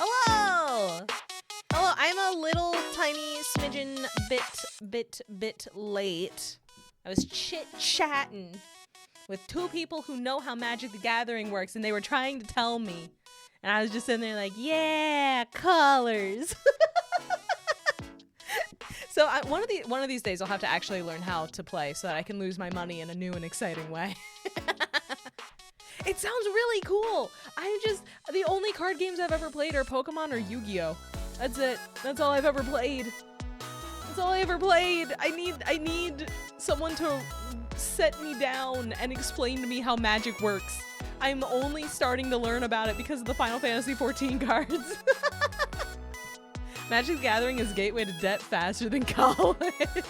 Hello! Hello, I'm a little tiny smidgen bit late. I was chit-chatting with two people who know how Magic the Gathering works, and they were trying to tell me. And I was just sitting there like, yeah, colors. So one of these days I'll have to actually learn how to play so that I can lose my money in a new and exciting way. It sounds really cool. The only card games I've ever played are Pokemon or Yu-Gi-Oh. That's it. That's all I've ever played. That's all I ever played. I need someone to set me down and explain to me how Magic works. I'm only starting to learn about it because of the Final Fantasy XIV cards. Magic the Gathering is gateway to debt faster than college.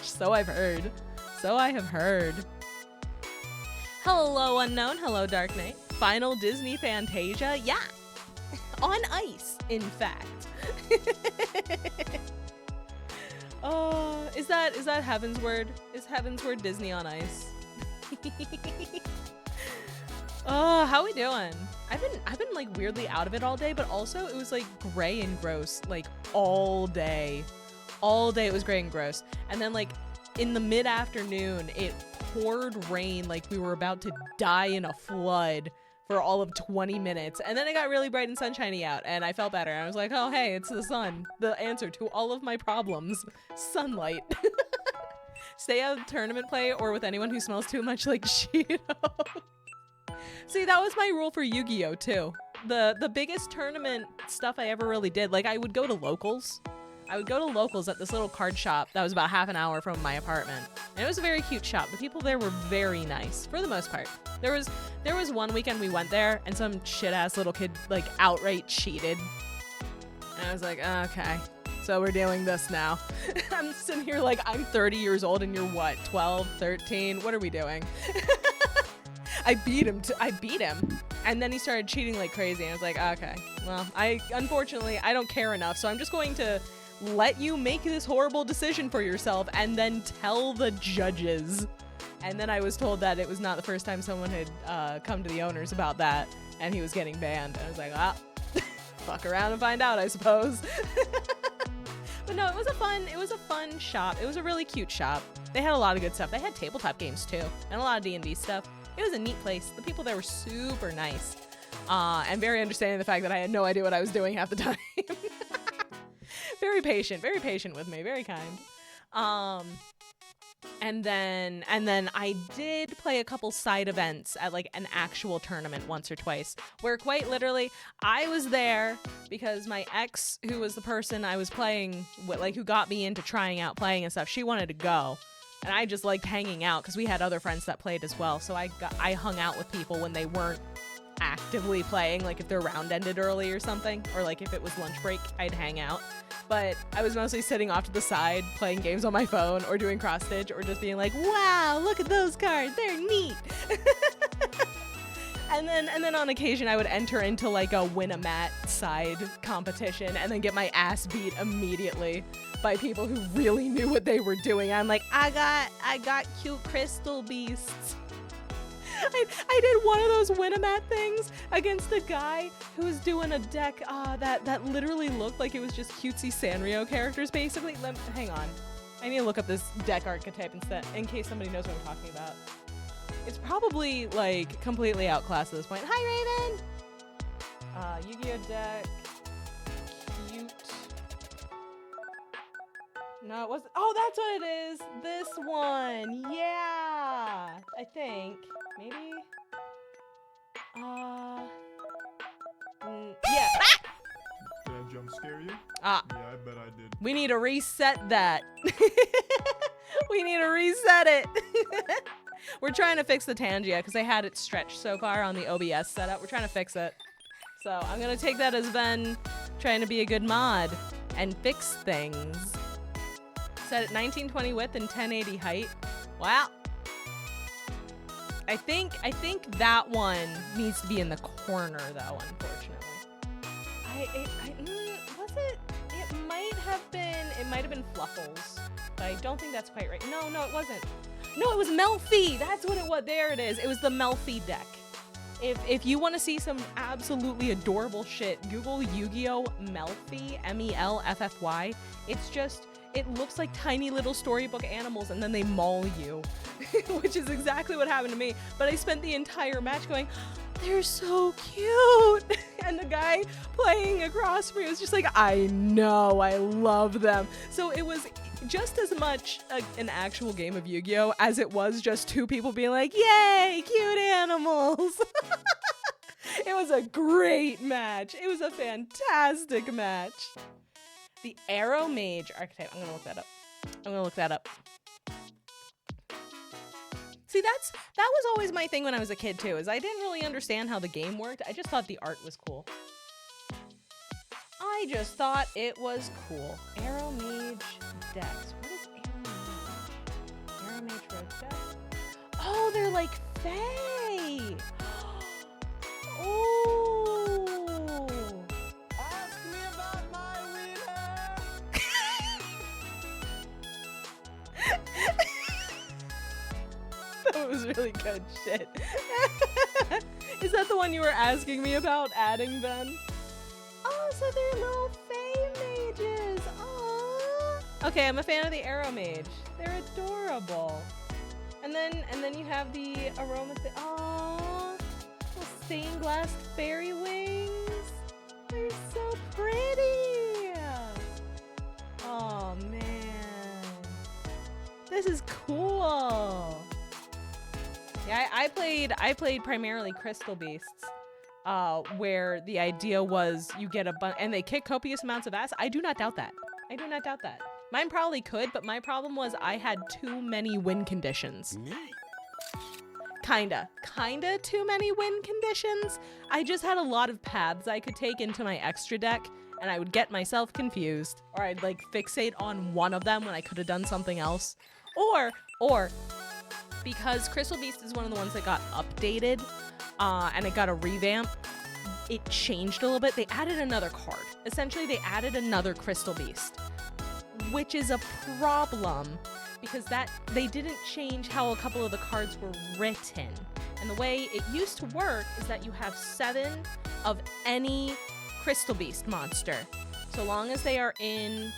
So I've heard. So I have heard. Hello, Unknown. Hello, Dark Knight. Final Disney Fantasia? Yeah. On ice, in fact. Is that Heaven's Word? Is Heaven's Word Disney on ice? Oh, how we doing? I've been like weirdly out of it all day, but also it was like gray and gross like all day. All day it was gray and gross. And then like in the mid-afternoon it poured rain like we were about to die in a flood for all of 20 minutes. And then it got really bright and sunshiny out and I felt better. I was like, oh hey, it's the sun. The answer to all of my problems. Sunlight. Stay out of tournament play or with anyone who smells too much like Cheeto. See, that was my rule for Yu-Gi-Oh too. The biggest tournament stuff I ever really did, like I would go to locals. I would go to locals at this little card shop that was about half an hour from my apartment. And it was a very cute shop. The people there were very nice, for the most part. There was one weekend we went there and some shit-ass little kid like outright cheated. And I was like, okay, so we're doing this now. I'm sitting here like, I'm 30 years old and you're what, 12, 13? What are we doing? I beat him. And then he started cheating like crazy. And I was like, okay, well, unfortunately, I don't care enough. So I'm just going to let you make this horrible decision for yourself and then tell the judges. And then I was told that it was not the first time someone had come to the owners about that, and he was getting banned. And I was like, well, fuck around and find out, I suppose. But no, it was a fun shop. It was a really cute shop. They had a lot of good stuff. They had tabletop games too, and a lot of D&D stuff. It was a neat place. The people there were super nice, and very understanding of the fact that I had no idea what I was doing half the time. Very patient with me, very kind. And then I did play a couple side events at like an actual tournament once or twice, where quite literally I was there because my ex, who was the person I was playing with, like who got me into trying out playing and stuff, she wanted to go. And I just liked hanging out because we had other friends that played as well. So I hung out with people when they weren't actively playing, like if their round ended early or something, or like if it was lunch break, I'd hang out. But I was mostly sitting off to the side, playing games on my phone or doing cross stitch or just being like, wow, look at those cards, they're neat. And then on occasion I would enter into like a win a mat side competition and then get my ass beat immediately by people who really knew what they were doing. I'm like, I got cute crystal beasts. I did one of those win-a-mat things against a guy who was doing a deck that literally looked like it was just cutesy Sanrio characters, basically. Hang on. I need to look up this deck archetype instead, in case somebody knows what I'm talking about. It's probably, like, completely outclassed at this point. Hi, Raven! Yu-Gi-Oh! Deck. Cute. No, it wasn't. Oh, that's what it is! This one! Yeah! I think. Maybe? Yeah. Did I jump scare you? Yeah, I bet I did. We need to reset that. We need to reset it. We're trying to fix the Tangia because I had it stretched so far on the OBS setup. We're trying to fix it. So I'm going to take that as Ven trying to be a good mod and fix things. Set at 1920 width and 1080 height. Wow. I think that one needs to be in the corner though, unfortunately. Was it? It might have been Fluffles, but I don't think that's quite right. No, it wasn't. No, it was Melfi. That's what it was. There it is. It was the Melfi deck. If you want to see some absolutely adorable shit, Google Yu-Gi-Oh! Melfi, Melffy. It looks like tiny little storybook animals and then they maul you, which is exactly what happened to me. But I spent the entire match going, they're so cute. And the guy playing across from me was just like, I know, I love them. So it was just as much an actual game of Yu-Gi-Oh! As it was just two people being like, yay, cute animals. It was a great match. It was a fantastic match. The Arrow Mage archetype. I'm gonna look that up. See, that was always my thing when I was a kid too, is I didn't really understand how the game worked. I just thought the art was cool. I just thought it was cool. Arrow Mage decks. What is Arrow Mage? Arrow Mage Road deck? Oh, they're like Fae! Oh! Ask me about my wiener! That was really good shit. Is that the one you were asking me about adding, Ben? Oh, so they're little Fae mages. Aww. Okay, I'm a fan of the Arrow Mage. They're adorable. And then you have the aroma. Aww. Little stained glass fairy wings. They're so pretty. Oh man, this is cool. Yeah, I played primarily Crystal Beasts, where the idea was you get a bunch, and they kick copious amounts of ass. I do not doubt that. Mine probably could, but my problem was I had too many win conditions. Kinda too many win conditions. I just had a lot of paths I could take into my extra deck, and I would get myself confused, or I'd like fixate on one of them when I could have done something else, or because Crystal Beast is one of the ones that got updated, and it got a revamp. It changed a little bit. They added another card. Essentially, they added another Crystal Beast, which is a problem because they didn't change how a couple of the cards were written. And the way it used to work is that you have 7 of any Crystal Beast monster. So long as they are in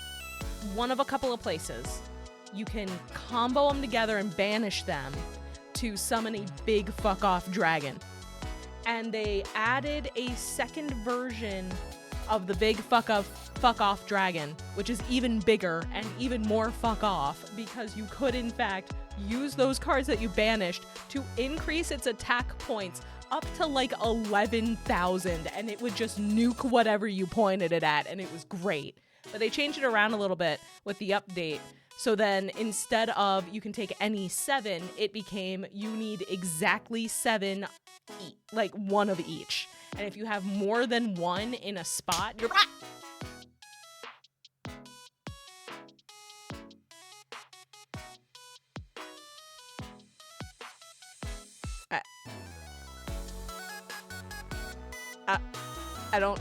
one of a couple of places, you can combo them together and banish them to summon a big fuck off dragon. And they added a second version of the big fuck off dragon, which is even bigger and even more fuck off, because you could in fact use those cards that you banished to increase its attack points up to like 11,000, and it would just nuke whatever you pointed it at, and it was great. But they changed it around a little bit with the update. So then instead of you can take any 7, it became you need exactly 7, like one of each. And if you have more than one in a spot, you're I don't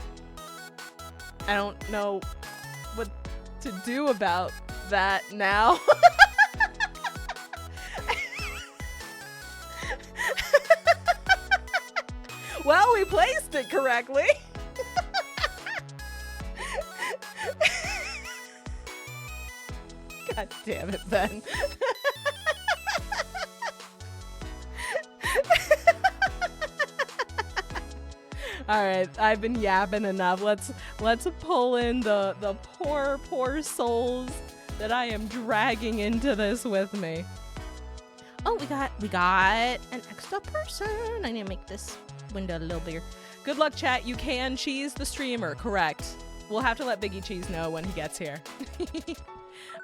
know what to do about that now. Well, we placed it correctly. God damn it, Ben. All right, I've been yapping enough. Let's pull in the poor souls that I am dragging into this with me. Oh, we got an extra person. I need to make this window a little bigger. Good luck, chat. You can cheese the streamer, correct? We'll have to let Biggie Cheese know when he gets here.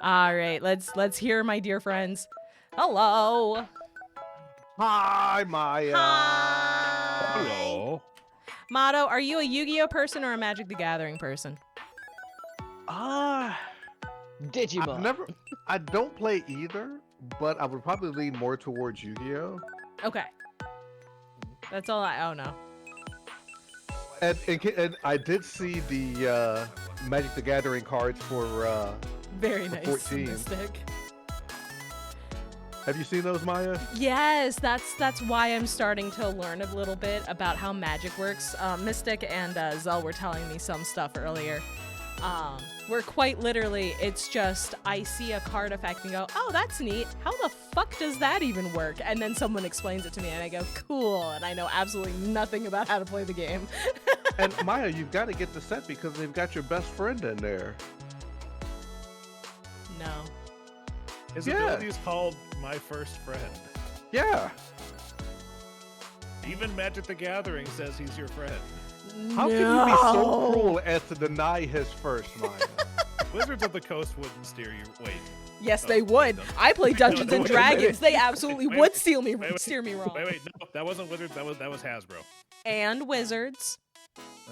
All right, let's hear my dear friends. Hello. Hi, Maya. Hi. Hello. Motto, are you a Yu-Gi-Oh person or a Magic the Gathering person? Digimon. I don't play either, but I would probably lean more towards Yu-Gi-Oh. Okay. That's all oh no. And I did see the Magic the Gathering cards for Very for nice. 14. Mystic. Have you seen those, Maya? Yes, that's why I'm starting to learn a little bit about how magic works. Mystic and Zell were telling me some stuff earlier. Where quite literally, it's just I see a card effect and go, oh, that's neat. How the fuck does that even work? And then someone explains it to me and I go, cool. And I know absolutely nothing about how to play the game. And Maya, you've got to get the set because they've got your best friend in there. No. His Yeah. ability is called My First Friend. Yeah. Even Magic the Gathering says he's your friend. How can you be so cruel as to deny his first, Maya? Wizards of the Coast wouldn't steer you. Wait. Yes, Oh, they would. no. I play Dungeons and Wait, Dragons. They absolutely wait, would wait, steer me wrong. Wait, no, that wasn't Wizards. That was Hasbro. And Wizards.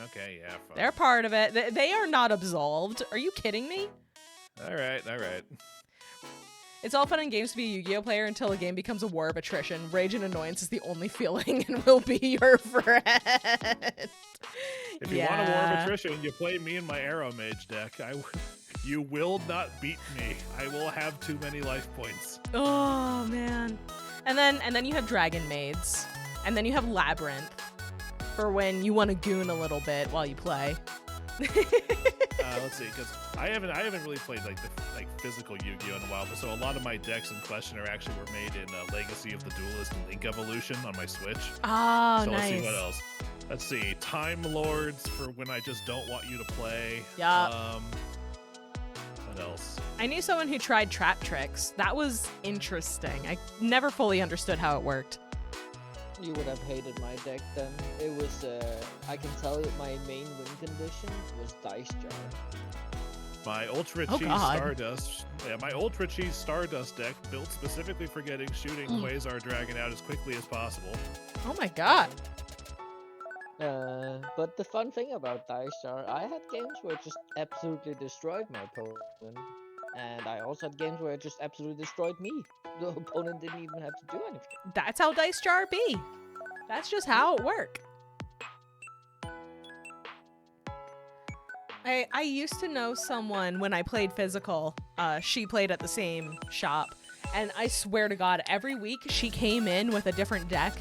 Okay, yeah, fine. They're part of it. They are not absolved. Are you kidding me? All right. It's all fun and games to be a Yu-Gi-Oh player until a game becomes a war of attrition. Rage and annoyance is the only feeling and will be your friend. If you want a war of attrition, you play me in my Arrow Mage deck. You will not beat me. I will have too many life points. Oh man. And then you have Dragon Maids. And then you have Labyrinth for when you want to goon a little bit while you play. Let's see, because I haven't really played like physical Yu-Gi-Oh in a while, but so a lot of my decks in question were made in Legacy of the Duelist and Link Evolution on my Switch. Oh, so nice. Let's see what else. Let's see, Time Lords for when I just don't want you to play. Yeah. What else? I knew someone who tried Trap Tricks. That was interesting. I never fully understood how it worked. You would have hated my deck then. It was, I can tell you my main win condition was Dice Jar. My Ultra Oh, Cheese God. Stardust. Yeah, my Ultra Cheese Stardust deck built specifically for getting shooting Quasar Dragon out as quickly as possible. Oh my god. But the fun thing about Dice Jar, I had games where it just absolutely destroyed my opponent. And I also had games where it just absolutely destroyed me. The opponent didn't even have to do anything. That's how Dice Jar be. That's just how it work. I used to know someone when I played physical. She played at the same shop. And I swear to God, every week she came in with a different deck.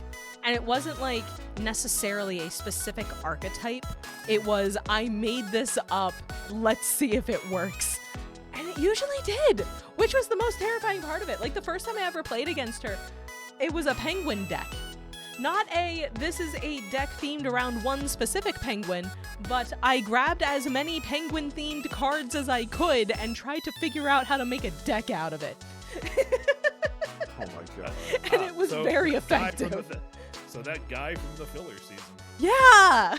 And it wasn't like necessarily a specific archetype. It was, I made this up. Let's see if it works. And it usually did, which was the most terrifying part of it. Like the first time I ever played against her, it was a penguin deck. Not a, this is a deck themed around one specific penguin, but I grabbed as many penguin themed cards as I could and tried to figure out how to make a deck out of it. Oh my god. And it was very that guy effective. from so that guy from the filler season. Yeah!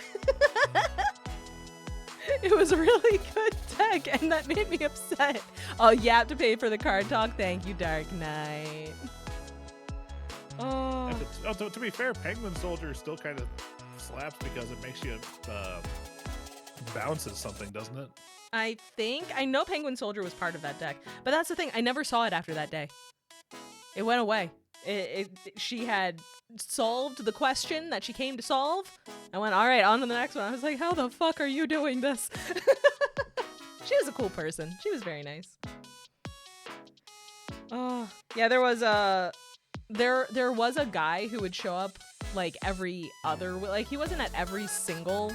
It was a really good deck, and that made me upset. Oh, you have to pay for the card talk? Thank you, Dark Knight. Oh. To be fair, Penguin Soldier still kind of slaps because it makes you bounces something, doesn't it? I know Penguin Soldier was part of that deck, but that's the thing. I never saw it after that day. It went away. She had solved the question that she came to solve. I went, all right, on to the next one. I was like, how the fuck are you doing this? She was a cool person. She was very nice. Oh, yeah, there was a guy who would show up like every other, like he wasn't at every single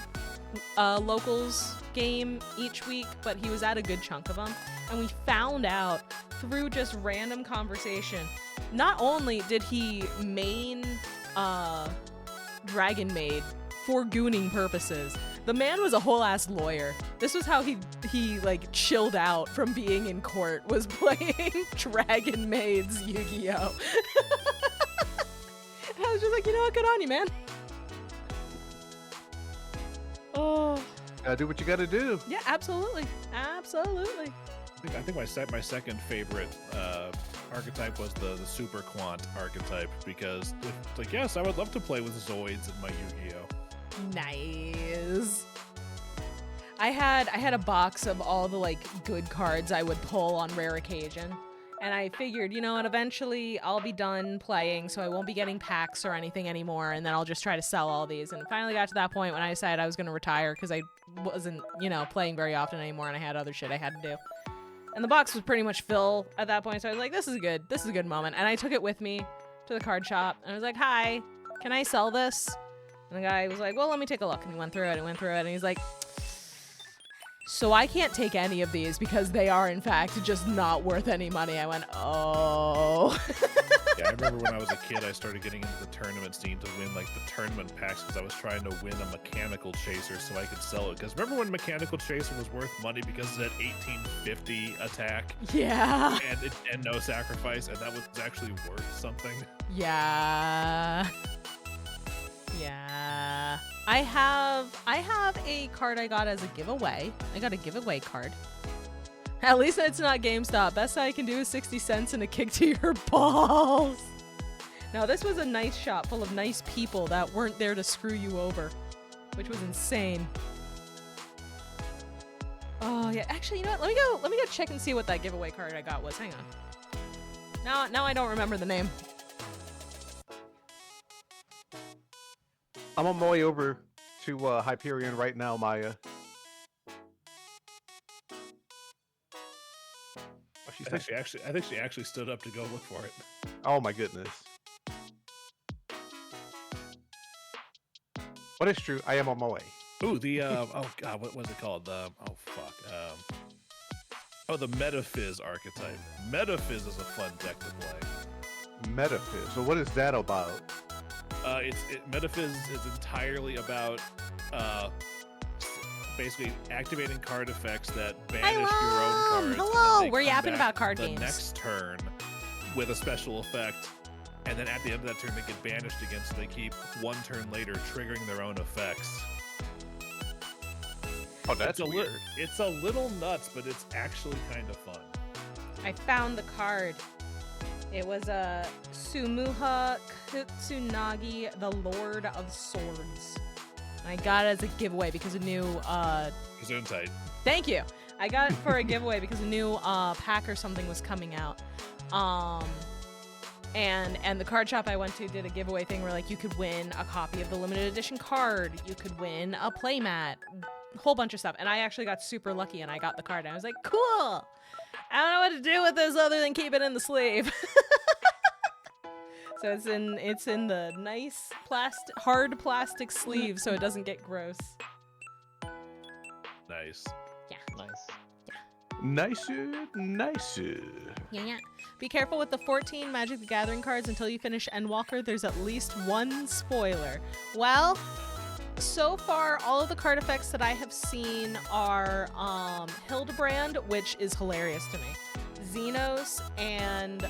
locals game each week, but he was at a good chunk of them. And we found out through just random conversation, not only did he main Dragon Maid for gooning purposes, the man was a whole ass lawyer. This was how he like chilled out from being in court, was playing Dragon Maid's Yu-Gi-Oh. And I was just like, you know what, good on you, man. Oh. Gotta do what you gotta do. Yeah, absolutely. Absolutely. I think my second favorite archetype was the Super Quant archetype, because it's like, yes, I would love to play with Zoids in my Yu-Gi-Oh. Nice. I had a box of all the like good cards I would pull on rare occasion. And I figured, you know what, eventually I'll be done playing, so I won't be getting packs or anything anymore, and then I'll just try to sell all these. And it finally got to that point when I decided I was going to retire because I wasn't, playing very often anymore, and I had other shit I had to do. And the box was pretty much full at that point, so I was like, this is a good moment. And I took it with me to the card shop, and I was like, hi, can I sell this? And the guy was like, well, let me take a look. And he went through it, and he's like, so I can't take any of these because they are, in fact, just not worth any money. I went, oh. Yeah, I remember when I was a kid, I started getting into the tournament scene to win like the tournament packs because I was trying to win a mechanical chaser so I could sell it. Because remember when mechanical chaser was worth money because it had 1850 attack? Yeah. And no sacrifice, and that was actually worth something. Yeah. Yeah. I have a card I got as a giveaway. I got a giveaway card. At least it's not GameStop. Best I can do is 60 cents and a kick to your balls. Now, this was a nice shop full of nice people that weren't there to screw you over, which was insane. Oh, yeah. Actually, you know what? Let me go check and see what that giveaway card I got was. Hang on. Now I don't remember the name. I'm on my way over to Hyperion right now, Maya. I think she actually stood up to go look for it. Oh my goodness. But it's true, I am on my way. Ooh, the oh god, what was it called? The the Metaphyz archetype. Metaphyz is a fun deck to play. Metaphyz. So what is that about? Metaphyz is entirely about basically activating card effects that banish your own cards. Hello, and we're they come yapping back about card the games. next turn with a special effect, and then at the end of that turn they get banished again, so they keep one turn later triggering their own effects. Oh, that's weird. It's a little nuts, but it's actually kind of fun. I found the card. It was a Sumuha Kutsunagi, the Lord of Swords. I got it as a giveaway because a new Gesundheit. Thank you. I got it for a giveaway because a new pack or something was coming out. And the card shop I went to did a giveaway thing where like you could win a copy of the limited edition card, you could win a playmat, a whole bunch of stuff. And I actually got super lucky and I got the card. And I was like, cool. I don't know what to do with this other than keep it in the sleeve. So it's in the nice hard plastic sleeve so it doesn't get gross. Nice. Nice. Nice. Yeah. Be careful with the 14 Magic the Gathering cards until you finish Endwalker. There's at least one spoiler. Well, so far, all of the card effects that I have seen are Hildebrand, which is hilarious to me, Xenos, and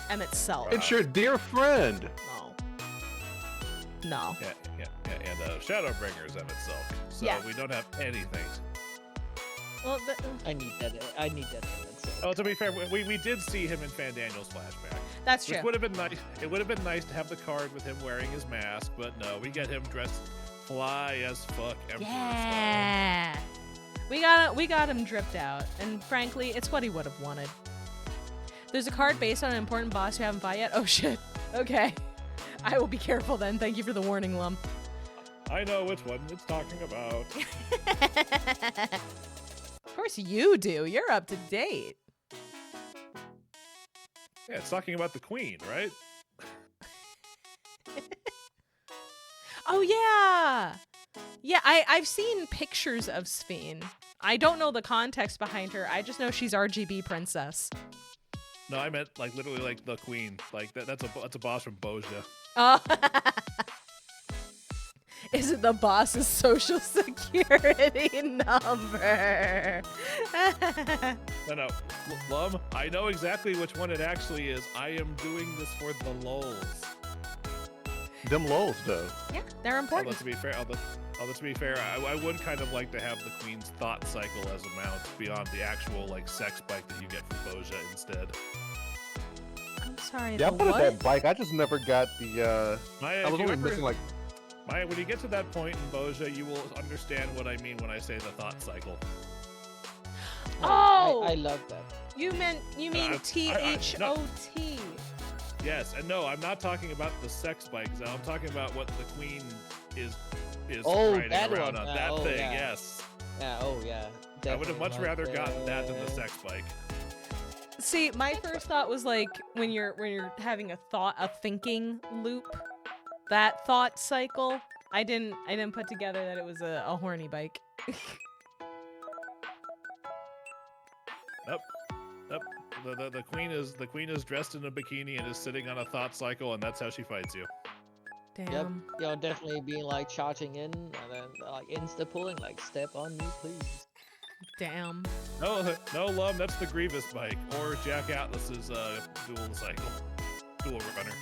Emmett Self. It's your dear friend. No. Yeah, and Shadowbringers of itself. So Yeah. we don't have anything. Well, I need that. Oh, to be fair, we did see him in Fandaniel's flashback. that's true. Which would have been nice. It would have been nice to have the card with him wearing his mask, but no, we get him dressed fly as fuck. Emperor Yeah. We got him dripped out, and frankly, it's what he would have wanted. There's a card based on an important boss you haven't fought yet. Oh shit. Okay. I will be careful then. Thank you for the warning, Lum. style. I know which one it's talking about. Of course you do. You're up to date. Yeah, it's talking about the queen, right? Oh yeah. Yeah, I've seen pictures of Sphene. I don't know the context behind her. I just know she's RGB princess. No, I meant like literally like the queen. Like that's a boss from Boja. Oh. Is it the boss's social security number? No. Lum, I know exactly which one it actually is. I am doing this for the lols. Them lols, though. Yeah, they're important. Although to be fair, I would kind of like to have the queen's thought cycle as a mount beyond the actual like sex spike that you get from Boja instead. I'm sorry. Yeah, I the put it what? that bike. I just never got the. Maya, I if was you only ever- missing like. Maya, when you get to that point in Boja, you will understand what I mean when I say the thought cycle. Oh! I love that. You mean no. THOT? Yes, and no, I'm not talking about the sex spikes. I'm talking about what the queen is Oh, riding that around one. on. That thing, yeah. yes. Yeah. Oh yeah. I would have much Definitely rather like gotten that than the sex spike. See, my first thought was like when you're having a thinking loop, that thought cycle. I didn't put together that it was a horny bike. Nope. The queen is dressed in a bikini and is sitting on a thought cycle, and that's how she fights you. Damn. Yep. You're definitely being like charging in and then like insta pulling, like step on me, please. Damn. No, Lum, that's the Grievous bike or Jack Atlas's dual runner.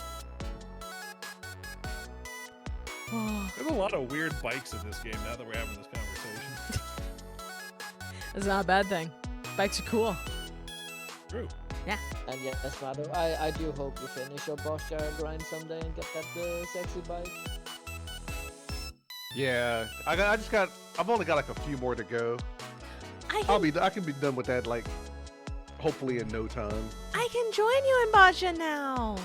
There's a lot of weird bikes in this game now that we're having this conversation. It's not a bad thing. Bikes are cool. True. And yes, Mado, I do hope you finish your boss jar grind someday and get that sexy bike. Yeah, I've only got like a few more to go. I can be done with that like, hopefully in no time. I can join you in Baja now.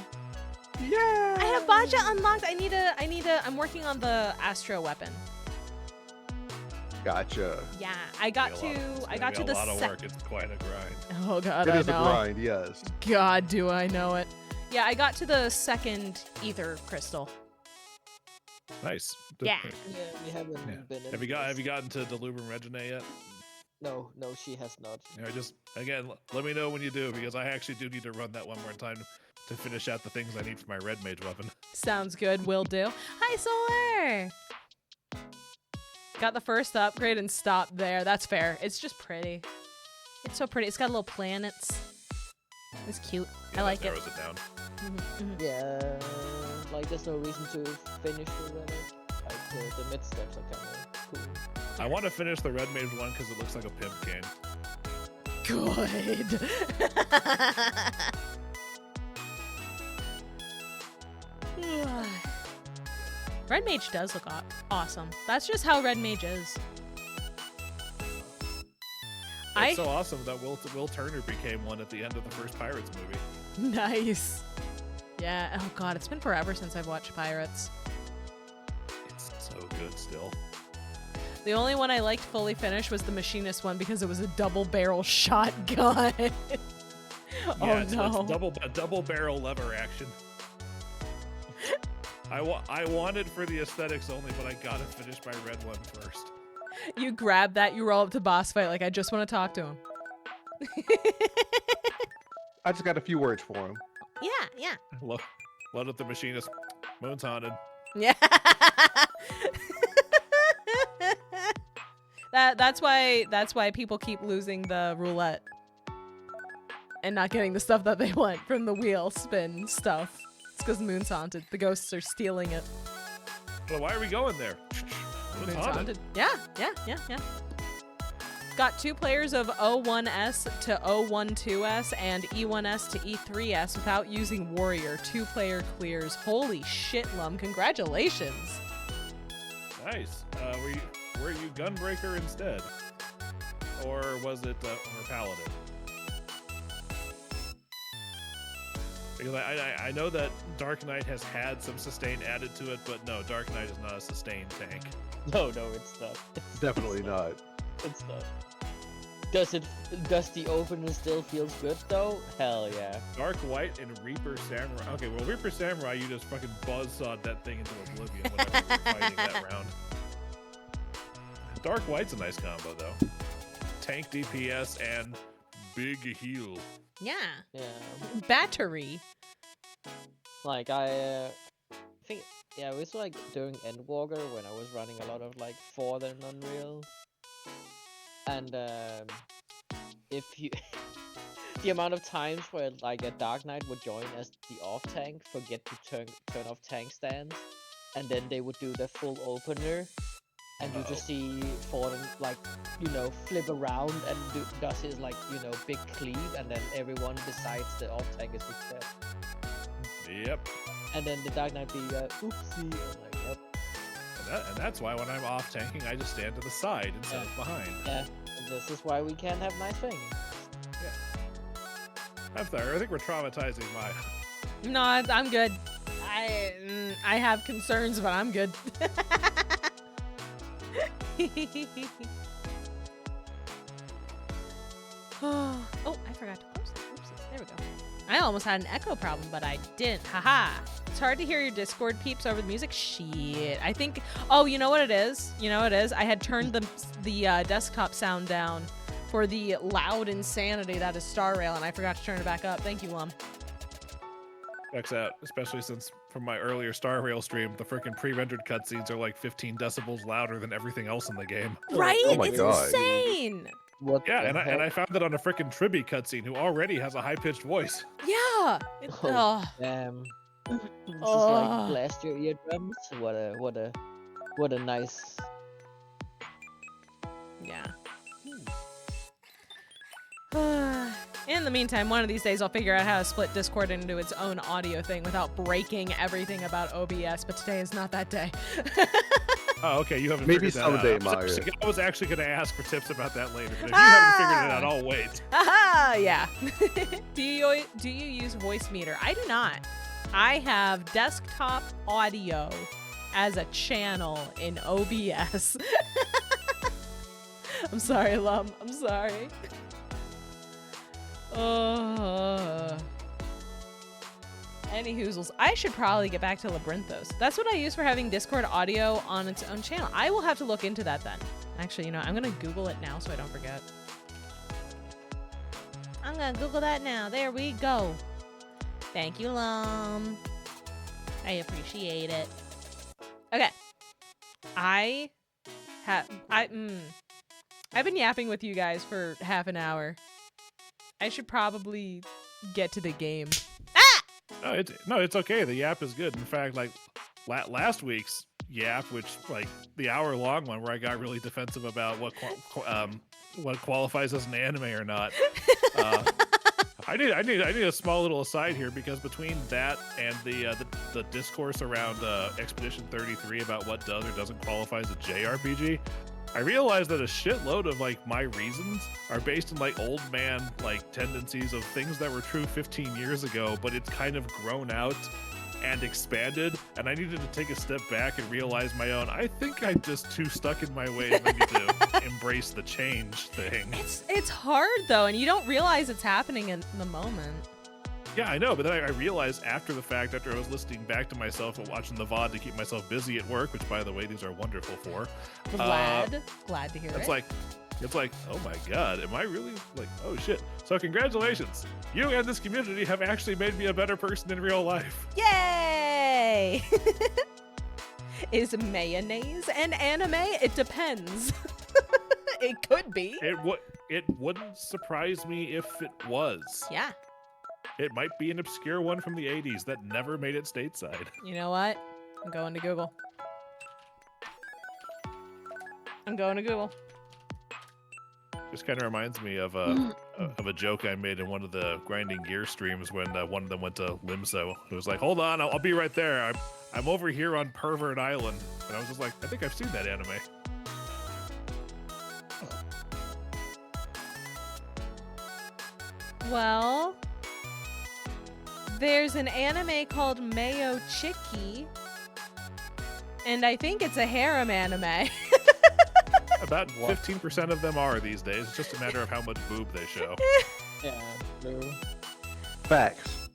Yeah. I have Baja unlocked. I'm working on the Astro weapon. Gotcha. Yeah, I got to a the lot of work. It's quite a grind. Oh god, It I is a know. grind, yes. God, do I know it. Yeah, I got to the second ether crystal. Nice. Yeah. Yeah, we haven't been. Have you gotten to Delubrum Reginae yet? No, she has not. Just again, let me know when you do, because I actually do need to run that one more time to finish out the things I need for my red mage weapon. Sounds good, will do. Hi, Solar! Got the first upgrade and stopped there. That's fair. It's just pretty. It's so pretty. It's got little planets. It's cute. Yeah, I like that it. narrows it down. Yeah, like there's no reason to finish the red. Like the mid steps are kind of cool. I want to finish the red mage one because it looks like a pimp cane. Good. Red Mage does look awesome. That's just how Red Mage is. It's so awesome that Will Turner became one at the end of the first Pirates movie. Nice. Yeah. Oh God, it's been forever since I've watched Pirates. It's so good still. The only one I liked fully finished was the Machinist one because it was a double barrel shotgun. Oh It's double barrel lever action. I wanted for the aesthetics only, but I gotta finish my red one first. You grab that, you roll up to boss fight like I just want to talk to him. I just got a few words for him. Yeah. Load up the Machinist. Moon's haunted. Yeah. That's why people keep losing the roulette and not getting the stuff that they want from the wheel spin stuff. It's because the moon's haunted. The ghosts are stealing it. Well, why are we going there? Moon's haunted. Yeah. Got 2 players of O1S to O12S and E1S to E3S without using Warrior. 2-player clears. Holy shit, Lum. Congratulations. Nice. Were you Gunbreaker instead? Or was it or Paladin? Because I know that Dark Knight has had some sustain added to it, but no, Dark Knight is not a sustain tank. No, it's not. Definitely not. It's not. Does the opener still feels good though? Hell yeah. Dark White and Reaper Samurai. Okay, well Reaper Samurai, you just fucking buzzsawed that thing into oblivion whenever we were fighting that round. Dark White's a nice combo though. Tank DPS and big heal. Yeah. Battery. Like I think it was like doing Endwalker when I was running a lot of like Ford and Unreal. And if you the amount of times where like a Dark Knight would join as the off tank, forget to turn off tank stands, and then they would do the full opener, and you just see Ford like flip around and does his like big cleave, and then everyone decides the off tank is dead. Yep. And then the Dark Knight be oopsie. I'm like, yep. And that's why when I'm off tanking, I just stand to the side instead of behind. Yeah, this is why we can't have nice things. Yeah. I'm sorry, I think we're traumatizing Maya. No, I'm good. I have concerns, but I'm good. Oh, I forgot to close that. Oopsies. There we go. I almost had an echo problem, but I didn't. Haha. It's hard to hear your Discord peeps over the music. Shit. I think. Oh, you know what it is? I had turned the desktop sound down for the loud insanity that is Star Rail, and I forgot to turn it back up. Thank you, Lum. Checks out, especially since from my earlier Star Rail stream, the freaking pre-rendered cutscenes are like 15 decibels louder than everything else in the game. Right? Oh my it's God. insane. What Yeah, the and I found that on a freaking Tribby cutscene who already has a high-pitched voice. Yeah. Damn. This is like blast your eardrums. What a nice. Yeah. In the meantime, one of these days I'll figure out how to split Discord into its own audio thing without breaking everything about OBS, but today is not that day. Oh, okay, you haven't Maybe figured that someday, out. Maya. I was actually going to ask for tips about that later, but if you haven't figured it out, I'll wait. Haha, yeah. Do you use voice meter? I do not. I have desktop audio as a channel in OBS. I'm sorry, Lum. I'm sorry. Any hoozles. I should probably get back to Labyrinthos. That's what I use for having Discord audio on its own channel. I will have to look into that then. Actually, I'm going to Google it now so I don't forget. I'm going to Google that now. There we go. Thank you, Lum. I appreciate it. Okay. I've been yapping with you guys for half an hour. I should probably get to the game. No, it's okay. The yap is good. In fact, like last week's yap, which like the hour-long one, where I got really defensive about what qualifies as an anime or not. I need a small little aside here, because between that and the discourse around Expedition 33 about what does or doesn't qualify as a JRPG, I realized that a shitload of like my reasons are based in like old man like tendencies of things that were true 15 years ago, but it's kind of grown out and expanded, and I needed to take a step back and realize my own. I think I'm just too stuck in my ways. I need to embrace the change thing. It's hard though, and you don't realize it's happening in the moment. Yeah, I know, but then I realized after the fact, after I was listening back to myself and watching the VOD to keep myself busy at work, which, by the way, these are wonderful for. Glad to hear it's it. It's like, oh my god, am I really like, oh shit. So congratulations. You and this community have actually made me a better person in real life. Yay! Is mayonnaise an anime? It depends. It could be. It wouldn't surprise me if it was. Yeah. It might be an obscure one from the 80s that never made it stateside. You know what? I'm going to Google. Just kind of reminds me of a joke I made in one of the Grinding Gear streams when one of them went to Limso. It was like, hold on, I'll be right there. I'm over here on Pervert Island. And I was just like, I think I've seen that anime. Well, there's an anime called Mayo Chiki, and I think it's a harem anime. About 15% of them are these days. It's just a matter of how much boob they show. Yeah, true. Facts.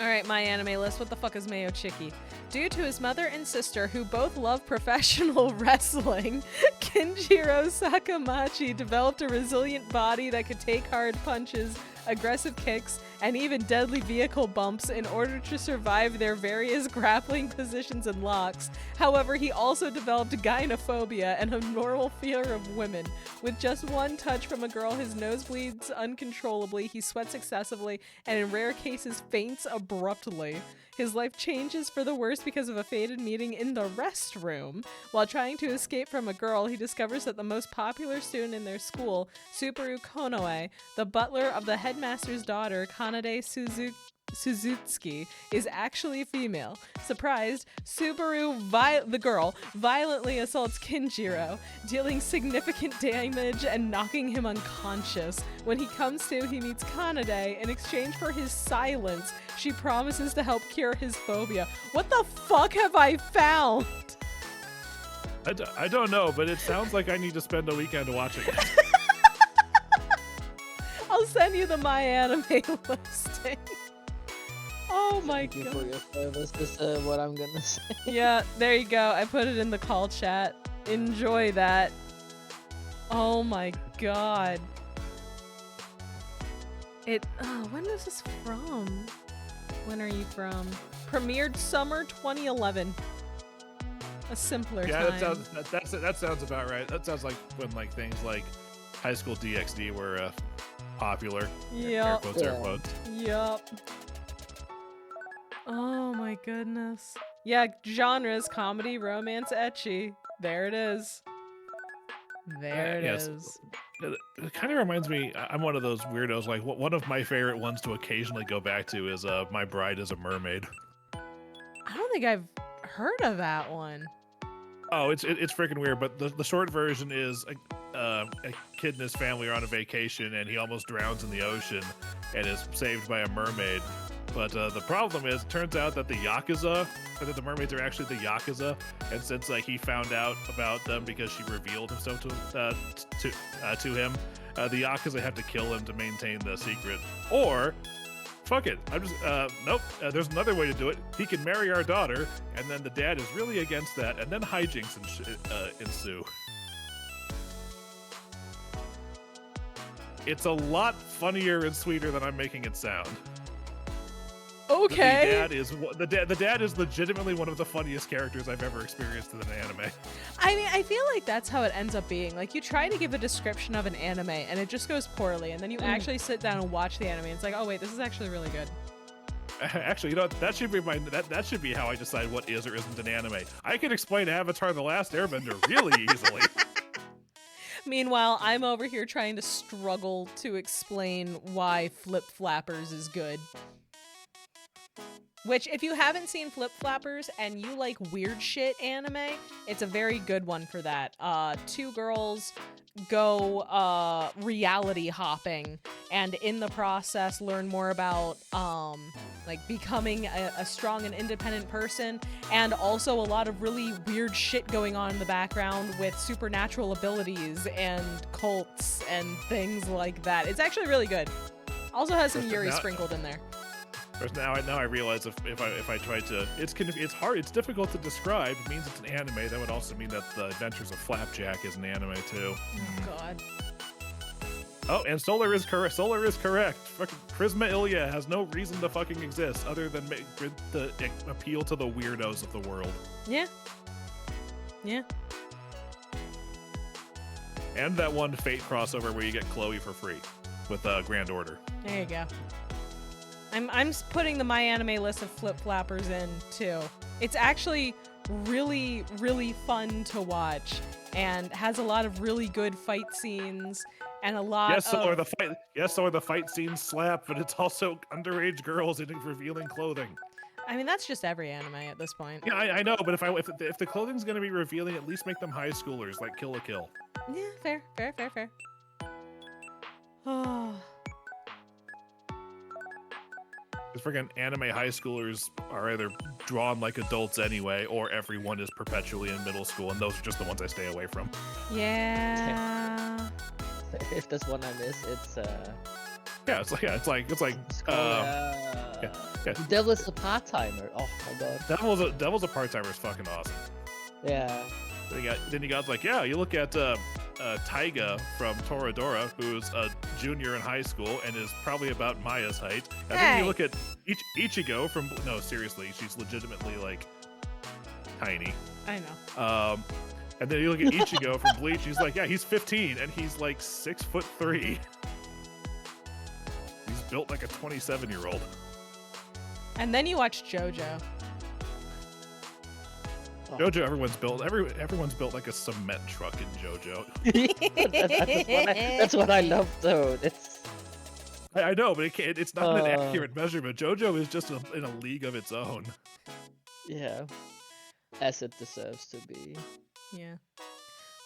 All right, my anime list. What the fuck is Mayo Chiki? Due to his mother and sister, who both love professional wrestling, Kenjiro Sakamachi developed a resilient body that could take hard punches, aggressive kicks, and even deadly vehicle bumps in order to survive their various grappling positions and locks. However, he also developed gynophobia and a normal fear of women. With just one touch from a girl, his nose bleeds uncontrollably, he sweats excessively, and in rare cases faints abruptly. His life changes for the worse because of a fated meeting in the restroom. While trying to escape from a girl, he discovers that the most popular student in their school, Subaru Konoe, the butler of the headmaster's daughter, Kanade Suzuki, is actually female. Surprised, Subaru, the girl, violently assaults Kenjiro, dealing significant damage and knocking him unconscious. When he comes to, he meets Kanade. In exchange for his silence, she promises to help cure his phobia. What the fuck have I found? I don't know, but it sounds like I need to spend a weekend watching it. I'll send you the My Anime listing. Oh my Thank you god. for your service. This is what I'm gonna say. Yeah, there you go. I put it in the call chat. Enjoy that. Oh my god. When is this from? When are you from? Premiered summer 2011. A simpler time. Yeah, that sounds about right. That sounds like when like things like High School DxD were popular. Yep. Air quotes. Yup. Oh my goodness. Yeah, genres, comedy, romance, ecchi. There it is. There it is. It kind of reminds me, I'm one of those weirdos, like one of my favorite ones to occasionally go back to is My Bride is a Mermaid. I don't think I've heard of that one. Oh, it's freaking weird, but the short version is a kid and his family are on a vacation and he almost drowns in the ocean and is saved by a mermaid. But the problem is, it turns out that the Yakuza, that the mermaids are actually the Yakuza, and since he found out about them because she revealed himself to him, the Yakuza have to kill him to maintain the secret. Or, fuck it, I'm just, nope, there's another way to do it. He can marry our daughter, and then the dad is really against that, and then hijinks ensue. It's a lot funnier and sweeter than I'm making it sound. Okay. The dad is legitimately one of the funniest characters I've ever experienced in an anime. I mean, I feel like that's how it ends up being. Like, you try to give a description of an anime, and it just goes poorly, and then you actually sit down and watch the anime, and it's like, oh wait, this is actually really good. Actually, you know, that should be that should be how I decide what is or isn't an anime. I can explain Avatar: The Last Airbender really easily. Meanwhile, I'm over here trying to struggle to explain why Flip Flappers is good. Which, if you haven't seen Flip Flappers and you like weird shit anime, it's a very good one for that. Two girls go reality hopping, and in the process learn more about like becoming a strong and independent person, and also a lot of really weird shit going on in the background with supernatural abilities and cults and things like that. It's actually really good. Also has some Yuri sprinkled in there. Now I realize if I try to, it's hard, it's difficult to describe. It means it's an anime. That would also mean that the Adventures of Flapjack is an anime too. Oh God. Oh, and Solar is correct. Solar is correct. Fucking Prisma Ilya has no reason to fucking exist other than to appeal to the weirdos of the world. Yeah. Yeah. And that one Fate crossover where you get Chloe for free with Grand Order. There you go. I'm putting the My Anime list of Flip Flappers in too. It's actually really, really fun to watch and has a lot of really good fight scenes and a lot or the fight scenes slap, but it's also underage girls in revealing clothing. I mean, that's just every anime at this point. Yeah, I know, but if the clothing's gonna be revealing, at least make them high schoolers like Kill la Kill. Yeah, fair. Oh. Because friggin' anime high schoolers are either drawn like adults anyway, or everyone is perpetually in middle school, and those are just the ones I stay away from. Yeah. If there's one I miss, it's Yeah, it's like Devil is a part-timer. Oh my god. Devil's a part-timer is fucking awesome. Yeah. Then you got like, yeah, you look at Taiga from Toradora, who's a junior in high school and is probably about Maya's height. And then you look at Ichigo from, no, seriously, she's legitimately like tiny. I know. And then you look at Ichigo from Bleach, he's like, yeah, he's 15 and he's like 6'3". He's built like a 27-year-old. And then you watch JoJo. JoJo, everyone's built like a cement truck in JoJo. That's what I love, though. I know, but it's not an accurate measurement. JoJo is just in a league of its own. Yeah, as it deserves to be. Yeah.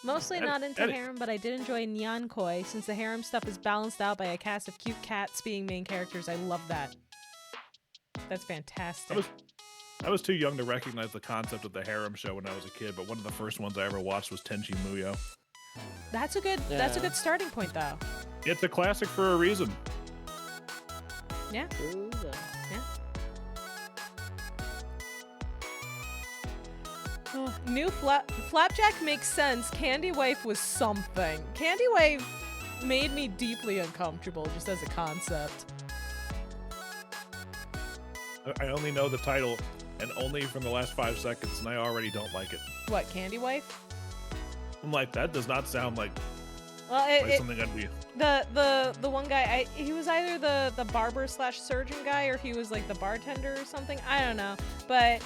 Mostly not into harem, but I did enjoy Nyan Koi. Since the harem stuff is balanced out by a cast of cute cats being main characters, I love that. That's fantastic. I was too young to recognize the concept of the harem show when I was a kid, but one of the first ones I ever watched was Tenchi Muyo. That's a good starting point, though. It's a classic for a reason. Yeah. True, yeah. Oh, new Flapjack makes sense. Candy Wife was something. Candy Wife made me deeply uncomfortable just as a concept. I only know the title, and only from the last 5 seconds, and I already don't like it. What, Candy Wife? I'm like, that does not sound like, something I'd be. The one guy, he was either the barber / surgeon guy, or he was like the bartender or something. I don't know, but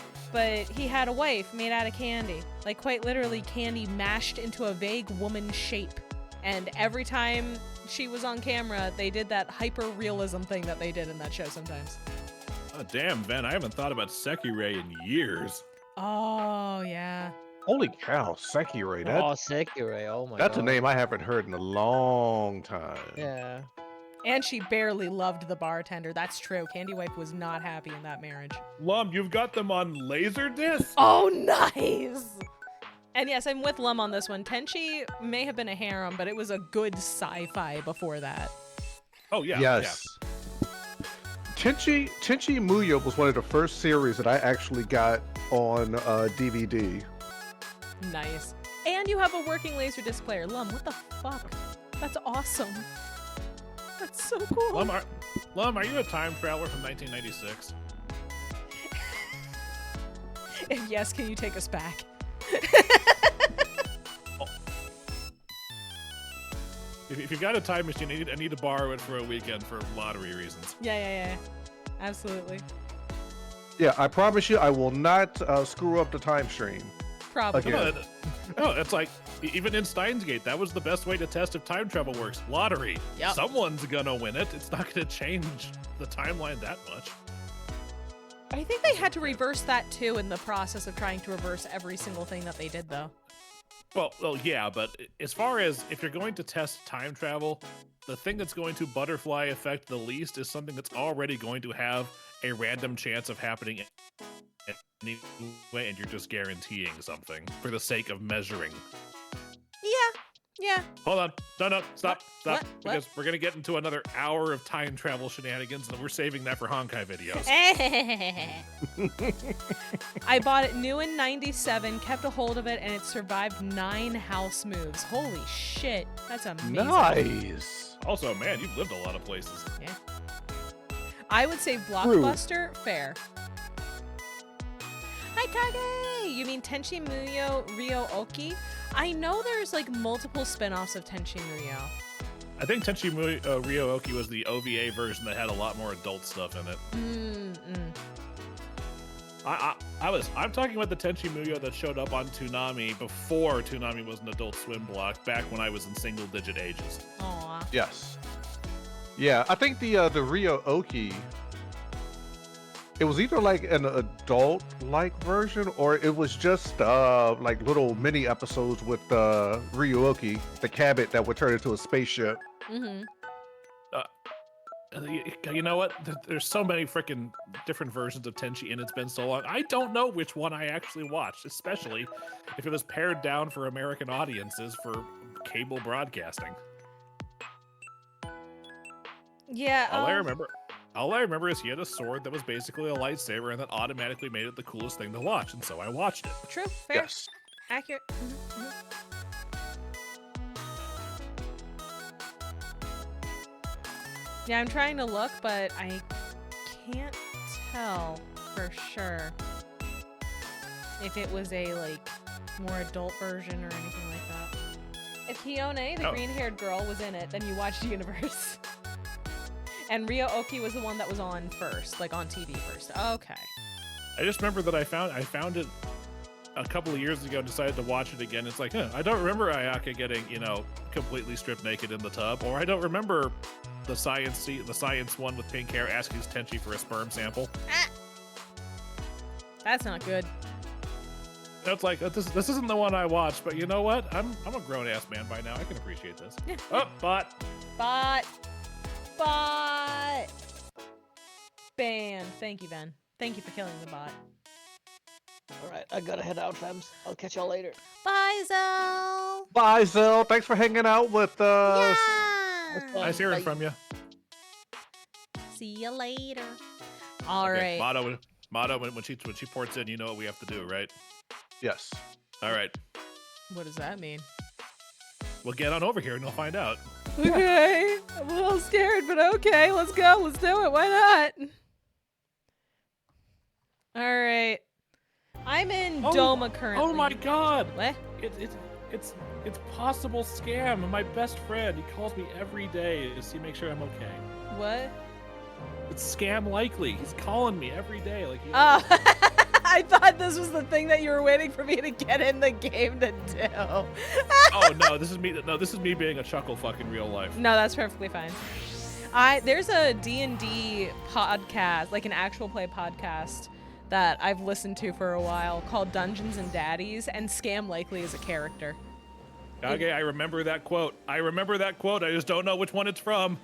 he had a wife made out of candy, like quite literally candy mashed into a vague woman shape. And every time she was on camera, they did that hyper realism thing that they did in that show sometimes. Oh, damn, Ven, I haven't thought about Sekirei in years. Oh, yeah. Holy cow, Sekirei. Sekirei, oh my god. That's a name I haven't heard in a long time. Yeah. And she barely loved the bartender. That's true. Candy Wife was not happy in that marriage. Lum, you've got them on Laserdisc? Oh, nice! And yes, I'm with Lum on this one. Tenchi may have been a harem, but it was a good sci-fi before that. Oh, yeah. Yes. Yeah. Tenchi Muyo was one of the first series that I actually got on DVD. Nice. And you have a working Laserdisc player. Lum, what the fuck? That's awesome. That's so cool. Lum, are you a time traveler from 1996? If yes, can you take us back? Oh. If you got a time machine, I need to borrow it for a weekend for lottery reasons. Yeah. Absolutely. Yeah, I promise you I will not screw up the time stream. Probably. No, it's like, even in Steins Gate, that was the best way to test if time travel works. Lottery. Yep. Someone's gonna win it. It's not gonna change the timeline that much. I think they had to reverse that too in the process of trying to reverse every single thing that they did, though. Well, yeah, but as far as if you're going to test time travel, the thing that's going to butterfly effect the least is something that's already going to have a random chance of happening anyway, and you're just guaranteeing something for the sake of measuring. Yeah. Hold on. No, stop. What? Because we're going to get into another hour of time travel shenanigans, and we're saving that for Honkai videos. I bought it new in 97, kept a hold of it, and it survived 9 house moves. Holy shit. That's amazing. Nice. Also, man, you've lived a lot of places. Yeah. I would say Blockbuster, fair. Hi, Kage! You mean Tenchi Muyo Ryo-Oki? I know there's like multiple spin-offs of Tenchi Muyo. I think Tenchi Ryo-Oki was the OVA version that had a lot more adult stuff in it. I'm talking about the Tenchi Muyo that showed up on Toonami before Toonami was an Adult Swim block, back when I was in single-digit ages. Aw. Yes. Yeah, I think the Ryo-Oki, it was either like an adult-like version, or it was just like little mini episodes with Ryo-Oki, the cabbit that would turn into a spaceship. Mm-hmm. You know what? There's so many freaking different versions of Tenchi, and it's been so long. I don't know which one I actually watched, especially if it was pared down for American audiences for cable broadcasting. Yeah. All I remember is he had a sword that was basically a lightsaber, and that automatically made it the coolest thing to watch, and so I watched it. True. Fair. Yes. Accurate. Yeah, I'm trying to look, but I can't tell for sure if it was a like more adult version or anything like that. If Hione, the green-haired girl, was in it, then you watched Universe. And Ryo-Oki was the one that was on first, like on TV first. Okay. I just remember that I found it a couple of years ago and decided to watch it again. It's like, I don't remember Ayaka getting, completely stripped naked in the tub, or I don't remember the science one with pink hair asking Tenchi for a sperm sample. That's not good. It's like, this isn't the one I watched, but you know what? I'm a grown-ass man by now. I can appreciate this. Yeah. Oh, bot. Ban. Thank you, Ben. Thank you for killing the bot. Alright, I gotta head out, fams. I'll catch y'all later. Bye, Zell. Bye, Zell. Thanks for hanging out with us. Yeah. Nice hearing from you. See you later. All Okay, right. Motto, when she ports in, you know what we have to do, right? Yes. All right. What does that mean? Well, get on over here and you'll find out. Okay. I'm a little scared, but okay. Let's go. Let's do it. Why not? All right. I'm in Doma currently. Oh my God! What? It's possible scam. My best friend. He calls me every day to see make sure I'm okay. What? It's scam likely. He's calling me every day. Like. Oh, I thought this was the thing that you were waiting for me to get in the game to do. Oh no, this is me. No, this is me being a chuckle fuck in real life. No, that's perfectly fine. There's a D&D podcast, like an actual play podcast, that I've listened to for a while called Dungeons and Daddies, and Scam Likely is a character. Okay, I remember that quote. I just don't know which one it's from.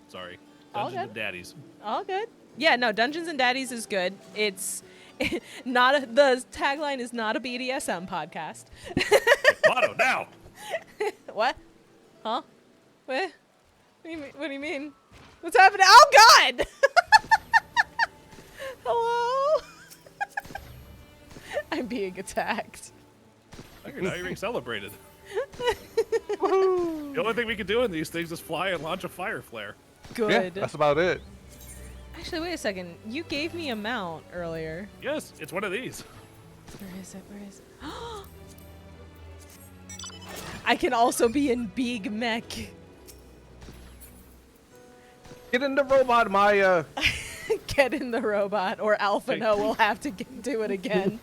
Sorry. Dungeons and Daddies. All good. Yeah, no, Dungeons and Daddies is good. It's not the tagline is not a BDSM podcast. Motto now. What? Huh? What? What do you mean? What's happening? Oh God! Hello? I'm being attacked. You're not even celebrated. The only thing we can do in these things is fly and launch a fire flare. Good. Yeah, that's about it. Actually, wait a second. You gave me a mount earlier. Yes, it's one of these. Where is it? Where is it? I can also be in Big Mech. Get in the robot, Maya. Get in the robot, or Alphino will have to do it again.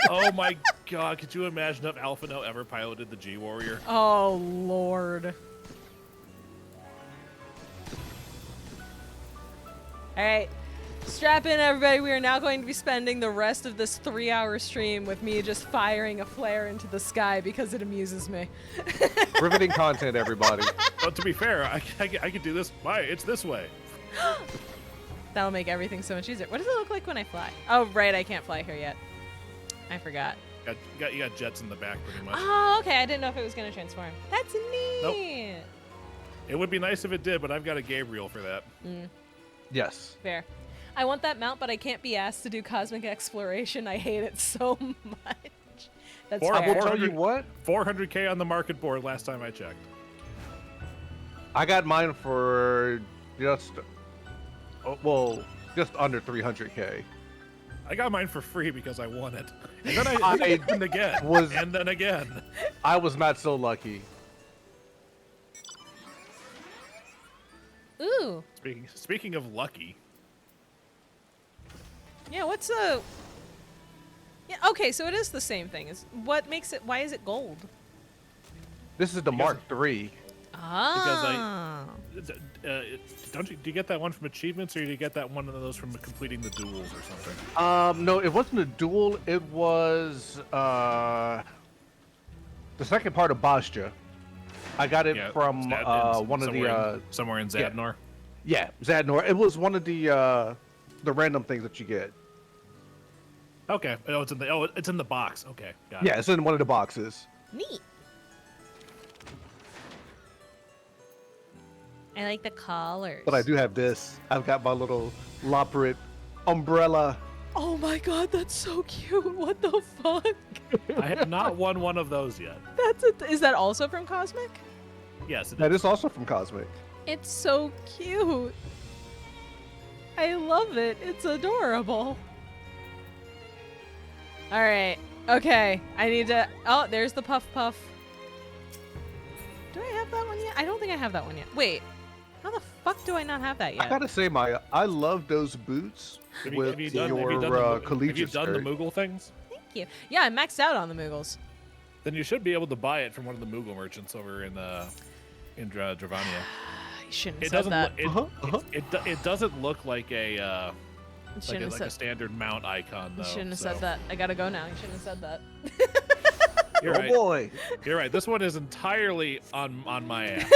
Oh my God, could you imagine if Alphino ever piloted the G-Warrior? Oh, Lord. All right. Strap in, everybody. We are now going to be spending the rest of this 3-hour stream with me just firing a flare into the sky because it amuses me. Riveting content, everybody. But to be fair, I could do this. It's this way. That'll make everything so much easier. What does it look like when I fly? Oh, right. I can't fly here yet. I forgot. You got jets in the back, pretty much. Oh, okay. I didn't know if it was going to transform. That's neat. Nope. It would be nice if it did, but I've got a Gabriel for that. Yes. Fair. I want that mount, but I can't be asked to do cosmic exploration. I hate it so much. That's Or I fair. will tell you what. 400K on the market board last time I checked. I got mine for just, just under 300K. I got mine for free because I won it. And then I won again. And then again. I was not so lucky. Ooh. Speaking of lucky. Yeah, what's a... Yeah, okay, so it is the same thing. What makes it... Why is it gold? This is the Mark III. Ah. Do you get that one from achievements, or do you get that one of those from completing the duels or something? No, it wasn't a duel. It was the second part of Bastia. I got it from one of the somewhere in Zadnor. Yeah, Zadnor. It was one of the random things that you get. Okay. It's in the box. Okay. Got it. Yeah, it's in one of the boxes. Neat. I like the collars. But I do have this. I've got my little Labyrinth umbrella. Oh my god, that's so cute. What the fuck? I have not won one of those yet. Is that also from Cosmic? Yes, That is also from Cosmic. It's so cute. I love it. It's adorable. All right. Okay. I need to... Oh, there's the Puff Puff. Do I have that one yet? I don't think I have that one yet. Wait. How the fuck do I not have that yet? I gotta say, Maya, I love those boots Have with you done your the collegiate skirt. Moogle things? Thank you. Yeah, I maxed out on the Moogles. Then you should be able to buy it from one of the Moogle merchants over in Dravania. You shouldn't It have said doesn't. that. It doesn't look like a Shouldn't like a standard mount icon though. You shouldn't have so. said that. I gotta go now. You shouldn't have said that. You're right. Oh boy. You're right. This one is entirely on my ass.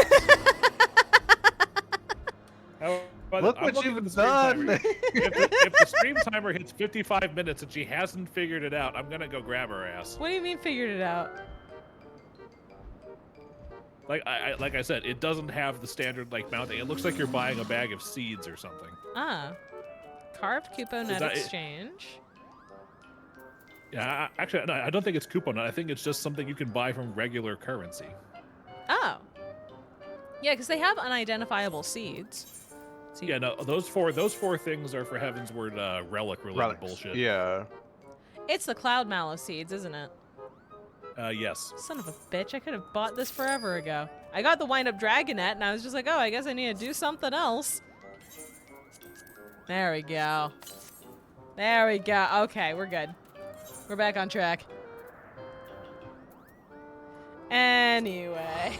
Look what you've done. If the stream timer hits 55 minutes and she hasn't figured it out, I'm gonna go grab her ass. What do you mean figured it out? Like I said, it doesn't have the standard mounting. It looks like you're buying a bag of seeds or something. Ah. Carved coupon net that exchange. Yeah, actually, no, I don't think it's coupon. I think it's just something you can buy from regular currency. Oh. Yeah, because they have unidentifiable seeds. So Yeah, no, those four things are for Heaven's Word relic related bullshit. Yeah. It's the Cloud Mallow seeds, isn't it? Yes. Son of a bitch, I could have bought this forever ago. I got the Wind Up Dragonette, and I was just like, oh, I guess I need to do something else. There we go. There we go. Okay, we're good. We're back on track. Anyway.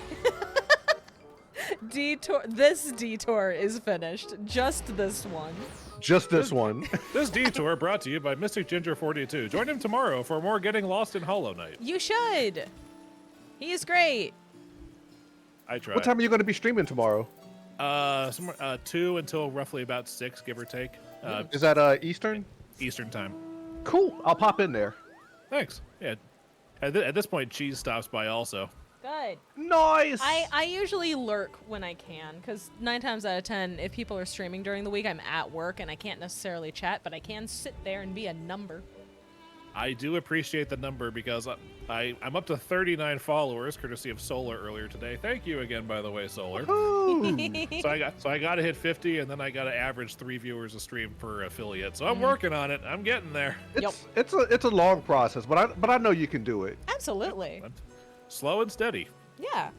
This detour is finished. Just this one. Just this one. This detour brought to you by Mystic Ginger 42. Join him tomorrow for more Getting Lost in Hollow Knight. You should. He is great. I tried. What time are you going to be streaming tomorrow? Somewhere 2 until roughly about 6, give or take. Is that Eastern? Eastern time. Cool. I'll pop in there. Thanks. Yeah. At this point, Cheese stops by also. Good. Nice. I usually lurk when I can, because 9 times out of 10, if people are streaming during the week, I'm at work and I can't necessarily chat, but I can sit there and be a number. I do appreciate the number because I'm up to 39 followers, courtesy of Solar earlier today. Thank you again, by the way, Solar. So I got to hit 50, and then I got to average 3 viewers a stream per affiliate. So I'm working on it. I'm getting there. It's a long process, but I know you can do it. Absolutely. Slow and steady. Yeah.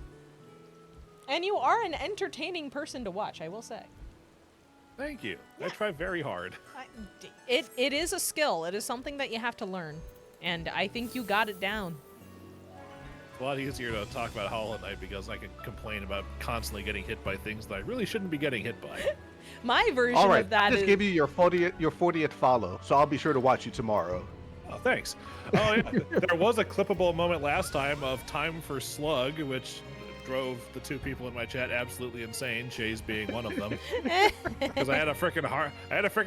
And you are an entertaining person to watch, I will say. Thank you. I try very hard. It is a skill. It is something that you have to learn. And I think you got it down. It's a lot easier to talk about Hollow Knight because I can complain about constantly getting hit by things that I really shouldn't be getting hit by. My version All right, of that I just is gave you your 40th follow, so I'll be sure to watch you tomorrow. Oh, thanks. Oh, yeah. There was a clippable moment last time of Time for Slug, which drove the two people in my chat absolutely insane, Chase being one of them. Because I had a freaking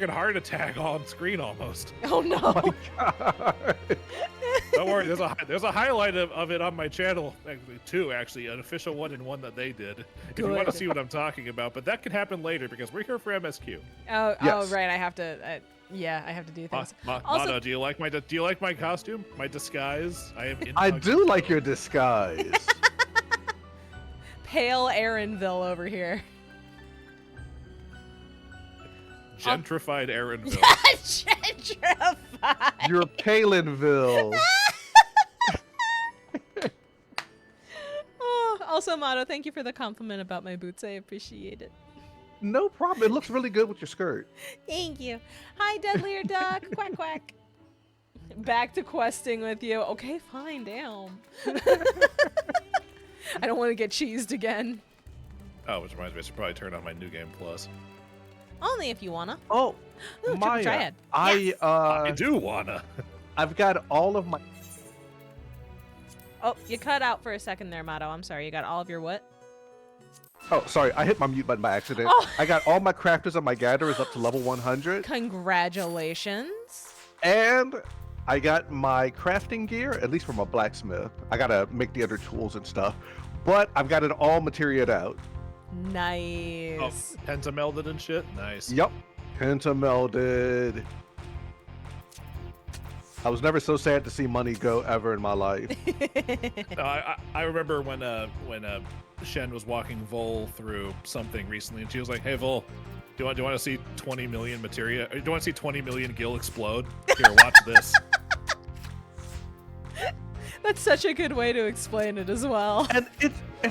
heart attack on screen almost. Oh no. Oh my God. Don't worry, there's a highlight of it on my channel, actually two, an official one and one that they did. If you want to Good. see what I'm talking about, but that can happen later because we're here for MSQ. Oh, Yes. right. I have to. Yeah, I have to do things. Also, Mano, do you like my costume, my disguise? I am. I do like your disguise. Pale Aaronville over here. Gentrified Aaronville. Gentrified. You're Palinville. Oh, also, Motto, thank you for the compliment about my boots. I appreciate it. No problem. It looks really good with your skirt. Thank you. Hi, Deadlier Duck. Quack, quack. Back to questing with you. Okay, fine. Damn. I don't want to get cheesed again. Oh, which reminds me, I should probably turn on my New Game Plus. Only if you wanna. Oh, Ooh, triple Maya, triad. I do wanna. I've got all of my. Oh, you cut out for a second there, Motto. I'm sorry. You got all of your what? Oh, sorry, I hit my mute button by accident. Oh. I got all my crafters and my gatherers up to level 100, Congratulations. and I got my crafting gear, at least for my blacksmith. I gotta make the other tools and stuff, but I've got it all materiated out. Oh, Nice. pentamelded and shit. Nice. Yep, pentamelded. I was never so sad to see money go ever in my life. No, I remember when Shen was walking Vol through something recently, and she was like, "Hey Vol, do you want to see 20 million materia? Or do you want to see 20 million gil explode? Here, watch this." That's such a good way to explain it as well. And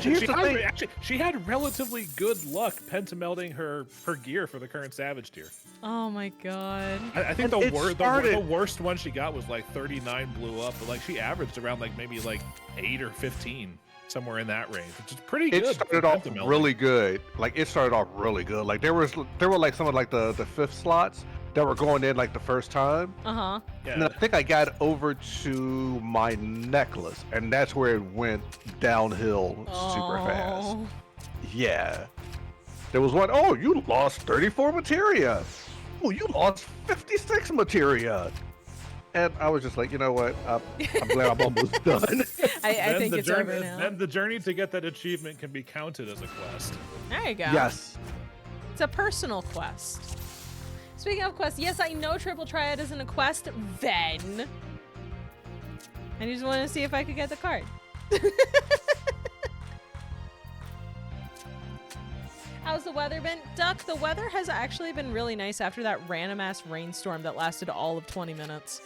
here's the thing. Actually, she had relatively good luck pentamelding her gear for the current Savage tier. Oh my god. I think And the worst one she got was like 39 blew up, but like she averaged around like maybe like 8 or 15, somewhere in that range, which is pretty good. It started for off pentamelding. really good. Like it started off really good. Like there were like some of like the fifth slots that were going in like the first time. Uh-huh. And then I think I got over to my necklace, and that's where it went downhill super fast. Oh. Yeah. There was one, oh, you lost 34 materia. Oh, you lost 56 materia. And I was just like, you know what? I'm glad I'm almost done. I think it's over now. Then the journey to get that achievement can be counted as a quest. There you go. Yes. It's a personal quest. Speaking of quests, yes, I know Triple Triad isn't a quest, then. I just want to see if I could get the card. How's the weather been? Duck, the weather has actually been really nice after that random ass rainstorm that lasted all of 20 minutes.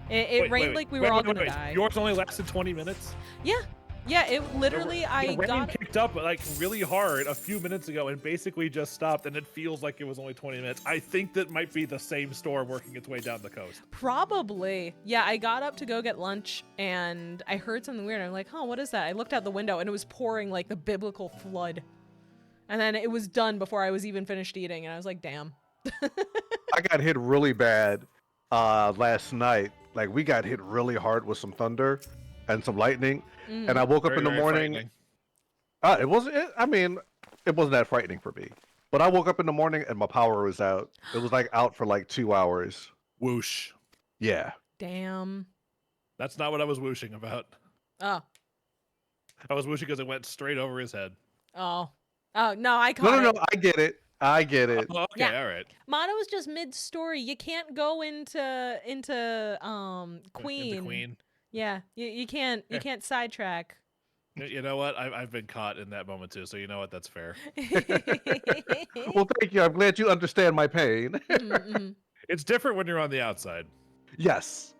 It rained like we were all gonna die. Yours only lasted 20 minutes? Yeah. Yeah, it literally, The rain kicked up like really hard a few minutes ago and basically just stopped, and it feels like it was only 20 minutes. I think that might be the same storm working its way down the coast. Probably. Yeah, I got up to go get lunch and I heard something weird. I'm like, huh, what is that? I looked out the window and it was pouring like the biblical flood. And then it was done before I was even finished eating. And I was like, damn. I got hit really bad last night. Like we got hit really hard with some thunder and some lightning. And I woke up in the morning. It wasn't. It wasn't that frightening for me. But I woke up in the morning and my power was out. It was like out for like 2 hours. Whoosh. Yeah. Damn. That's not what I was whooshing about. Oh. I was whooshing because it went straight over his head. Oh. Oh, no, I caught No. it. I get it. I get it. Oh, okay, Yeah. all right. Mono is just mid-story. You can't go into Queen. Into Queen. Yeah, you can't sidetrack. You know what? I've been caught in that moment too, so you know what? That's fair. Well, thank you. I'm glad you understand my pain. Mm-mm. It's different when you're on the outside. Yes.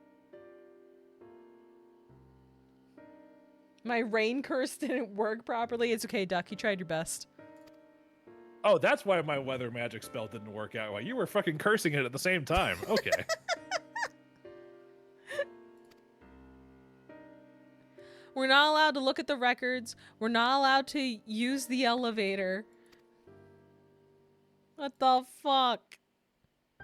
My rain curse didn't work properly. It's okay, Duck. You tried your best. Oh, that's why my weather magic spell didn't work out. Why you were fucking cursing it at the same time. Okay. We're not allowed to look at the records. We're not allowed to use the elevator. What the fuck?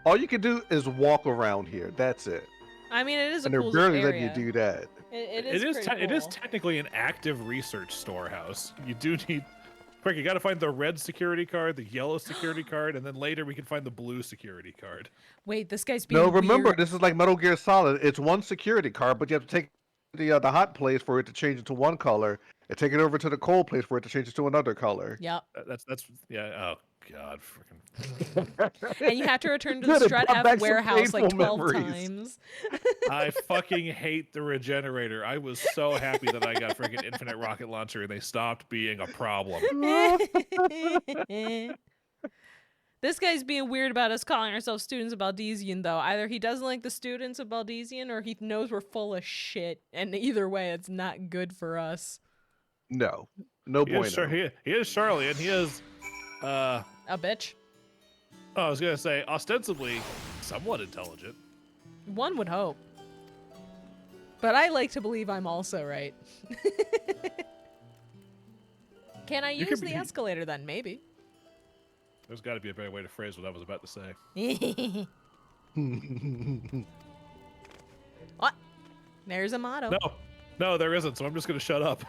All you can do is walk around here. That's it. I mean, it is a And they're cool barely area. letting you do that. It is pretty It is cool. technically an active research storehouse. You do need. Quick, you got to find the red security card, the yellow security card, and then later we can find the blue security card. Wait, this guy's being No, remember, weird. this is like Metal Gear Solid. It's one security card, but you have to take the hot place for it to change it to one color, and take it over to the cold place for it to change it to another color. Yep. That's yeah. Oh God, freaking. And you have to return to Good, the it Strut brought F back some warehouse like painful 12 memories. times. I fucking hate the regenerator. I was so happy that I got freaking infinite rocket launcher and they stopped being a problem. This guy's being weird about us calling ourselves students of Baldesian, though. Either he doesn't like the students of Baldesian, or he knows we're full of shit. And either way, it's not good for us. No, no He point. is Charlie, and he is, A bitch. I was gonna say ostensibly somewhat intelligent. One would hope. But I like to believe I'm also right. Can I You use could the be- escalator then? Maybe. There's got to be a better way to phrase what I was about to say. What? There's a motto. No, there isn't. So I'm just gonna shut up.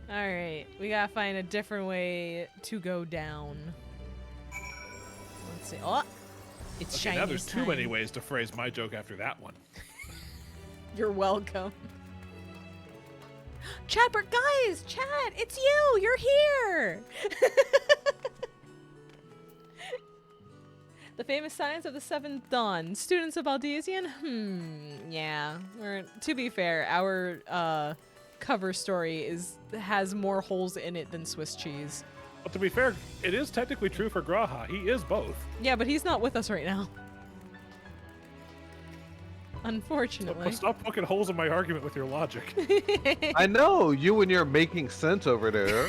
All right, we gotta find a different way to go down. Let's see. Oh, it's Okay, shiny. now there's too many ways to phrase my joke after that one. You're welcome. Chat, guys, chat, it's you. You're here. The famous science of the seventh dawn. Students of Baldesian? Yeah. Or, to be fair, our cover story has more holes in it than Swiss cheese. But to be fair, it is technically true for Graha. He is both. Yeah, but he's not with us right now. Unfortunately. Stop poking holes in my argument with your logic. I know, you and your making sense over there.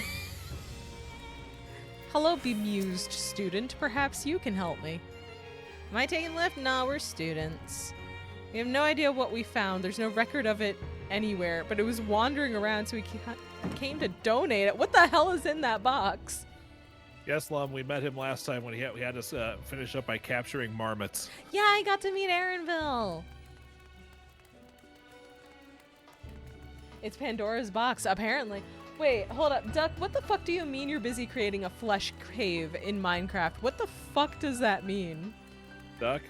Hello, bemused student. Perhaps you can help me. Am I taking lift? No, we're students. We have no idea what we found. There's no record of it anywhere, but it was wandering around, so we came to donate it. What the hell is in that box? Yes, Lum, we met him last time when we had us finish up by capturing marmots. Yeah, I got to meet Aaronville. It's Pandora's box, apparently. Wait, hold up. Duck, what the fuck do you mean you're busy creating a flesh cave in Minecraft? What the fuck does that mean? Duck,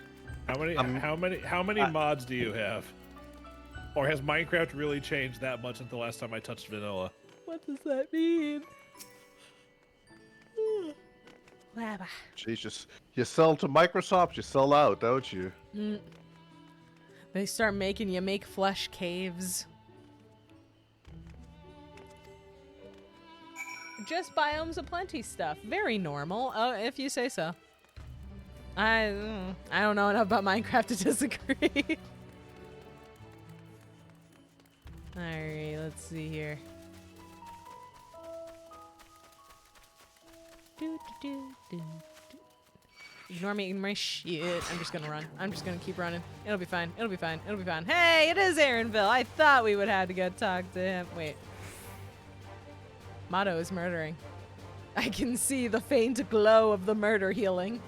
how many mods do you have? Or has Minecraft really changed that much since the last time I touched vanilla? What does that mean? Lava. Jeez, you sell to Microsoft, you sell out, don't you? They start making you make flesh caves. Just biomes aplenty stuff. Very normal. Oh, if you say so. I don't know enough about Minecraft to disagree. Alright, let's see here. Ignore me, ignore my shit. I'm just gonna run. I'm just gonna keep running. It'll be fine. It'll be fine. It'll be fine. Hey, it is Aaronville. I thought we would have to go talk to him. Wait. Motto is murdering. I can see the faint glow of the murder healing.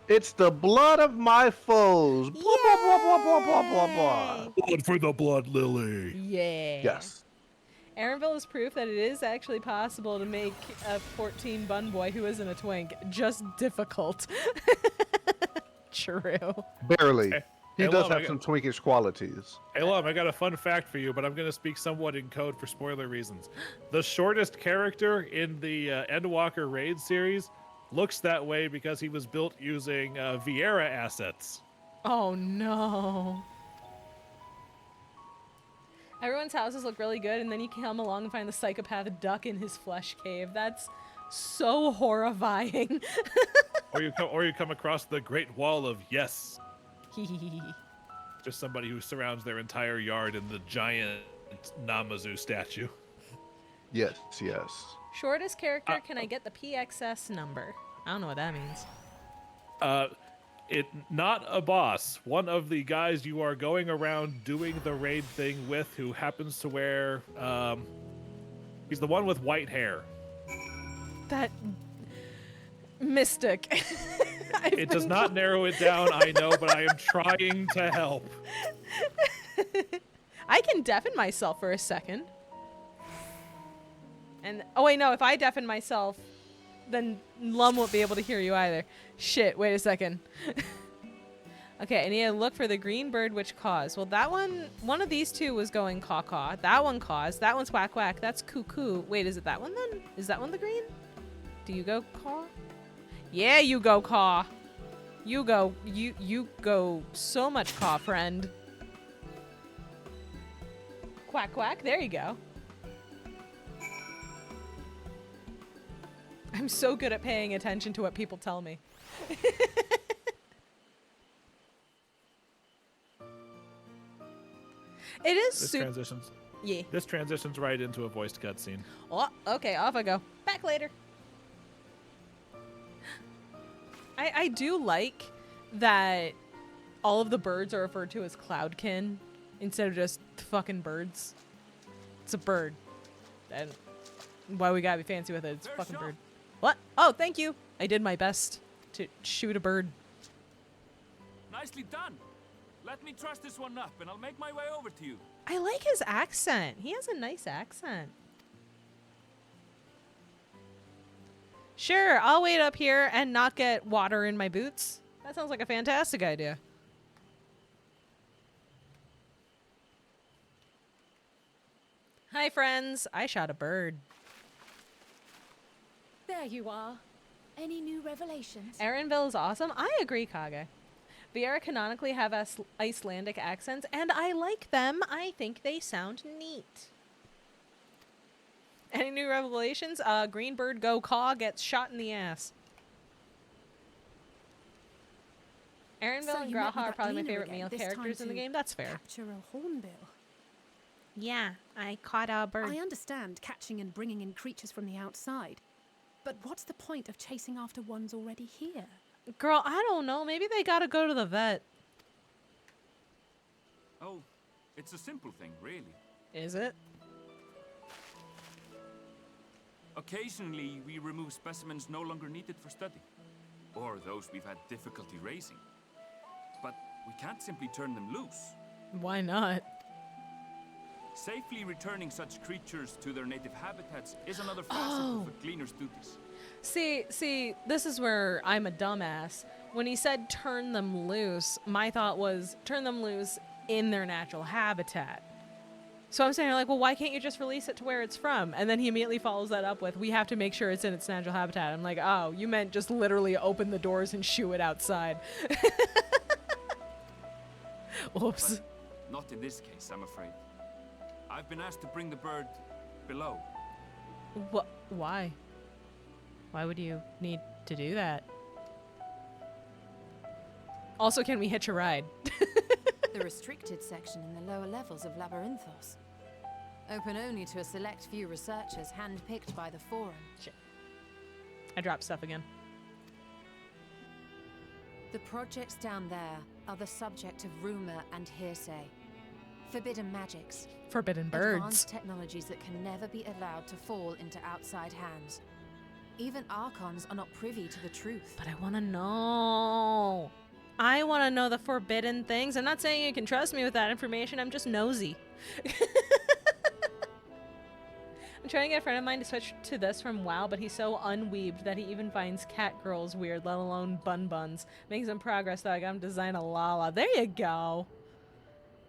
It's the blood of my foes. Blah, blah, blah, blah, blah, blah, blah, blah. Blood for the blood lily. Yeah. Yes. Aaronville is proof that it is actually possible to make a 14 bun boy who isn't a twink. Just difficult. True. Barely. He Hey, does Lum, have some twinkish qualities. Hey, Lum, I got a fun fact for you, but I'm going to speak somewhat in code for spoiler reasons. The shortest character in the Endwalker Raid series looks that way because he was built using Vieira assets. Oh no. Everyone's houses look really good, and then you come along and find the psychopath duck in his flesh cave. That's so horrifying. or you come across the Great Wall of Yes. Just somebody who surrounds their entire yard in the giant Namazu statue. Yes, yes. Shortest character, can I get the PXS number? I don't know what that means. Not a boss. One of the guys you are going around doing the raid thing with, who happens to wear He's the one with white hair. That mystic. It does not narrow it down, I know, but I am trying to help. I can deafen myself for a second. And oh wait, no, if I deafen myself, then Lum won't be able to hear you either. Shit, wait a second. Okay, I need to look for the green bird which caws. Well, that one of these two was going caw-caw. That one caws. That one's whack-whack. That's cuckoo. Wait, is it that one then? Is that one the green? Do you go caw? Yeah, you go caw. You go so much caw, friend. Quack, quack. There you go. I'm so good at paying attention to what people tell me. It is This super. transitions. Yeah. This transitions right into a voiced cutscene. Oh, okay, off I go. Back later. I do like that all of the birds are referred to as cloudkin instead of just fucking birds. It's a bird. And why we gotta be fancy with it? It's a fucking bird. What? Oh, thank you. I did my best to shoot a bird. Nicely done. Let me truss this one up, and I'll make my way over to you. I like his accent. He has a nice accent. Sure, I'll wait up here and not get water in my boots. That sounds like a fantastic idea. Hi, friends. I shot a bird. There you are. Any new revelations? Erinville is awesome. I agree, Kage. Viera canonically have Icelandic accents, and I like them. I think they sound neat. Any new revelations? Green bird go caw gets shot in the ass. Erinville So and you met Graha with are that probably my cleaner favorite again, male this time characters in the to game. That's fair. Capture a hornbill. Yeah, I caught a bird. I understand catching and bringing in creatures from the outside, but what's the point of chasing after ones already here? Girl, I don't know. Maybe they gotta go to the vet. Oh, it's a simple thing, really. Is it? Occasionally, we remove specimens no longer needed for study, or those we've had difficulty raising. But we can't simply turn them loose. Why not? Safely returning such creatures to their native habitats is another facet Oh. of a cleaner's duties. See, this is where I'm a dumbass. When he said turn them loose, my thought was turn them loose in their natural habitat. So I'm saying, like, well, why can't you just release it to where it's from? And then he immediately follows that up with, we have to make sure it's in its natural habitat. I'm like, oh, you meant just literally open the doors and shoo it outside. Oops. But not in this case, I'm afraid. I've been asked to bring the bird below. What? Why? Why would you need to do that? Also, can we hitch a ride? The restricted section in the lower levels of Labyrinthos. Open only to a select few researchers handpicked by the Forum. Shit. I dropped stuff again. The projects down there are the subject of rumor and hearsay. Forbidden magics. Forbidden birds. Advanced technologies that can never be allowed to fall into outside hands. Even Archons are not privy to the truth. But I want to know. I want to know the forbidden things. I'm not saying you can trust me with that information. I'm just nosy. I'm trying to get a friend of mine to switch to this from WoW, but he's so unweebed that he even finds cat girls weird, let alone bun buns. Making some progress though. I got him to design a Lala. There you go.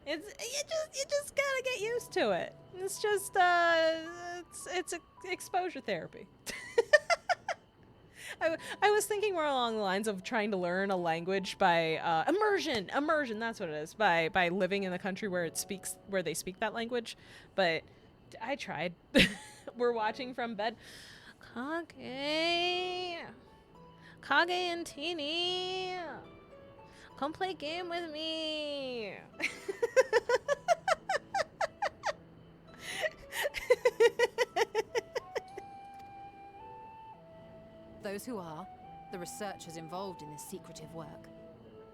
You just gotta get used to it. It's just it's exposure therapy. I was thinking more along the lines of trying to learn a language by immersion. That's what it is. By living in the country where they speak that language. But I tried. We're watching from bed. Kage and Teeny, come play game with me. Those who are, the researchers involved in this secretive work.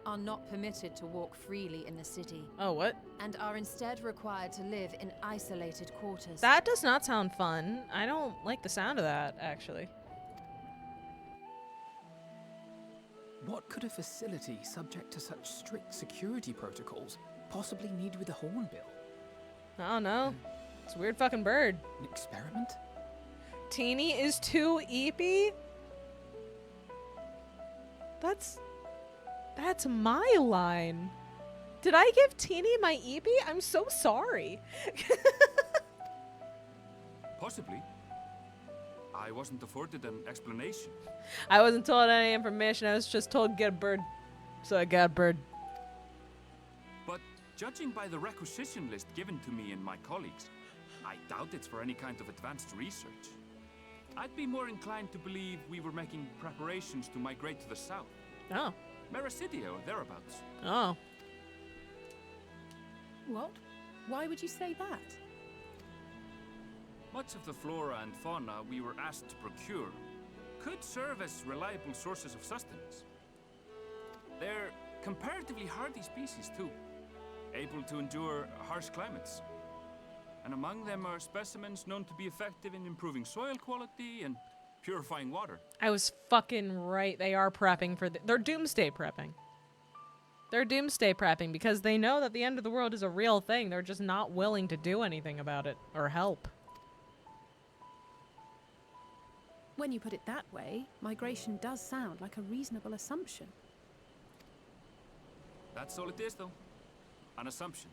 are not permitted to walk freely in the city Oh, what? and are instead required to live in isolated quarters. That does not sound fun. I don't like the sound of that, actually. What could a facility subject to such strict security protocols possibly need with a hornbill? I don't know. It's a weird fucking bird. An experiment? Teeny is too eepy? That's my line. Did I give Teeny my eepy? I'm so sorry. Possibly. I wasn't afforded an explanation. I wasn't told any information. I was just told get a bird. So I got a bird. But judging by the requisition list given to me and my colleagues, I doubt it's for any kind of advanced research. I'd be more inclined to believe we were making preparations to migrate to the south. Oh. Mericidia or thereabouts. Oh. What? Why would you say that? Much of the flora and fauna we were asked to procure could serve as reliable sources of sustenance. They're comparatively hardy species too, able to endure harsh climates. And among them are specimens known to be effective in improving soil quality and purifying water. I was fucking right. They are prepping for they're doomsday prepping. They're doomsday prepping because they know that the end of the world is a real thing. They're just not willing to do anything about it or help. When you put it that way, migration does sound like a reasonable assumption. That's all it is, though. An assumption.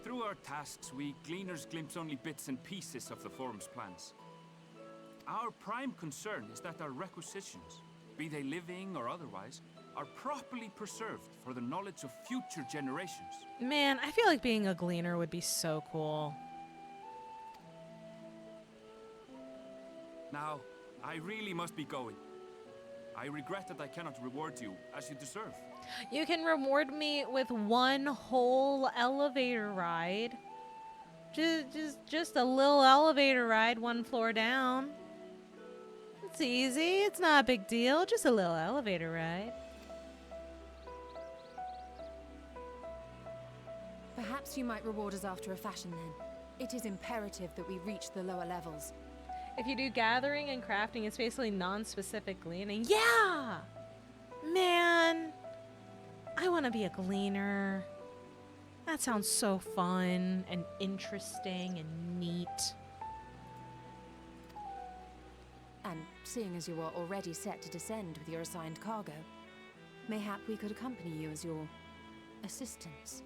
Through our tasks, we gleaners glimpse only bits and pieces of the forum's plans. Our prime concern is that our requisitions, be they living or otherwise, are properly preserved for the knowledge of future generations. Man, I feel like being a gleaner would be so cool. Now, I really must be going. I regret that I cannot reward you as you deserve. You can reward me with one whole elevator ride. Just a little elevator ride, one floor down. It's easy. It's not a big deal. Just a little elevator ride. Perhaps you might reward us after a fashion then. It is imperative that we reach the lower levels. If you do gathering and crafting, it's basically non-specific gleaning. Yeah! Man, I want to be a gleaner. That sounds so fun and interesting and neat. And seeing as you are already set to descend with your assigned cargo, mayhap we could accompany you as your assistants.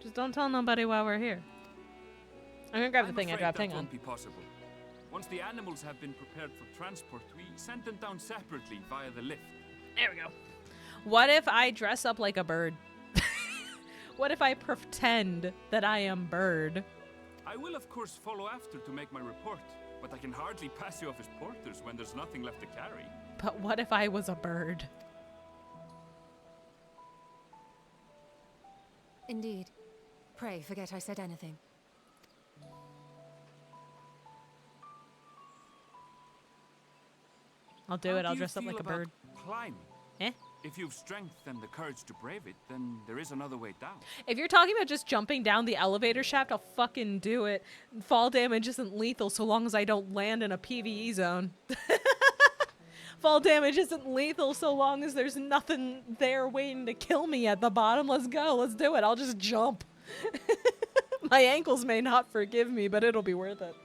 Just don't tell nobody while we're here. I'm gonna grab the thing I afraid dropped. that Hang on. won't be possible. Once the animals have been prepared for transport, we send them down separately via the lift. There we go. What if I dress up like a bird? What if I pretend that I am bird? I will, of course, follow after to make my report, but I can hardly pass you off as porters when there's nothing left to carry. But what if I was a bird? Indeed. Pray forget I said anything. I'll do How it. I'll you dress up feel like a about bird. Climbing? Eh? If you've strength and the courage to brave it, then there is another way down. If you're talking about just jumping down the elevator shaft, I'll fucking do it. Fall damage isn't lethal so long as I don't land in a PvE zone. Fall damage isn't lethal so long as there's nothing there waiting to kill me at the bottom. Let's go. Let's do it. I'll just jump. My ankles may not forgive me, but it'll be worth it.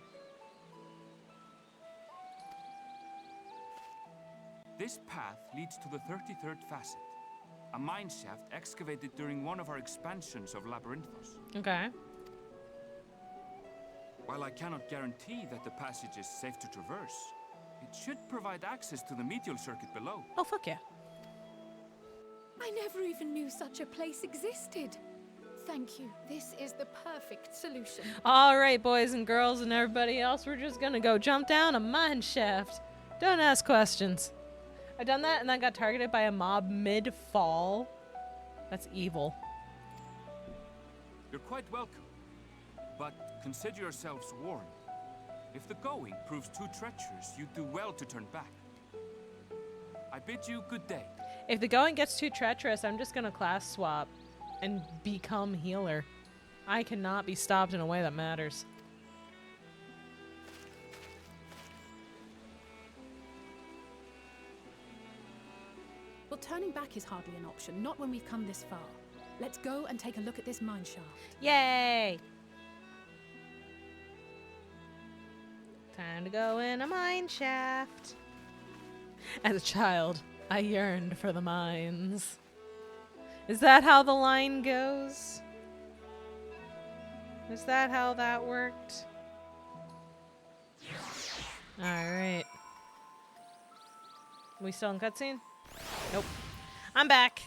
This path leads to the 33rd facet, a mine shaft excavated during one of our expansions of Labyrinthos. Okay. While I cannot guarantee that the passage is safe to traverse, it should provide access to the medial circuit below. Oh, fuck yeah. I never even knew such a place existed. Thank you. This is the perfect solution. All right, boys and girls and everybody else, we're just gonna go jump down a mine shaft. Don't ask questions. I done that and then got targeted by a mob mid-fall. That's evil. You're quite welcome, but consider yourselves warned. If the going proves too treacherous, you do well to turn back. I bid you good day. If the going gets too treacherous, I'm just gonna class swap and become healer. I cannot be stopped in a way that matters. Well, turning back is hardly an option, not when we've come this far. Let's go and take a look at this mine shaft. Yay! Time to go in a mine shaft. As a child, I yearned for the mines. Is that how the line goes? Is that how that worked? Alright. We still in cutscene? Nope. I'm back.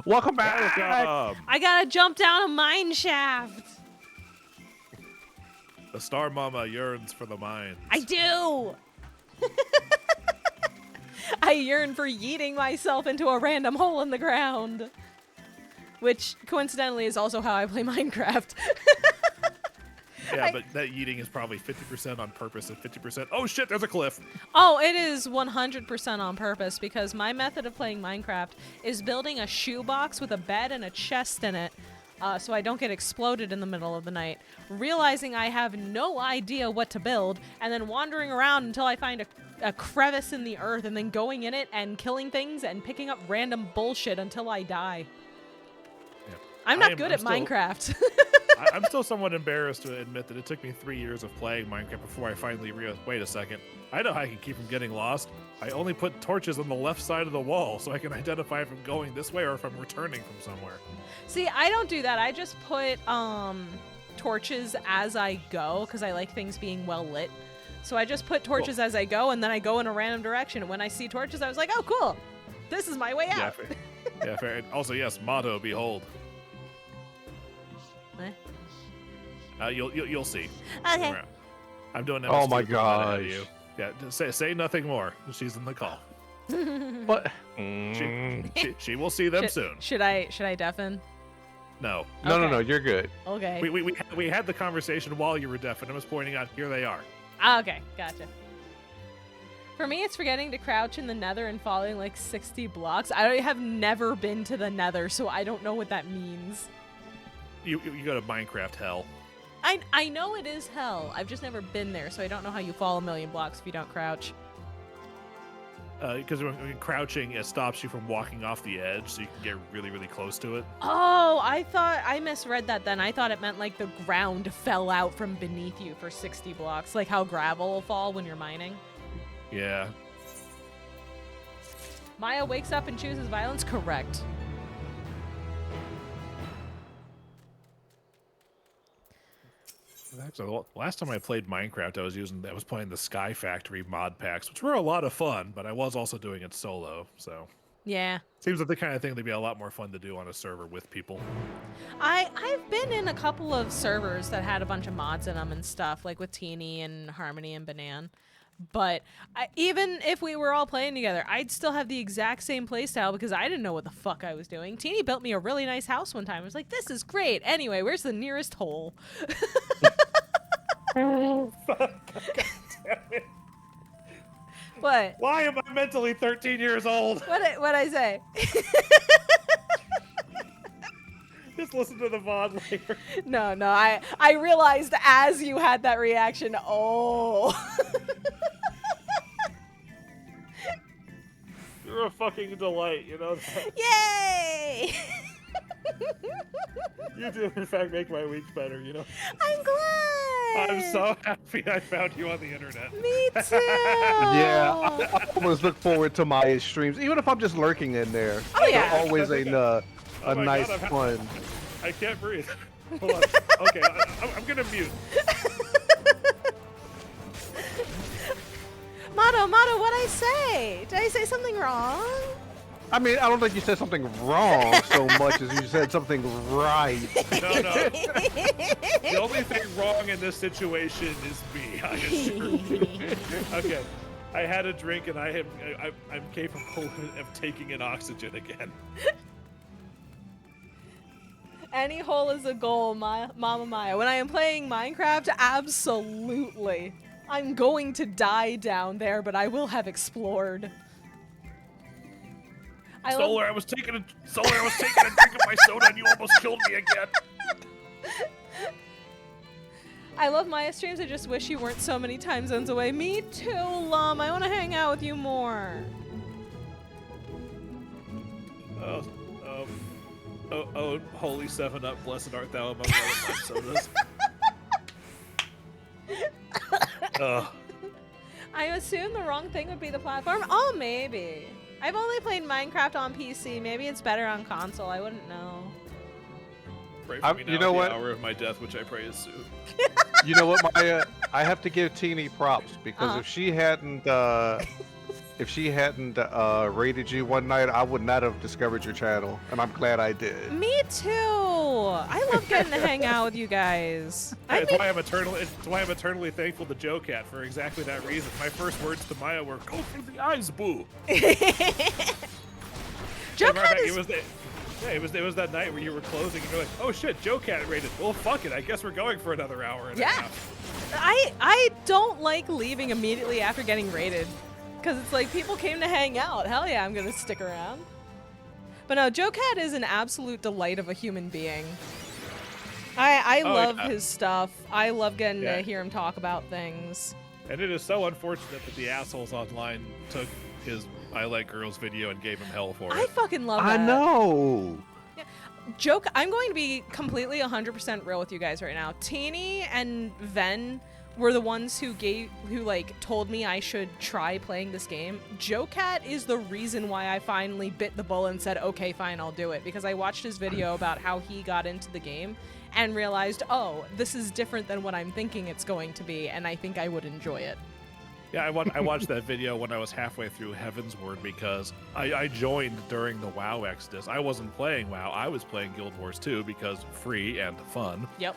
Welcome back. Welcome. I gotta jump down a mine shaft. The Star Mama yearns for the mines. I do. I yearn for yeeting myself into a random hole in the ground. Which, coincidentally, is also how I play Minecraft. Yeah, but that yeeting is probably 50% on purpose and 50%. Oh shit, there's a cliff. Oh, it is 100% on purpose because my method of playing Minecraft is building a shoebox with a bed and a chest in it so I don't get exploded in the middle of the night. Realizing I have no idea what to build and then wandering around until I find a crevice in the earth and then going in it and killing things and picking up random bullshit until I die. Yeah. I'm not good at Minecraft. I'm still somewhat embarrassed to admit that it took me 3 years of playing Minecraft before I finally realized, wait a second, I know how I can keep from getting lost. I only put torches on the left side of the wall so I can identify if I'm going this way or if I'm returning from somewhere. See, I don't do that. I just put torches as I go because I like things being well lit. So I just put torches as I go and then I go in a random direction. And when I see torches, I was like, oh, cool. This is my way out. Yeah, fair. Yeah, fair. And also, yes, motto, behold. You'll see. Okay. I'm doing that. Oh my gosh. Yeah, say nothing more. She's in the call. What? She will see them soon. Should I deafen? No. No, you're good. Okay. We had the conversation while you were deaf, and I was pointing out, here they are. Okay, gotcha. For me, it's forgetting to crouch in the nether and falling like 60 blocks. I have never been to the nether, so I don't know what that means. You go to Minecraft hell. I know it is hell. I've just never been there, so I don't know how you fall a million blocks if you don't crouch. Because when crouching, it stops you from walking off the edge, so you can get really, really close to it. Oh, I misread that then. I thought it meant like the ground fell out from beneath you for 60 blocks, like how gravel will fall when you're mining. Yeah. Maya wakes up and chooses violence? Correct. Actually, the last time I played Minecraft, I was playing the Sky Factory mod packs, which were a lot of fun, but I was also doing it solo, so. Yeah. Seems like the kind of thing that'd be a lot more fun to do on a server with people. I've been in a couple of servers that had a bunch of mods in them and stuff, like with Teeny and Harmony and Banan. But even if we were all playing together, I'd still have the exact same playstyle because I didn't know what the fuck I was doing. Teeny built me a really nice house one time. I was like, this is great. Anyway, where's the nearest hole? Oh, fuck. God damn it. What? Why am I mentally 13 years old? What'd I say? Just listen to the VOD later. No, I realized as you had that reaction, oh. You're a fucking delight, you know that? Yay! You do, in fact, make my week better, you know? I'm glad! I'm so happy I found you on the internet. Me too! Yeah, I always look forward to my streams, even if I'm just lurking in there. Oh, yeah. They're always a Oh my nice God, fun. I can't breathe. Hold on. Okay, I'm gonna mute. Motto, what'd I say? Did I say something wrong? I mean, I don't think you said something wrong so much as you said something right. No. The only thing wrong in this situation is me, I assure you. Okay. I had a drink and I'm capable of taking in oxygen again. Any hole is a goal, Mama Maya. When I am playing Minecraft, absolutely. I'm going to die down there, but I will have explored. Solar, I was taking a drink of my soda and you almost killed me again. I love Maya streams. I just wish you weren't so many time zones away. Me too, Lum. I want to hang out with you more. Oh, holy 7-Up, blessed art thou among all of my sodas. I assume the wrong thing would be the platform. Oh, maybe. I've only played Minecraft on PC. Maybe it's better on console. I wouldn't know. Pray for me now you know at what? the hour of my death, which I pray is soon. You know what, Maya? I have to give Teeny props because if she hadn't raided you one night, I would not have discovered your channel, and I'm glad I did. Me too. I love getting to hang out with you guys. It's why I'm eternally thankful to Joe Cat for exactly that reason. My first words to Maya were, "Go for the eyes, boo." Joe Cat is... It was that night where you were closing and you're like, "Oh shit, Joe Cat raided. Well, fuck it. I guess we're going for another hour and a half." I don't like leaving immediately after getting raided. Because it's like, people came to hang out. Hell yeah, I'm going to stick around. But no, Joe Cat is an absolute delight of a human being. I love his stuff. I love getting to hear him talk about things. And it is so unfortunate that the assholes online took his I Like Girls video and gave him hell for it. I fucking love that. I know. Yeah. I'm going to be completely 100% real with you guys right now. Teeny and Ven were the ones who told me I should try playing this game. Joe Cat is the reason why I finally bit the bullet and said, okay, fine, I'll do it. Because I watched his video about how he got into the game and realized, oh, this is different than what I'm thinking it's going to be, and I think I would enjoy it. Yeah, I watched that video when I was halfway through Heaven's Word because I joined during the WoW Exodus. I wasn't playing WoW, I was playing Guild Wars 2 because free and fun. Yep.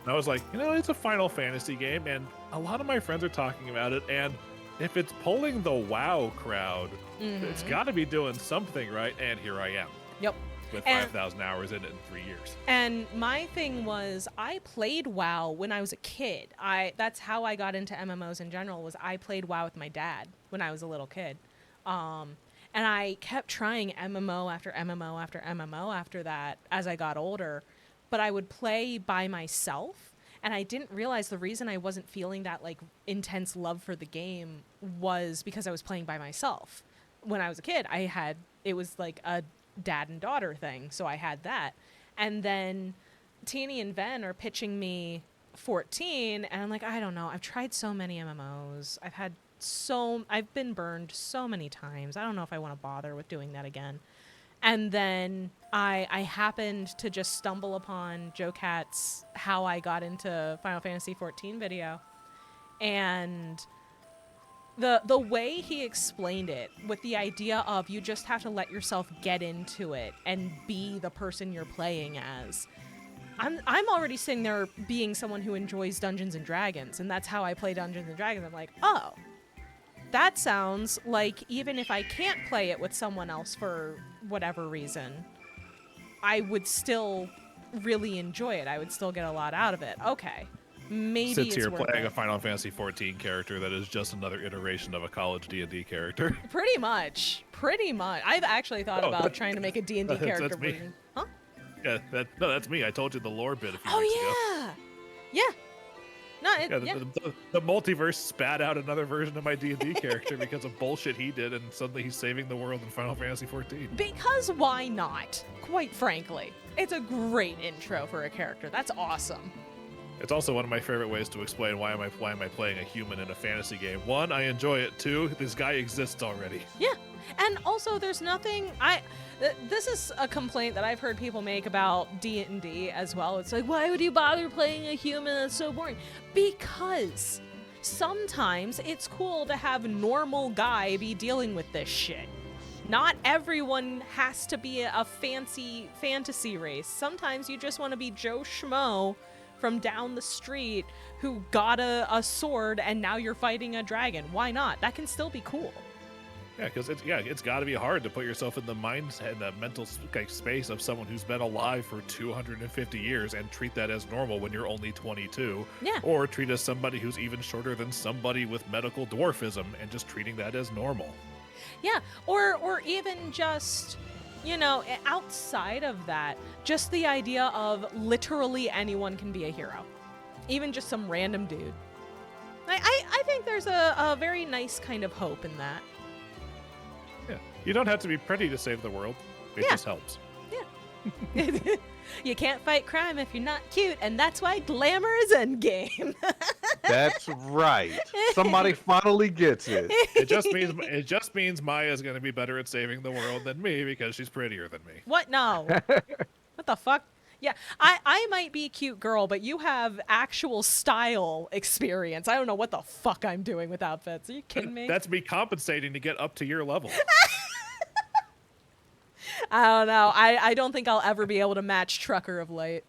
And I was like, it's a Final Fantasy game, and a lot of my friends are talking about it, and if it's pulling the WoW crowd, it's got to be doing something, right? And here I am. Yep. With 5,000 hours in it in 3 years. And my thing was, I played WoW when I was a kid. That's how I got into MMOs in general, was I played WoW with my dad when I was a little kid. And I kept trying MMO after MMO after MMO after that as I got older. But I would play by myself, and I didn't realize the reason I wasn't feeling that intense love for the game was because I was playing by myself. When I was a kid, it was like a dad and daughter thing, so I had that. And then Teeny and Ven are pitching me 14, and I'm like, I don't know. I've tried so many MMOs. I've been burned so many times. I don't know if I want to bother with doing that again. And then I happened to just stumble upon Joe Cat's How I Got into Final Fantasy XIV video. And the way he explained it, with the idea of you just have to let yourself get into it and be the person you're playing as. I'm already sitting there being someone who enjoys Dungeons and Dragons, and that's how I play Dungeons and Dragons. I'm like, oh, that sounds like even if I can't play it with someone else for whatever reason, I would still really enjoy it. I would still get a lot out of it. Okay, maybe Sits it's here worth playing it. a Final Fantasy XIV character that is just another iteration of a college D&D character. Pretty much. I've actually thought about trying to make a D&D character that's me. version. Huh? Yeah, that's me. I told you the lore bit a few Oh weeks ago. yeah. No, The multiverse spat out another version of my D&D character because of bullshit he did, and suddenly he's saving the world in Final Fantasy XIV. Because why not? Quite frankly, it's a great intro for a character. That's awesome. It's also one of my favorite ways to explain why am I playing a human in a fantasy game. One, I enjoy it. Two, this guy exists already. Yeah, and also there's nothing. This is a complaint that I've heard people make about D&D as well. It's like, why would you bother playing a human? That's so boring. Because sometimes it's cool to have normal guy be dealing with this shit. Not everyone has to be a fancy fantasy race. Sometimes you just want to be Joe Schmo from down the street who got a sword and now you're fighting a dragon. Why not? That can still be cool. Yeah, because it's got to be hard to put yourself in the mindset, the mental space of someone who's been alive for 250 years and treat that as normal when you're only 22. Yeah. Or treat as somebody who's even shorter than somebody with medical dwarfism and just treating that as normal. Yeah, or even just you know, outside of that, just the idea of literally anyone can be a hero, even just some random dude. I think there's a very nice kind of hope in that. Yeah. You don't have to be pretty to save the world. It just helps. Yeah. You can't fight crime if you're not cute, and that's why glamour is endgame. That's right. Somebody finally gets it. It just means Maya's gonna be better at saving the world than me because she's prettier than me. What? No. What the fuck? Yeah, I might be a cute girl, but you have actual style experience. I don't know what the fuck I'm doing with outfits. Are you kidding me? That's me compensating to get up to your level. I don't know. I don't think I'll ever be able to match Trucker of Light.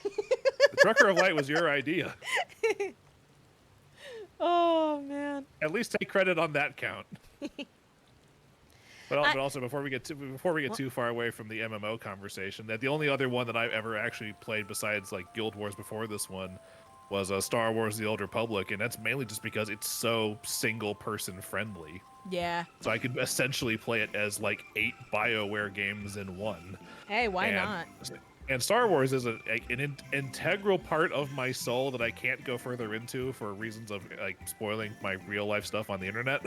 The Trucker of Light was your idea. Oh, man. At least take credit on that count. But also, before we get too far away from the MMO conversation, that the only other one that I've ever actually played besides like Guild Wars before this one was Star Wars: The Old Republic, and that's mainly just because it's so single-person friendly. Yeah. So I could essentially play it as like 8 BioWare games in one. Hey, why not? And Star Wars is an integral part of my soul that I can't go further into for reasons of like spoiling my real life stuff on the internet.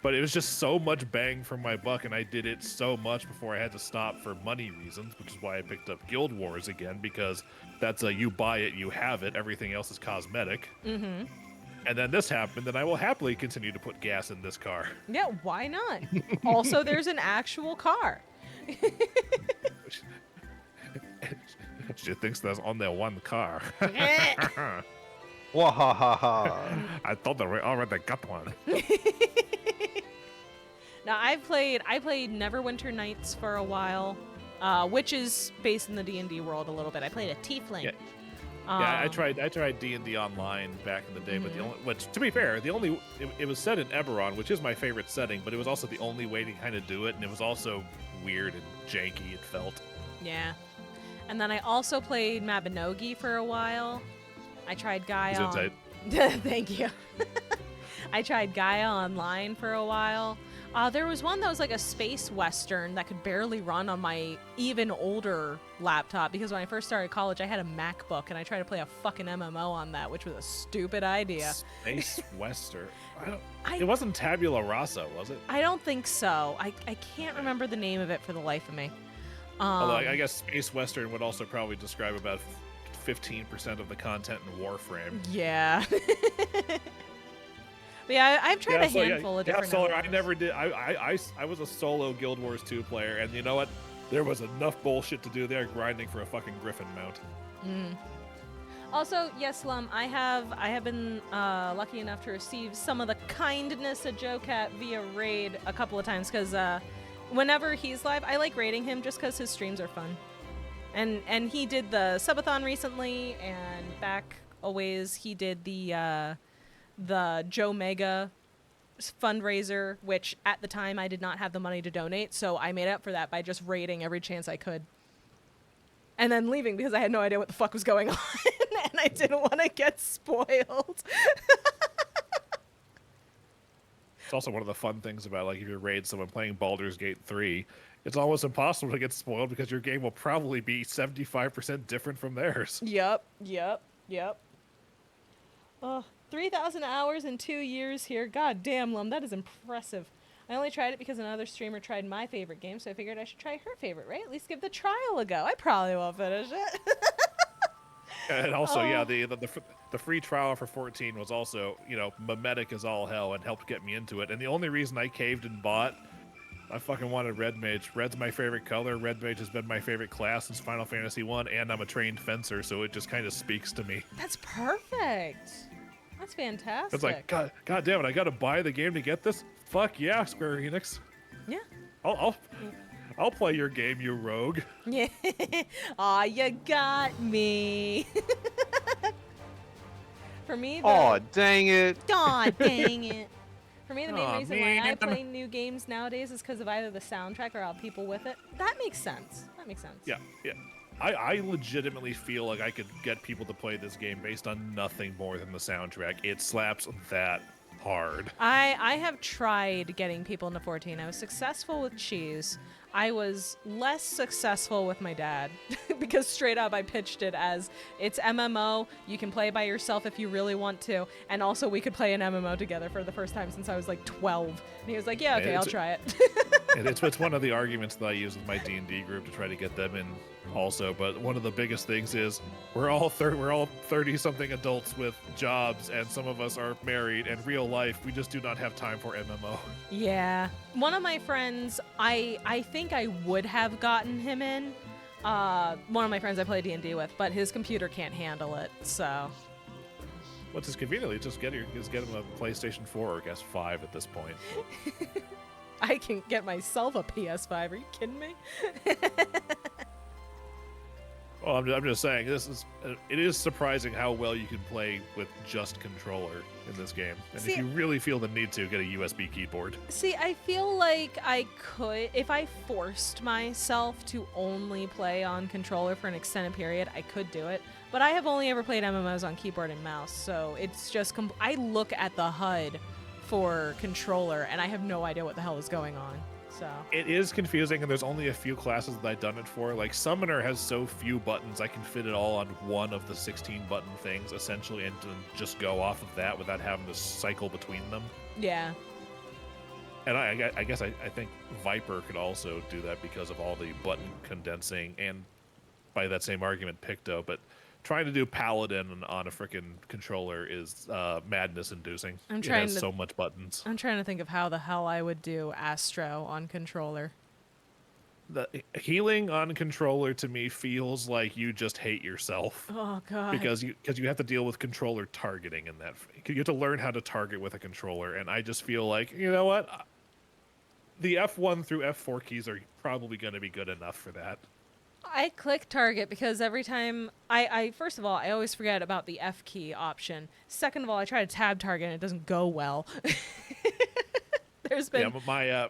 But it was just so much bang for my buck, and I did it so much before I had to stop for money reasons, which is why I picked up Guild Wars again, because that's a you buy it, you have it, everything else is cosmetic. Mm-hmm. And then this happened, and I will happily continue to put gas in this car. Yeah, why not? Also, there's an actual car. She thinks there's only one car. Wahahaha. I thought they already got one. Now, I played Neverwinter Nights for a while, which is based in the D&D world a little bit. I played a tiefling. Yeah. Yeah, I tried D&D online back in the day, but which to be fair, it was set in Eberron, which is my favorite setting, but it was also the only way to kind of do it, and it was also weird and janky. It felt. Yeah, and then I also played Mabinogi for a while. I tried Gaia. Thank you. I tried Gaia online for a while. There was one that was like a space western that could barely run on my even older laptop because when I first started college, I had a MacBook and I tried to play a fucking MMO on that, which was a stupid idea. Space western. It wasn't Tabula Rasa, was it? I don't think so. I can't remember the name of it for the life of me. Although I guess space western would also probably describe about 15% of the content in Warframe. Yeah. But yeah, I've tried a handful of different. Solar. I never did. I was a solo Guild Wars 2 player, and you know what? There was enough bullshit to do there, grinding for a fucking Griffin mount. Mm. Also, yes, Lum, I have been lucky enough to receive some of the kindness of Joe Cat via raid a couple of times because whenever he's live, I like raiding him just because his streams are fun. And he did the subathon recently, and back a ways he did the Joe Mega fundraiser, which at the time I did not have the money to donate, so I made up for that by just raiding every chance I could. And then leaving because I had no idea what the fuck was going on, and I didn't want to get spoiled. It's also one of the fun things about, like, if you raid someone playing Baldur's Gate 3, it's almost impossible to get spoiled because your game will probably be 75% different from theirs. Yep. 3,000 hours in 2 years here. God damn, Lum, that is impressive. I only tried it because another streamer tried my favorite game, so I figured I should try her favorite, right? At least give the trial a go. I probably won't finish it. And also, the free trial for 14 was also, mimetic as all hell and helped get me into it. And the only reason I caved and bought, I fucking wanted Red Mage. Red's my favorite color. Red Mage has been my favorite class since Final Fantasy 1, and I'm a trained fencer, so it just kind of speaks to me. That's perfect. That's fantastic. It's like, God damn it, I gotta buy the game to get this? Fuck yeah, Square Enix. Yeah. I'll play your game, you rogue. Yeah. Aw, you got me. For me, Aw, dang it. Aw, dang it. For me, the main reason why I man. play new games nowadays is because of either the soundtrack or how people with it. That makes sense. Yeah. I legitimately feel like I could get people to play this game based on nothing more than the soundtrack. It slaps that hard. I have tried getting people into 14. I was successful with cheese. I was less successful with my dad because straight up I pitched it as it's MMO. You can play by yourself if you really want to, and also we could play an MMO together for the first time since I was like 12. And he was like, "Yeah, okay, I'll try it." It's one of the arguments that I use with my D&D group to try to get them in also. But one of the biggest things is we're all 30-something adults with jobs, and some of us are married. And real life, we just do not have time for MMO. Yeah. One of my friends, I think I would have gotten him in. One of my friends I play D&D with, but his computer can't handle it, so. What's just conveniently just get him a PlayStation 4 or I guess 5 at this point. I can get myself a PS5. Are you kidding me? Well, I'm just saying it is surprising how well you can play with just controller in this game. And See, if you really feel the need to, get a USB keyboard. See, I feel like I could, if I forced myself to only play on controller for an extended period, I could do it. But I have only ever played MMOs on keyboard and mouse, so it's just, I look at the HUD for controller, and I have no idea what the hell is going on. So it is confusing, and there's only a few classes that I've done it for. Like Summoner has so few buttons, I can fit it all on one of the 16 button things essentially, and just go off of that without having to cycle between them. Yeah. And I guess I think Viper could also do that because of all the button condensing, and by that same argument, Picto. But trying to do Paladin on a freaking controller is madness-inducing. It has so much buttons. I'm trying to think of how the hell I would do Astro on controller. The healing on controller to me feels like you just hate yourself. Oh god. Because you have to deal with controller targeting in that. You have to learn how to target with a controller, and I just feel like, you know what? The F1 through F4 keys are probably going to be good enough for that. I click target because every time I first of all, I always forget about the F key option. Second of all, I try to tab target and it doesn't go well. There's been my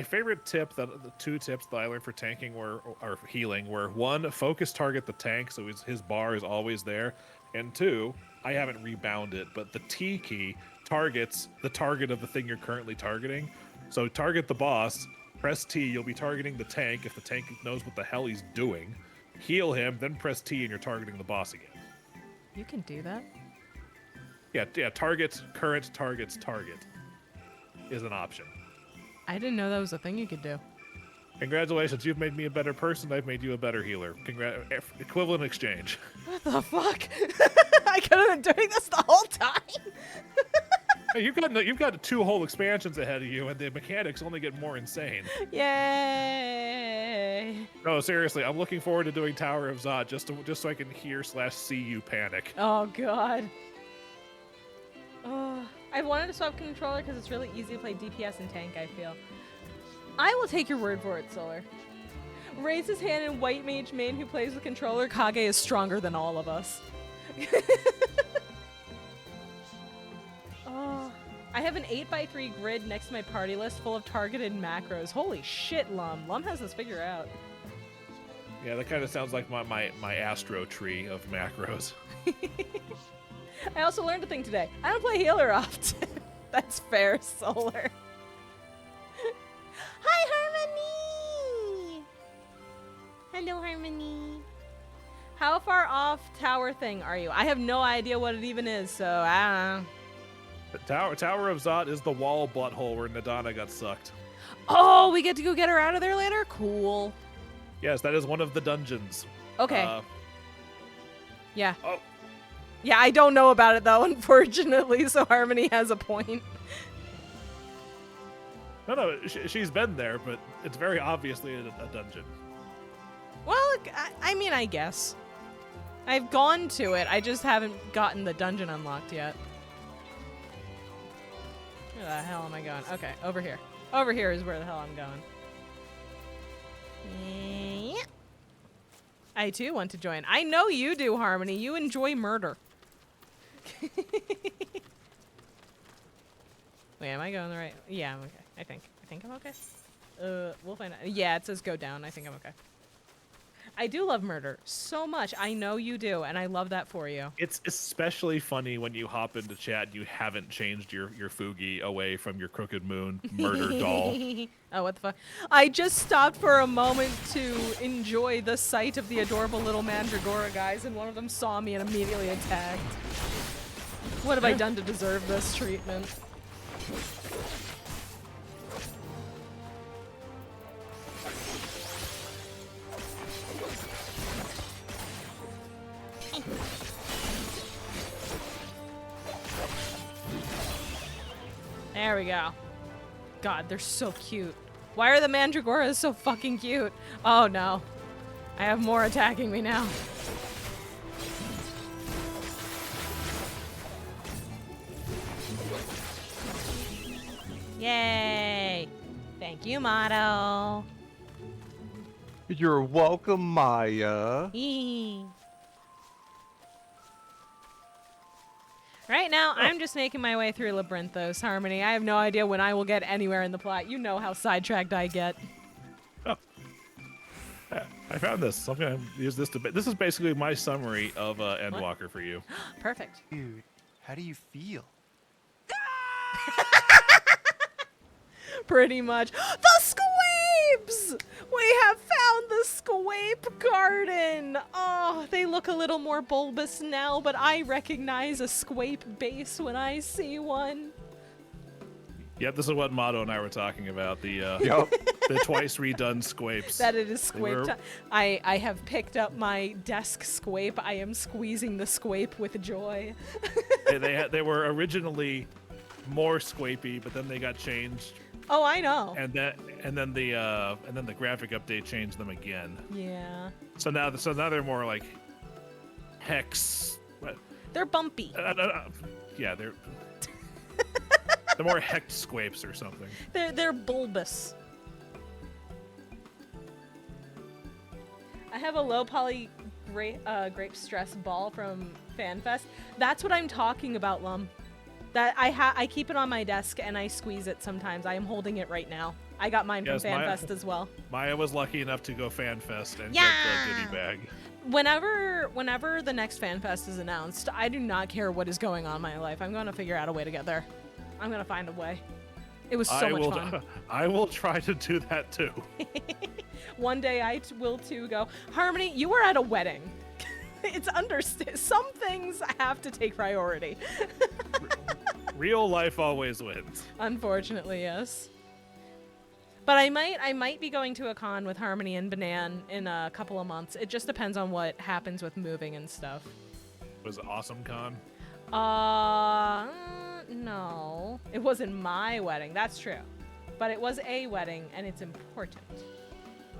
favorite tip, the two tips that I learned for tanking or healing were: one, focus target the tank so his bar is always there, and two, I haven't rebounded, but the T key targets the target of the thing you're currently targeting. So target the boss. Press T, you'll be targeting the tank if the tank knows what the hell he's doing. Heal him, then press T and you're targeting the boss again. You can do that? Yeah, target, current target's target is an option. I didn't know that was a thing you could do. Congratulations, you've made me a better person, I've made you a better healer. Equivalent exchange. What the fuck? I could have been doing this the whole time. Hey, you've got 2 whole expansions ahead of you, and the mechanics only get more insane. Yay! No, seriously, I'm looking forward to doing Tower of Zod just so I can hear/see you panic. Oh god. Oh, I wanted to swap controller because it's really easy to play DPS and tank, I feel. I will take your word for it, Solar. Raise his hand in White Mage main who plays with controller. Kage is stronger than all of us. Oh, I have an 8x3 grid next to my party list full of targeted macros. Holy shit, Lum. Lum has this figured out. Yeah, that kind of sounds like my Astro tree of macros. I also learned a thing today. I don't play healer often. That's fair, Solar. Hi, Harmony! Hello, Harmony. How far off tower thing are you? I have no idea what it even is, so I don't know. The Tower of Zod is the wall butthole where Nadana got sucked. Oh, we get to go get her out of there later? Cool. Yes, that is one of the dungeons. Okay. Yeah. Oh. Yeah, I don't know about it, though, unfortunately, so Harmony has a point. No, she's been there, but it's very obviously a dungeon. Well, I mean, I guess. I've gone to it, I just haven't gotten the dungeon unlocked yet. Where the hell am I going? Okay, over here. Over here is where the hell I'm going. Yeah. I too want to join. I know you do, Harmony. You enjoy murder. Wait, am I going the right? Yeah, I'm okay. I think I'm okay. We'll find out. Yeah, it says go down. I think I'm okay. I do love murder so much. I know you do, and I love that for you. It's especially funny when you hop into chat and you haven't changed your Fugi away from your Crooked Moon murder doll. Oh, what the fuck? I just stopped for a moment to enjoy the sight of the adorable little Mandragora guys, and one of them saw me and immediately attacked. What have I done to deserve this treatment? There we go. God, they're so cute. Why are the Mandragoras so fucking cute? Oh no. I have more attacking me now. Yay! Thank you, Motto. You're welcome, Maya. Eee. Right now, I'm just making my way through Labyrinthos, Harmony. I have no idea when I will get anywhere in the plot. You know how sidetracked I get. Oh. I found this. I'm gonna use this to. This is basically my summary of Endwalker for you. Perfect. Dude, how do you feel? Pretty much. The squapes! We have found the squape garden! Oh, they look a little more bulbous now, but I recognize a squape base when I see one. Yep, this is what Motto and I were talking about. The the twice redone squapes. That it is squape time. I have picked up my desk squape. I am squeezing the squape with joy. they were originally more squapey, but then they got changed. Oh, I know. And then the graphic update changed them again. Yeah. So now they're more like hex. They're bumpy. Yeah, they're more hex squapes or something. They're bulbous. I have a low poly grape stress ball from FanFest. That's what I'm talking about, Lum. That I keep it on my desk and I squeeze it sometimes. I am holding it right now. I got mine from FanFest as well. Maya was lucky enough to go FanFest and Yeah! get the goodie bag. Whenever the next FanFest is announced, I do not care what is going on in my life. I'm going to figure out a way to get there. I'm going to find a way. It was so much fun. I will try to do that too. One day I will too go. Harmony, you were at a wedding. It's understood. Some things have to take priority. Real life always wins. Unfortunately, yes. But I might be going to a con with Harmony and Banan in a couple of months. It just depends on what happens with moving and stuff. Was it Awesome Con? No. It wasn't my wedding. That's true. But it was a wedding, and it's important.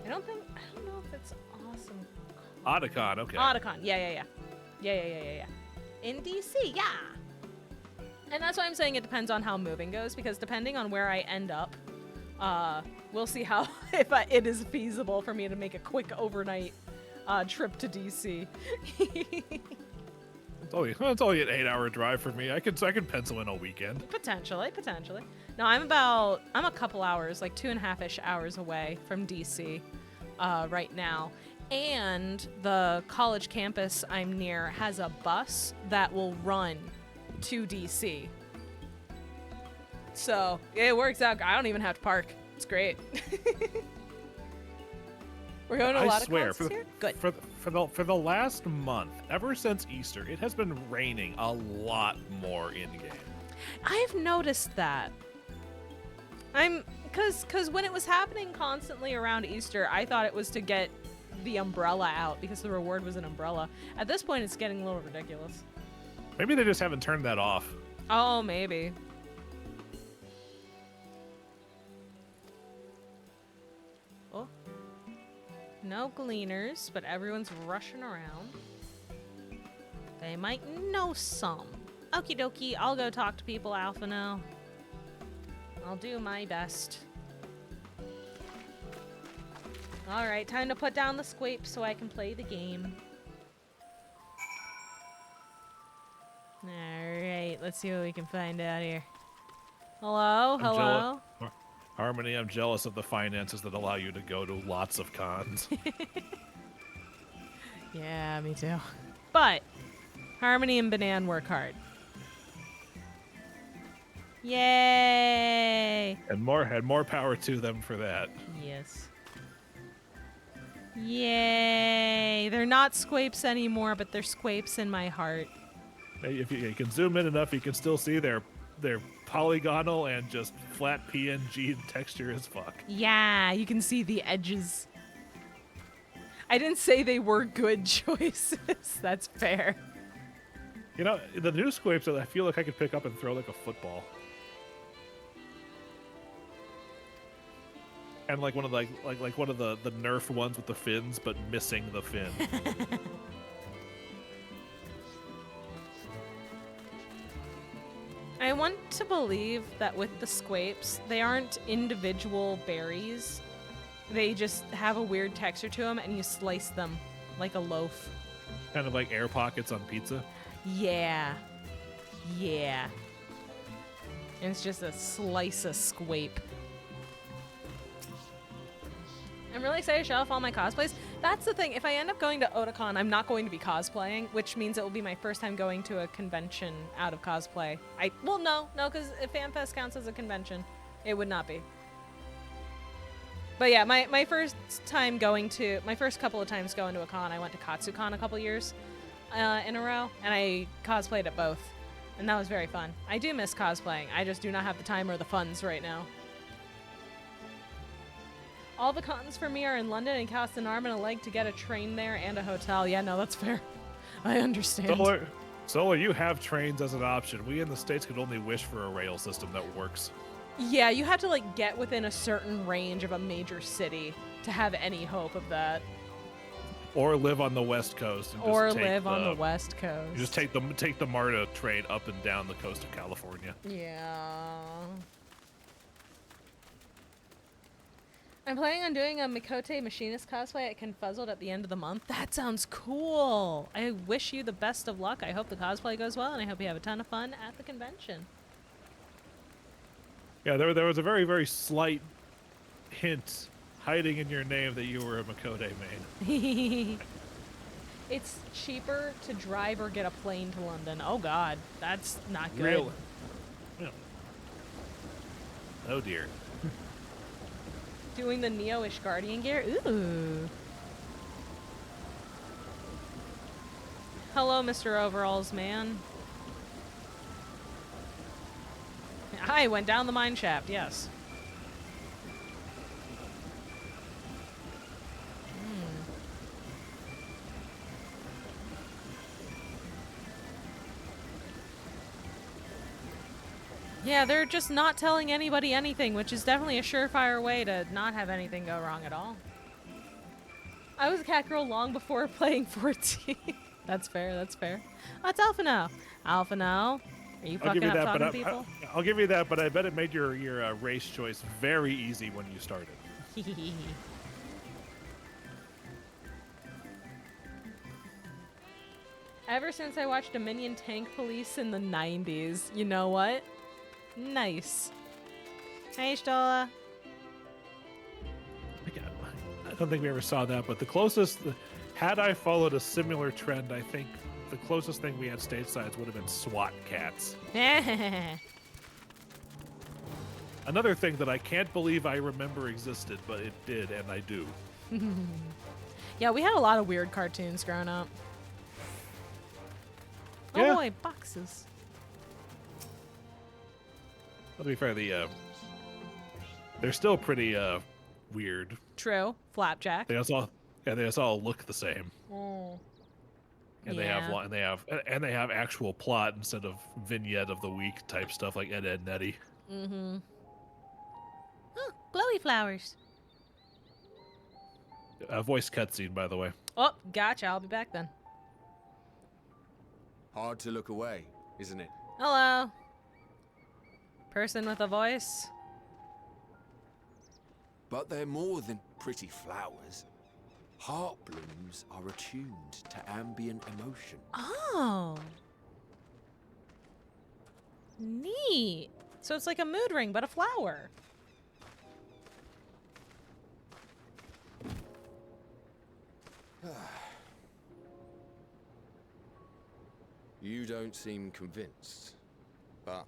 I don't know if it's Awesome. Otacon, okay. Otacon, yeah. In DC, yeah. And that's why I'm saying it depends on how moving goes, because depending on where I end up, we'll see how it is feasible for me to make a quick overnight trip to DC. It's only an 8-hour drive for me. I could pencil in a weekend. Potentially. No, I'm a couple hours, like 2.5-ish hours away from DC right now. And the college campus I'm near has a bus that will run to DC. So it works out. I don't even have to park. It's great. We're going to a lot of concerts here? Good. For the last month, ever since Easter, it has been raining a lot more in-game. I've noticed that. Because when it was happening constantly around Easter, I thought it was to get the umbrella out because the reward was an umbrella. At this point, it's getting a little ridiculous. Maybe they just haven't turned that off. Oh, maybe. Oh. No gleaners, but everyone's rushing around. They might know some. Okie dokie, I'll go talk to people, Alpha now. I'll do my best. Alright, time to put down the squape so I can play the game. Alright, let's see what we can find out here. Hello? Harmony, I'm jealous of the finances that allow you to go to lots of cons. Yeah, me too. But Harmony and Banan work hard. Yay! And more power to them for that. Yes. Yay! They're not squapes anymore, but they're squapes in my heart. If you can zoom in enough, you can still see they're polygonal and just flat PNG texture as fuck. Yeah, you can see the edges. I didn't say they were good choices. That's fair. You know, the new squapes, I feel like I could pick up and throw like a football. And like one of one of the Nerf ones with the fins, but missing the fin. I want to believe that with the squapes, they aren't individual berries. They just have a weird texture to them, and you slice them like a loaf. Kind of like air pockets on pizza. Yeah. Yeah. And it's just a slice of squape. I'm really excited to show off all my cosplays. That's the thing. If I end up going to Otakon, I'm not going to be cosplaying, which means it will be my first time going to a convention out of cosplay. Well, no, because if FanFest counts as a convention, it would not be. But yeah, my first couple of times going to a con, I went to KatsuCon a couple years in a row, and I cosplayed at both, and that was very fun. I do miss cosplaying. I just do not have the time or the funds right now. All the cons for me are in London, and cost an arm and a leg to get a train there and a hotel. Yeah, no, that's fair. I understand. Solar, you have trains as an option. We in the States could only wish for a rail system that works. Yeah, you have to like get within a certain range of a major city to have any hope of that. Or live on the West Coast. And or just take live on the West Coast. You just take the MARTA train up and down the coast of California. Yeah. I'm planning on doing a Mikote Machinist cosplay at Confuzzled at the end of the month. That sounds cool. I wish you the best of luck. I hope the cosplay goes well, and I hope you have a ton of fun at the convention. Yeah, there was a very, very slight hint hiding in your name that you were a Mikote main. It's cheaper to drive or get a plane to London. Oh god, that's not good. Really? Yeah. Oh dear. Doing the Neo-ish Guardian gear? Ooh. Hello, Mr. Overalls, man. I went down the mine shaft, yes. Yeah, they're just not telling anybody anything, which is definitely a surefire way to not have anything go wrong at all. I was a cat girl long before playing 14. That's fair, that's fair. Oh, it's Alpha now. Alpha now. Are you fucking up talking to people? I'll give you that, but I bet it made your race choice very easy when you started. Ever since I watched Dominion Tank Police in the 90s, you know what? Nice. Hey, Stola. I don't think we ever saw that, but the closest, had I followed a similar trend, I think the closest thing we had statesides would have been SWAT cats. Another thing that I can't believe I remember existed, but it did, and I do. Yeah, we had a lot of weird cartoons growing up. Yeah. Oh boy, boxes. To be fair, they're still pretty weird. True. Flapjack. They just all look the same. And Yeah. they have actual plot instead of vignette of the week type stuff like Ed, Edd n Eddy. Mm-hmm. Oh, glowy flowers. Voice cutscene, by the way. Oh, gotcha. I'll be back then. Hard to look away, isn't it? Hello. Person with a voice. But they're more than pretty flowers. Heart blooms are attuned to ambient emotion. Oh. Neat. So it's like a mood ring, but a flower. You don't seem convinced, but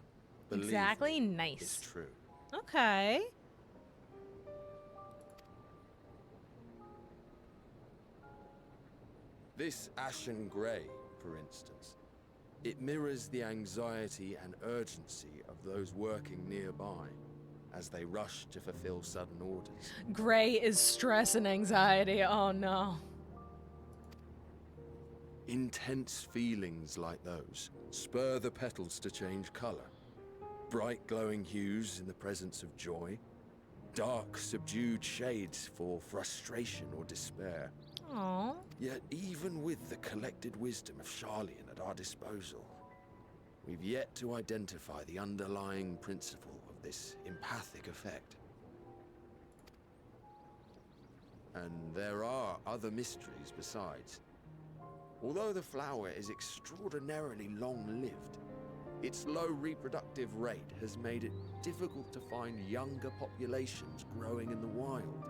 believe Exactly, me, nice. it's true. Okay. This ashen grey, for instance, it mirrors the anxiety and urgency of those working nearby as they rush to fulfill sudden orders. Gray is stress and anxiety. Oh no. Intense feelings like those spur the petals to change colour. Bright glowing hues in the presence of joy, dark subdued shades for frustration or despair. Aww. Yet even with the collected wisdom of Charlian at our disposal, we've yet to identify the underlying principle of this empathic effect. And there are other mysteries besides. Although the flower is extraordinarily long-lived, its low reproductive rate has made it difficult to find younger populations growing in the wild.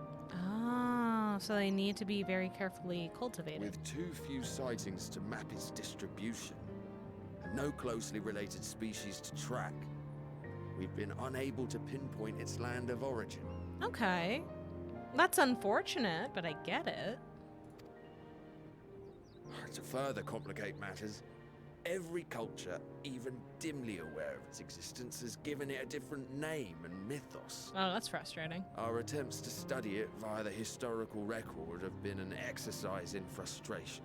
Oh, so they need to be very carefully cultivated. With too few sightings to map its distribution, and no closely related species to track, we've been unable to pinpoint its land of origin. Okay. That's unfortunate, but I get it. To further complicate matters, every culture, even dimly aware of its existence, has given it a different name and mythos. Oh, that's frustrating. Our attempts to study it via the historical record have been an exercise in frustration.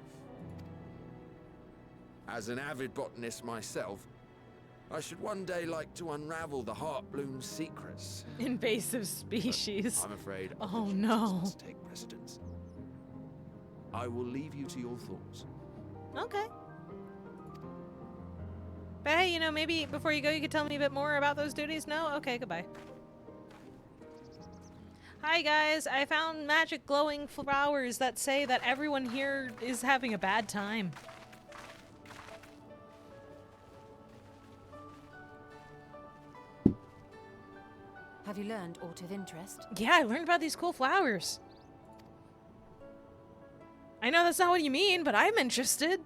As an avid botanist myself, I should one day like to unravel the Heartbloom's secrets. Invasive species. I'm afraid Oh opportunities no. must take precedence. I will leave you to your thoughts. Okay. But hey, you know, maybe before you go, you could tell me a bit more about those duties? No? Okay, goodbye. Hi guys, I found magic glowing flowers that say that everyone here is having a bad time. Have you learned aught of interest? Yeah, I learned about these cool flowers. I know that's not what you mean, but I'm interested.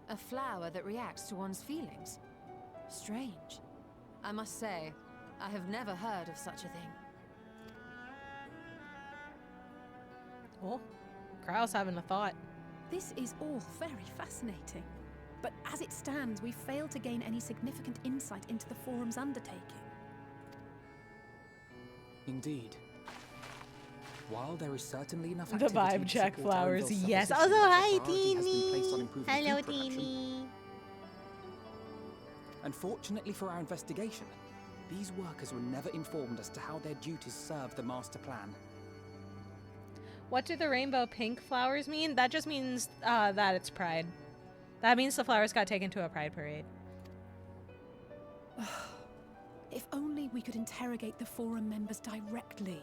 A flower that reacts to one's feelings? Strange. I must say, I have never heard of such a thing. Oh, Krau's having a thought. This is all very fascinating. But as it stands, we fail to gain any significant insight into the forum's undertaking. Indeed. While there is certainly enough The activity vibe to check support flowers, Arundel's yes. supposition Also, that hi, priority has been placed on Teeny. improving Hello, food production, Teeny. unfortunately for our investigation, these workers were never informed as to how their duties serve the master plan. What do the rainbow pink flowers mean? That just means that it's Pride. That means the flowers got taken to a Pride parade. If only we could interrogate the forum members directly.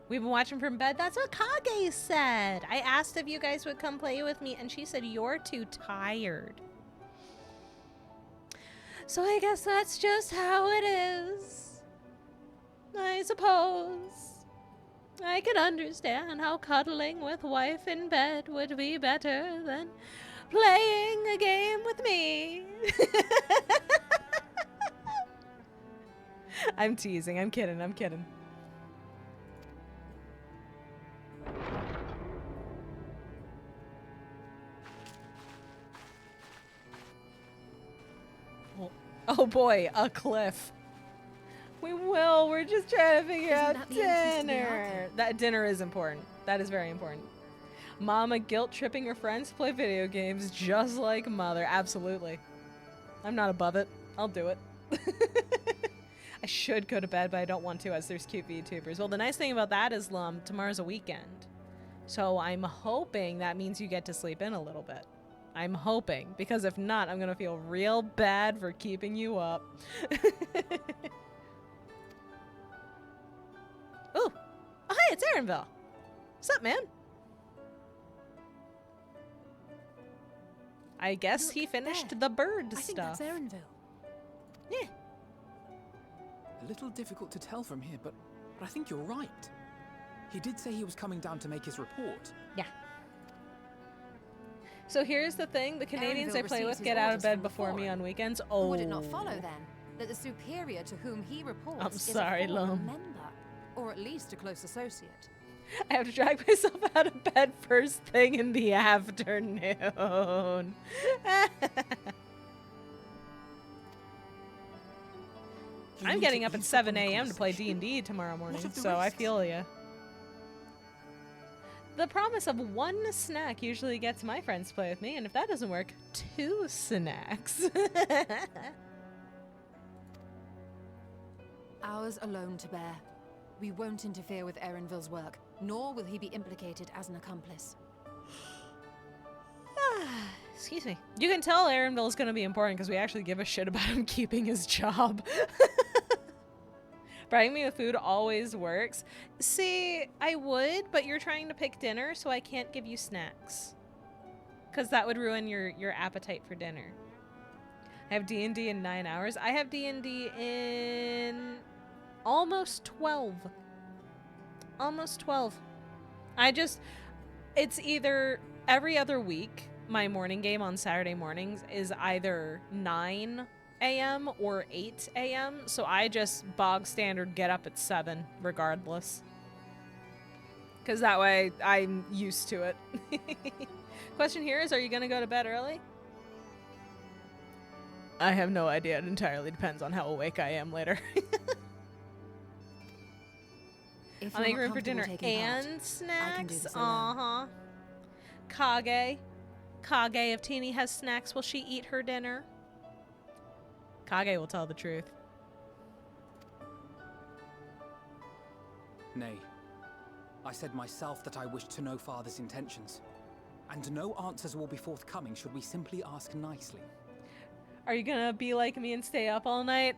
We've been watching from bed. That's what Kage said. I asked if you guys would come play with me, and she said you're too tired. So I guess that's just how it is. I suppose. I can understand how cuddling with wife in bed would be better than playing a game with me. I'm teasing. I'm kidding. I'm kidding. Oh boy, a cliff. We will. We're just trying to figure Isn't out that the entrance to the dinner. That dinner is important. That is very important. Mama guilt tripping her friends to play video games just like mother. Absolutely. I'm not above it. I'll do it. I should go to bed, but I don't want to as there's cute VTubers. Well, the nice thing about that is tomorrow's a weekend. So I'm hoping that means you get to sleep in a little bit. I'm hoping, because if not, I'm gonna feel real bad for keeping you up. Ooh! Oh, hey, it's Aaronville. What's up, man? I guess Look, he finished there. the bird I think stuff. that's Aaronville. Yeah. A little difficult to tell from here, but I think you're right. He did say he was coming down to make his report. Yeah. So here's the thing: the Canadians I Erinville play receives with his get out of orders bed from the before me Forum. on weekends. Oh, Would it not follow then that the superior to whom he reports I'm is sorry, a Forum Lum. member, or at least a close associate? I have to drag myself out of bed first thing in the afternoon. I'm getting up at 7 a.m. to play D&D tomorrow morning, so I feel ya. The promise of one snack usually gets my friends to play with me, and if that doesn't work, 2 snacks. Ours alone to bear. We won't interfere with Erinville's work, nor will he be implicated as an accomplice. Excuse me. You can tell Erinville's gonna be important because we actually give a shit about him keeping his job. Bribing me with food always works. See, I would, but you're trying to pick dinner, so I can't give you snacks. Because that would ruin your appetite for dinner. I have D&D in 9 hours. I have D&D in almost 12. Almost 12. It's either every other week, my morning game on Saturday mornings is either 9 a.m. or 8 a.m. So I just bog standard get up at 7 regardless. Because that way I'm used to it. Question here is, are you going to go to bed early? I have no idea. It entirely depends on how awake I am later. I'll make room for dinner and snacks. Uh-huh. Kage. Kage, if Teeny has snacks, will she eat her dinner? Kage will tell the truth. Nay. I said myself that I wished to know Father's intentions. And no answers will be forthcoming should we simply ask nicely. Are you gonna be like me and stay up all night?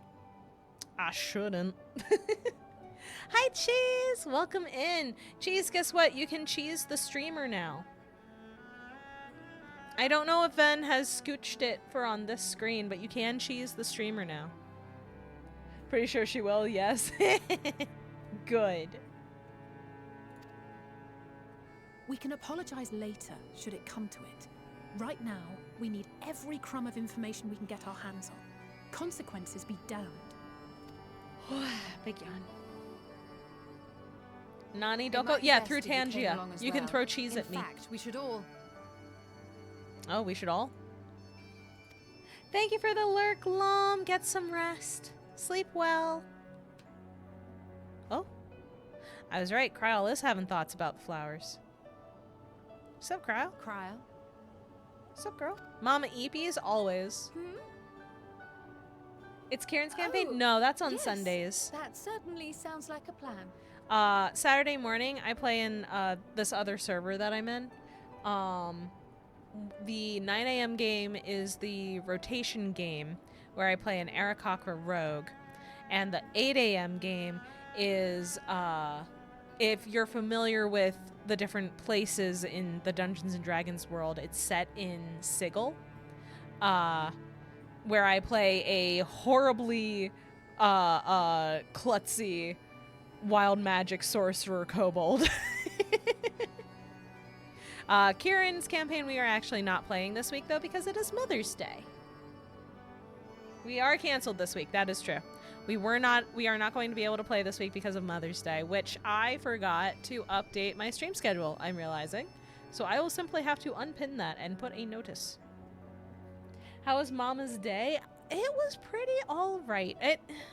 I shouldn't. Hi, Cheese! Welcome in. Cheese, guess what? You can cheese the streamer now. I don't know if Ven has scooched it for on this screen, but you can cheese the streamer now. Pretty sure she will, yes. Good. We can apologize later, should it come to it. Right now, we need every crumb of information we can get our hands on. Consequences be damned. Big yawn. Nani Doko? Yeah, through Tangia. You can throw cheese at me. In fact, we should all... Oh, we should all? Thank you for the lurk, Lom. Get some rest. Sleep well. Oh. I was right. Kryl is having thoughts about the flowers. What's up, Kryl? Kryl? What's up, girl? Mama Eepies, always. It's Kieran's campaign? Oh, No, that's on yes, Sundays. That certainly sounds like a plan. Saturday morning, I play in this other server that I'm in. The 9 a.m. game is the rotation game where I play an Aarakocra rogue. And the 8 a.m. game is, if you're familiar with the different places in the Dungeons & Dragons world, it's set in Sigil, where I play a horribly klutzy wild magic sorcerer kobold. Kieran's campaign we are actually not playing this week, though, because it is Mother's Day. We are canceled this week. That is true. We are not going to be able to play this week because of Mother's Day, which I forgot to update my stream schedule, I'm realizing. So I will simply have to unpin that and put a notice. How was Mama's Day? It was pretty all right.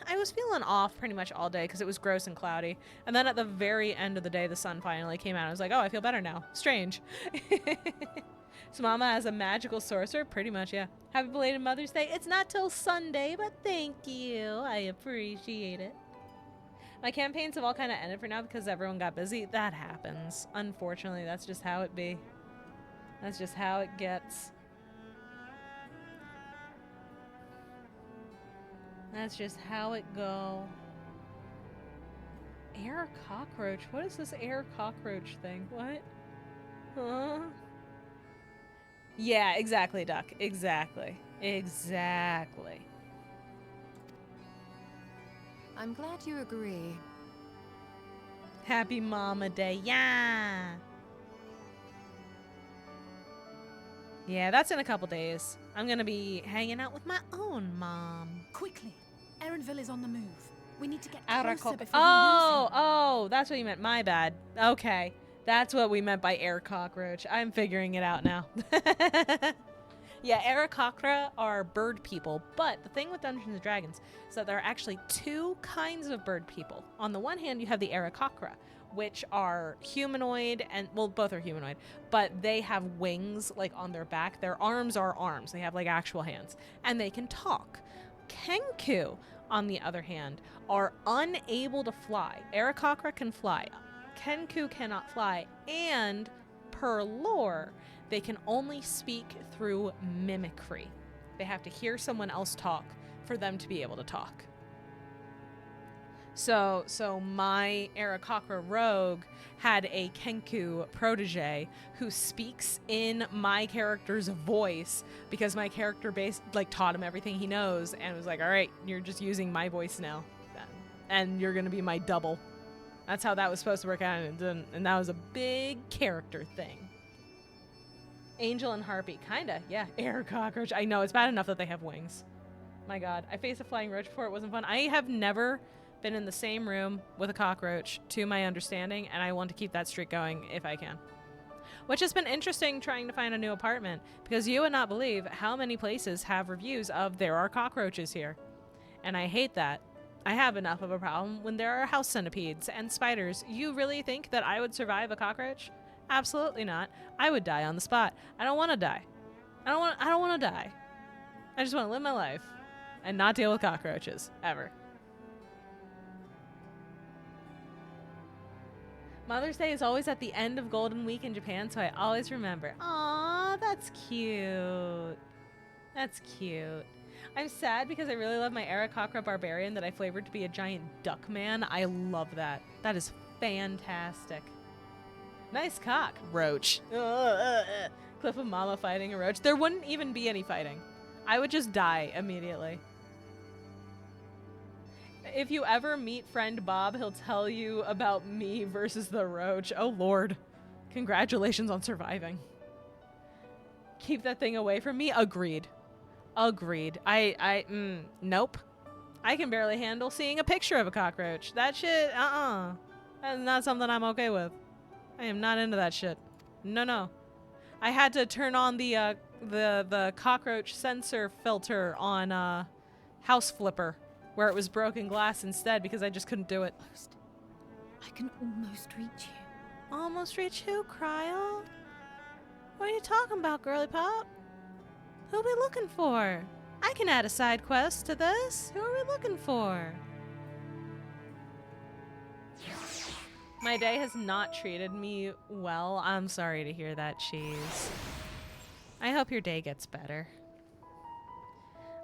I was feeling off pretty much all day because it was gross and cloudy. And then at the very end of the day, the sun finally came out. I was like, oh, I feel better now. Strange. So Mama as a magical sorcerer? Pretty much, yeah. Happy belated Mother's Day. It's not till Sunday, but thank you. I appreciate it. My campaigns have all kind of ended for now because everyone got busy. That happens. Unfortunately, that's just how it be. That's just how it gets. That's just how it go. Air cockroach? What is this air cockroach thing? What? Huh? Yeah, exactly, Duck. Exactly. Exactly. I'm glad you agree. Happy Mama Day. Yeah. Yeah, that's in a couple days. I'm gonna be hanging out with my own mom. Quickly, Erinville is on the move. We need to get Outer closer before oh, that's what you meant. My bad. Okay, that's what we meant by air cockroach. I'm figuring it out now. Yeah, Aarakocra are bird people, but the thing with Dungeons & Dragons is that there are actually two kinds of bird people. On the one hand, you have the Aarakocra, which are humanoid, and well, both are humanoid, but they have wings like on their back. Their arms are arms. They have like actual hands, and they can talk. Kenku, on the other hand, are unable to fly. Aarakocra can fly. Kenku cannot fly, and per lore, they can only speak through mimicry. They have to hear someone else talk for them to be able to talk. So my Aarakocra rogue had a Kenku protege who speaks in my character's voice because my character taught him everything he knows and was like, all right, you're just using my voice now, and you're gonna be my double. That's how that was supposed to work out, and it didn't, and that was a big character thing. Angel and Harpy, kinda, yeah. Air cockroach. I know, it's bad enough that they have wings. My god, I faced a flying roach before, it wasn't fun. I have never been in the same room with a cockroach, to my understanding, and I want to keep that streak going if I can. Which has been interesting trying to find a new apartment, because you would not believe how many places have reviews of there are cockroaches here. And I hate that. I have enough of a problem when there are house centipedes and spiders. You really think that I would survive a cockroach? Absolutely not. I would die on the spot. I don't want to die. I don't want to die. I just want to live my life and not deal with cockroaches ever. Mother's Day is always at the end of Golden Week in Japan, so I always remember. Aw, that's cute. That's cute. I'm sad because I really love my Aarakocra barbarian that I flavored to be a giant duck man. I love that. That is fantastic. Nice cock, roach. Cliff of Mama fighting a roach. There wouldn't even be any fighting. I would just die immediately. If you ever meet friend Bob, he'll tell you about me versus the roach. Oh lord. Congratulations on surviving. Keep that thing away from me? Agreed. Agreed. Nope. I can barely handle seeing a picture of a cockroach. That shit, That's not something I'm okay with. I am not into that shit. No. I had to turn on the cockroach sensor filter on House Flipper, where it was broken glass instead because I just couldn't do it. I can almost reach you. Almost reach who, Cryo? What are you talking about, girly pop? Who are we looking for? I can add a side quest to this. Who are we looking for? My day has not treated me well. I'm sorry to hear that, Cheese. I hope your day gets better.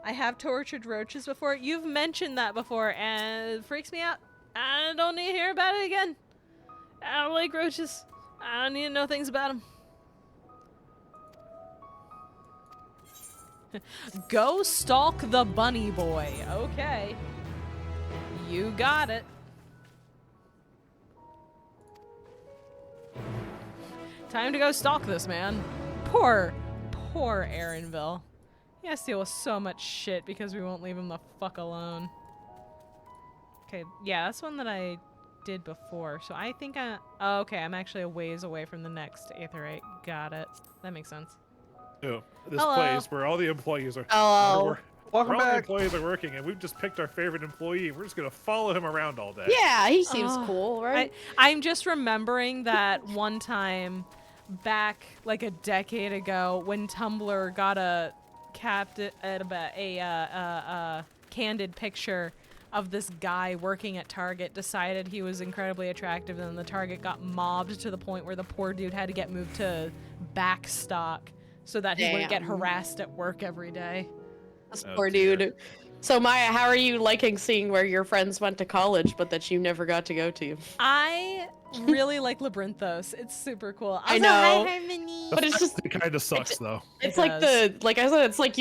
I have tortured roaches before. You've mentioned that before, and it freaks me out. I don't need to hear about it again. I don't like roaches. I don't need to know things about them. Go stalk the bunny boy. Okay. You got it. Time to go stalk this man. Poor Erinville. He has to deal with so much shit because we won't leave him the fuck alone. Okay, yeah, that's one that I did before. So I think okay, I'm actually a ways away from the next Aetheryte. Got it. That makes sense. Oh, this Hello. place where all the employees are. Hello. Welcome where all the back. employees are working, and we've just picked our favorite employee. We're just gonna follow him around all day. Yeah, he seems cool, right? I'm just remembering that one time back like a decade ago when Tumblr got a candid picture of this guy working at Target, decided he was incredibly attractive, and then the Target got mobbed to the point where the poor dude had to get moved to backstock so that he wouldn't get harassed at work every day. This poor dude. So Maya, how are you liking seeing where your friends went to college but that you never got to go to? I really like Labyrinthos. It's super cool. I know. Hi, Harmony. But it's just It kind of sucks though. it's like like I said, it's like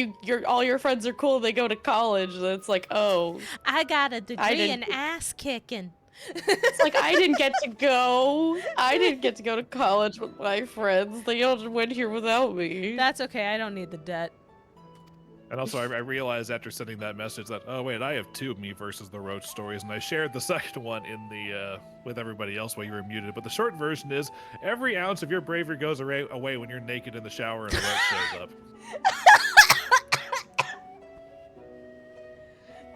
all your friends are cool, they go to college, and it's like, oh, I got a degree in didn't- ass kicking. It's like I didn't get to go. I didn't get to go to college with my friends. They all just went here without me. That's okay. I don't need the debt. And also, I realized after sending that message that, oh wait, I have 2 me versus the roach stories, and I shared the second one in the with everybody else while you were muted. But the short version is, every ounce of your bravery goes away when you're naked in the shower and a roach shows up.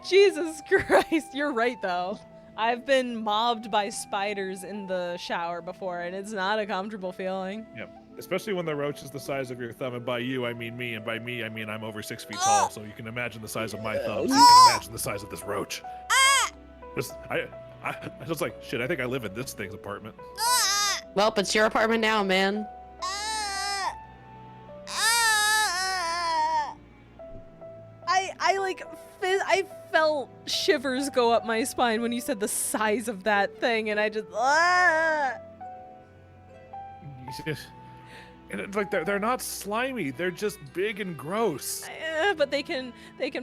Jesus Christ, you're right though. I've been mobbed by spiders in the shower before, and it's not a comfortable feeling. Yep. Especially when the roach is the size of your thumb, and by you I mean me, and by me I mean I'm over 6 feet tall, so you can imagine the size of my thumb, so you can imagine the size of this roach. Just, I was like, shit, I think I live in this thing's apartment. Well, it's your apartment now, man. I felt shivers go up my spine when you said the size of that thing, and I just And it's like they're not slimy, they're just big and gross. But they can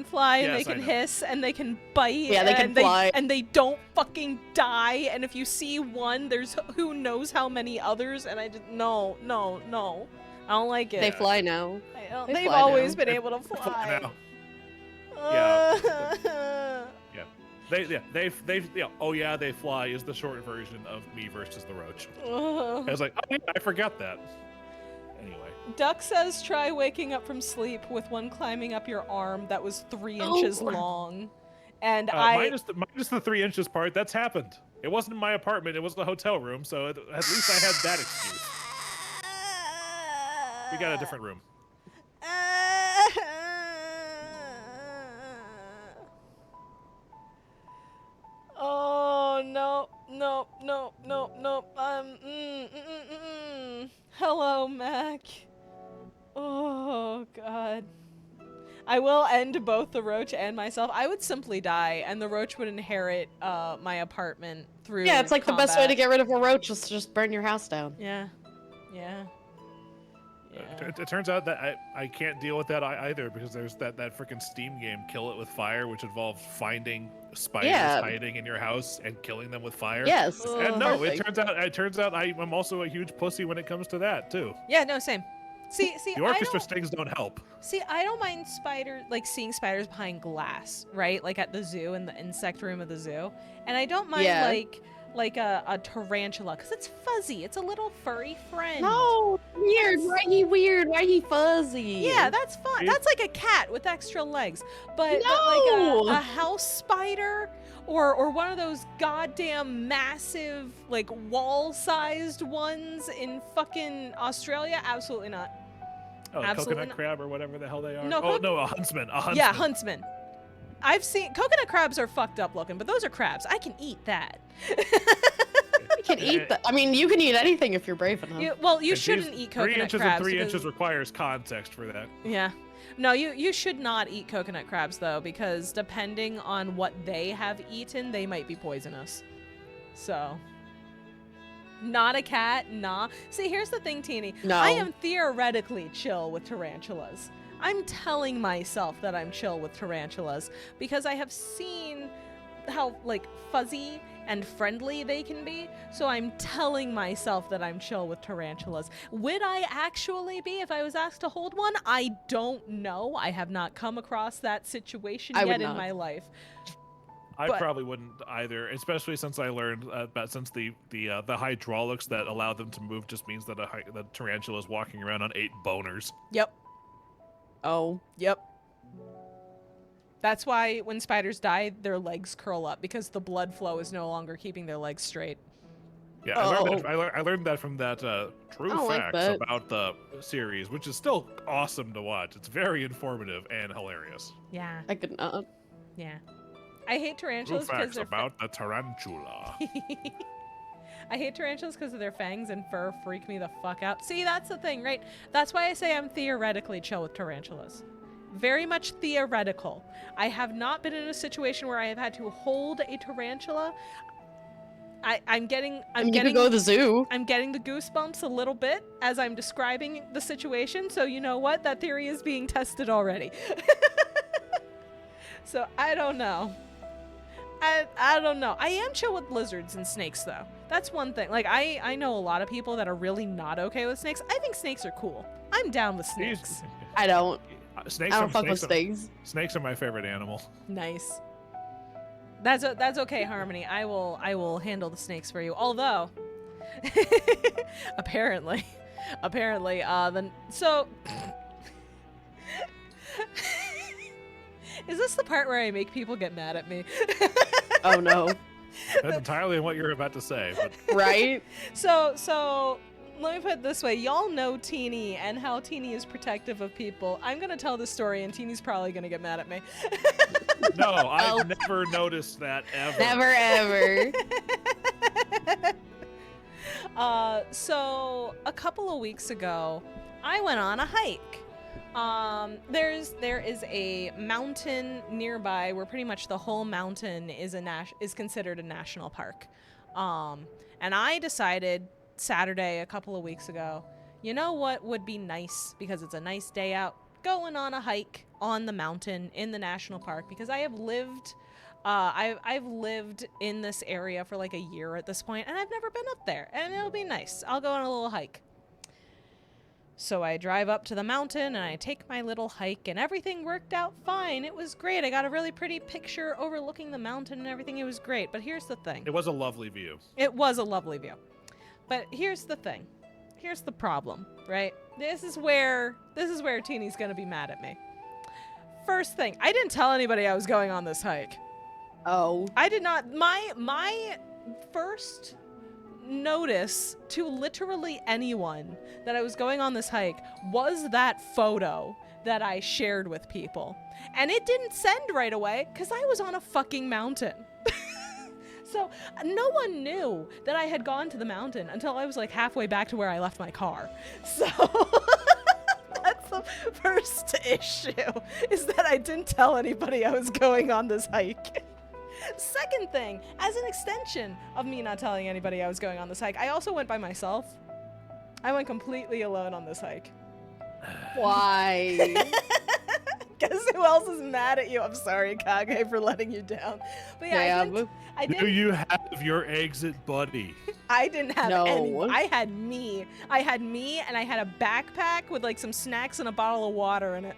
fly, and Yes, they can I know. hiss, and they can bite. Yeah, they can and fly. and they don't fucking die. And if you see one, there's who knows how many others. And I just no. I don't like it. They fly now. They They've fly always now. been able to fly. Now. Yeah. Oh yeah, they fly is the short version of me versus the roach. I was like, oh yeah, I forgot that. Anyway. Duck says try waking up from sleep with one climbing up your arm that was 3 inches long. And minus the 3 inches part, that's happened. It wasn't in my apartment, it was the hotel room, so at least I had that excuse. We got a different room. Oh no. Hello, Mac. Oh god. I will end both the roach and myself. I would simply die, and the roach would inherit my apartment through. Yeah, it's like the best way to combat. get rid of a roach is to just burn your house down. Yeah. It turns out that I can't deal with that either, because there's that freaking Steam game, Kill It With Fire, which involves finding spiders hiding in your house and killing them with fire. Yes. And no, Perfect. it turns out I'm also a huge pussy when it comes to that too. Yeah, no, same. See, The orchestra stings don't help. See, I don't mind seeing spiders behind glass, right? Like at the zoo, in the insect room of the zoo. And I don't mind like a tarantula, because it's fuzzy. It's a little furry friend. No, weird. Why he weird? Why he fuzzy? Yeah, that's fun. That's like a cat with extra legs. But No! like a house spider or one of those goddamn massive, like wall-sized ones in fucking Australia, absolutely not. Oh, Absolutely coconut not. crab or whatever the hell they are. No, a huntsman. Yeah, huntsman. I've seen coconut crabs are fucked up looking, but those are crabs. I can eat that. You can eat that. I mean, you can eat anything if you're brave enough. You And shouldn't geez, eat coconut 3 inches crabs. and 3 because- inches requires context for that. Yeah. No, you should not eat coconut crabs though, because depending on what they have eaten, they might be poisonous. So, not a cat, nah. See, here's the thing, Teeny. No. I am theoretically chill with tarantulas. I'm telling myself that I'm chill with tarantulas because I have seen how like fuzzy and friendly they can be. So I'm telling myself that I'm chill with tarantulas. Would I actually be if I was asked to hold one? I don't know. I have not come across that situation I would yet in not. my life. I But- probably wouldn't either, especially since I learned since the hydraulics that allow them to move just means that the tarantula is walking around on 8 boners. Yep. Oh. Yep. That's why when spiders die, their legs curl up because the blood flow is no longer keeping their legs straight. Yeah, I learned that from that True I don't like Facts that. about the series, which is still awesome to watch. It's very informative and hilarious. Yeah. I could not. Yeah. I hate True tarantulas because Facts they're about the tarantula. I hate tarantulas because of their fangs and fur freak me the fuck out. See, that's the thing, right? That's why I say I'm theoretically chill with tarantulas. Very much theoretical. I have not been in a situation where I have had to hold a tarantula. I'm getting You could go to the zoo. I'm getting the goosebumps a little bit as I'm describing the situation. So you know what? That theory is being tested already. So I don't know. I don't know. I am chill with lizards and snakes though. That's one thing. Like I know a lot of people that are really not okay with snakes. I think snakes are cool. I'm down with snakes. I don't. Snakes I are, don't fuck with snakes, snakes. snakes are my favorite animal. Nice. That's okay, Harmony. I will handle the snakes for you. Although apparently so is this the part where I make people get mad at me? Oh no. That's entirely on what you're about to say. But... Right? So let me put it this way. Y'all know Teeny and how Teeny is protective of people. I'm going to tell this story and Teeny's probably going to get mad at me. No, I've never noticed that ever. Never ever. So a couple of weeks ago, I went on a hike. There is a mountain nearby where pretty much the whole mountain is considered a national park. And I decided Saturday a couple of weeks ago, you know what would be nice because it's a nice day out, going on a hike on the mountain in the national park, because I have lived I've lived in this area for like a year at this point and I've never been up there, and it'll be nice. I'll go on a little hike. So I drive up to the mountain and I take my little hike and everything worked out fine. It was great. I got a really pretty picture overlooking the mountain and everything. It was great. But here's the thing. It was a lovely view. It was a lovely view. But here's the thing. Here's the problem, right? This is where Teeny's gonna be mad at me. First thing, I didn't tell anybody I was going on this hike. Oh. I did not. My first notice to literally anyone that I was going on this hike was that photo that I shared with people. And it didn't send right away because I was on a fucking mountain. So no one knew that I had gone to the mountain until I was like halfway back to where I left my car. So that's the first issue, is that I didn't tell anybody I was going on this hike. Second thing, as an extension of me not telling anybody I was going on this hike, I also went by myself. I went completely alone on this hike. Why? Guess who else is mad at you? I'm sorry, Kage, for letting you down. But yeah, I didn't. Do you have your exit buddy? I didn't have No. any. I had me, and I had a backpack with like some snacks and a bottle of water in it,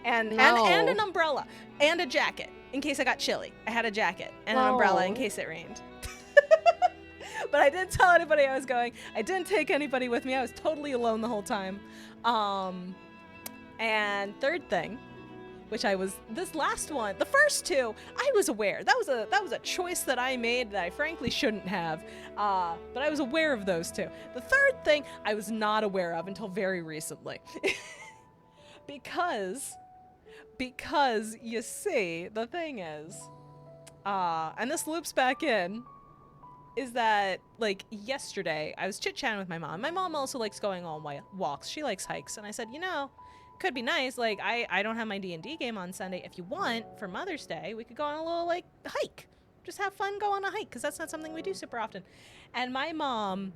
and an umbrella and a jacket in case I got chilly. I had a jacket and an umbrella in case it rained. But I didn't tell anybody I was going. I didn't take anybody with me. I was totally alone the whole time. And third thing, which I was, this last one, the first two, I was aware. That was a choice that I made that I frankly shouldn't have. But I was aware of those two. The third thing I was not aware of until very recently. because you see, the thing is, and this loops back in, is that like yesterday I was chit-chatting with my mom. My mom also likes going on walks. She likes hikes. And I said, you know, could be nice. Like I don't have my D&D game on Sunday. If you want, for Mother's Day, we could go on a little like hike. Just have fun, go on a hike, because that's not something we do super often. And my mom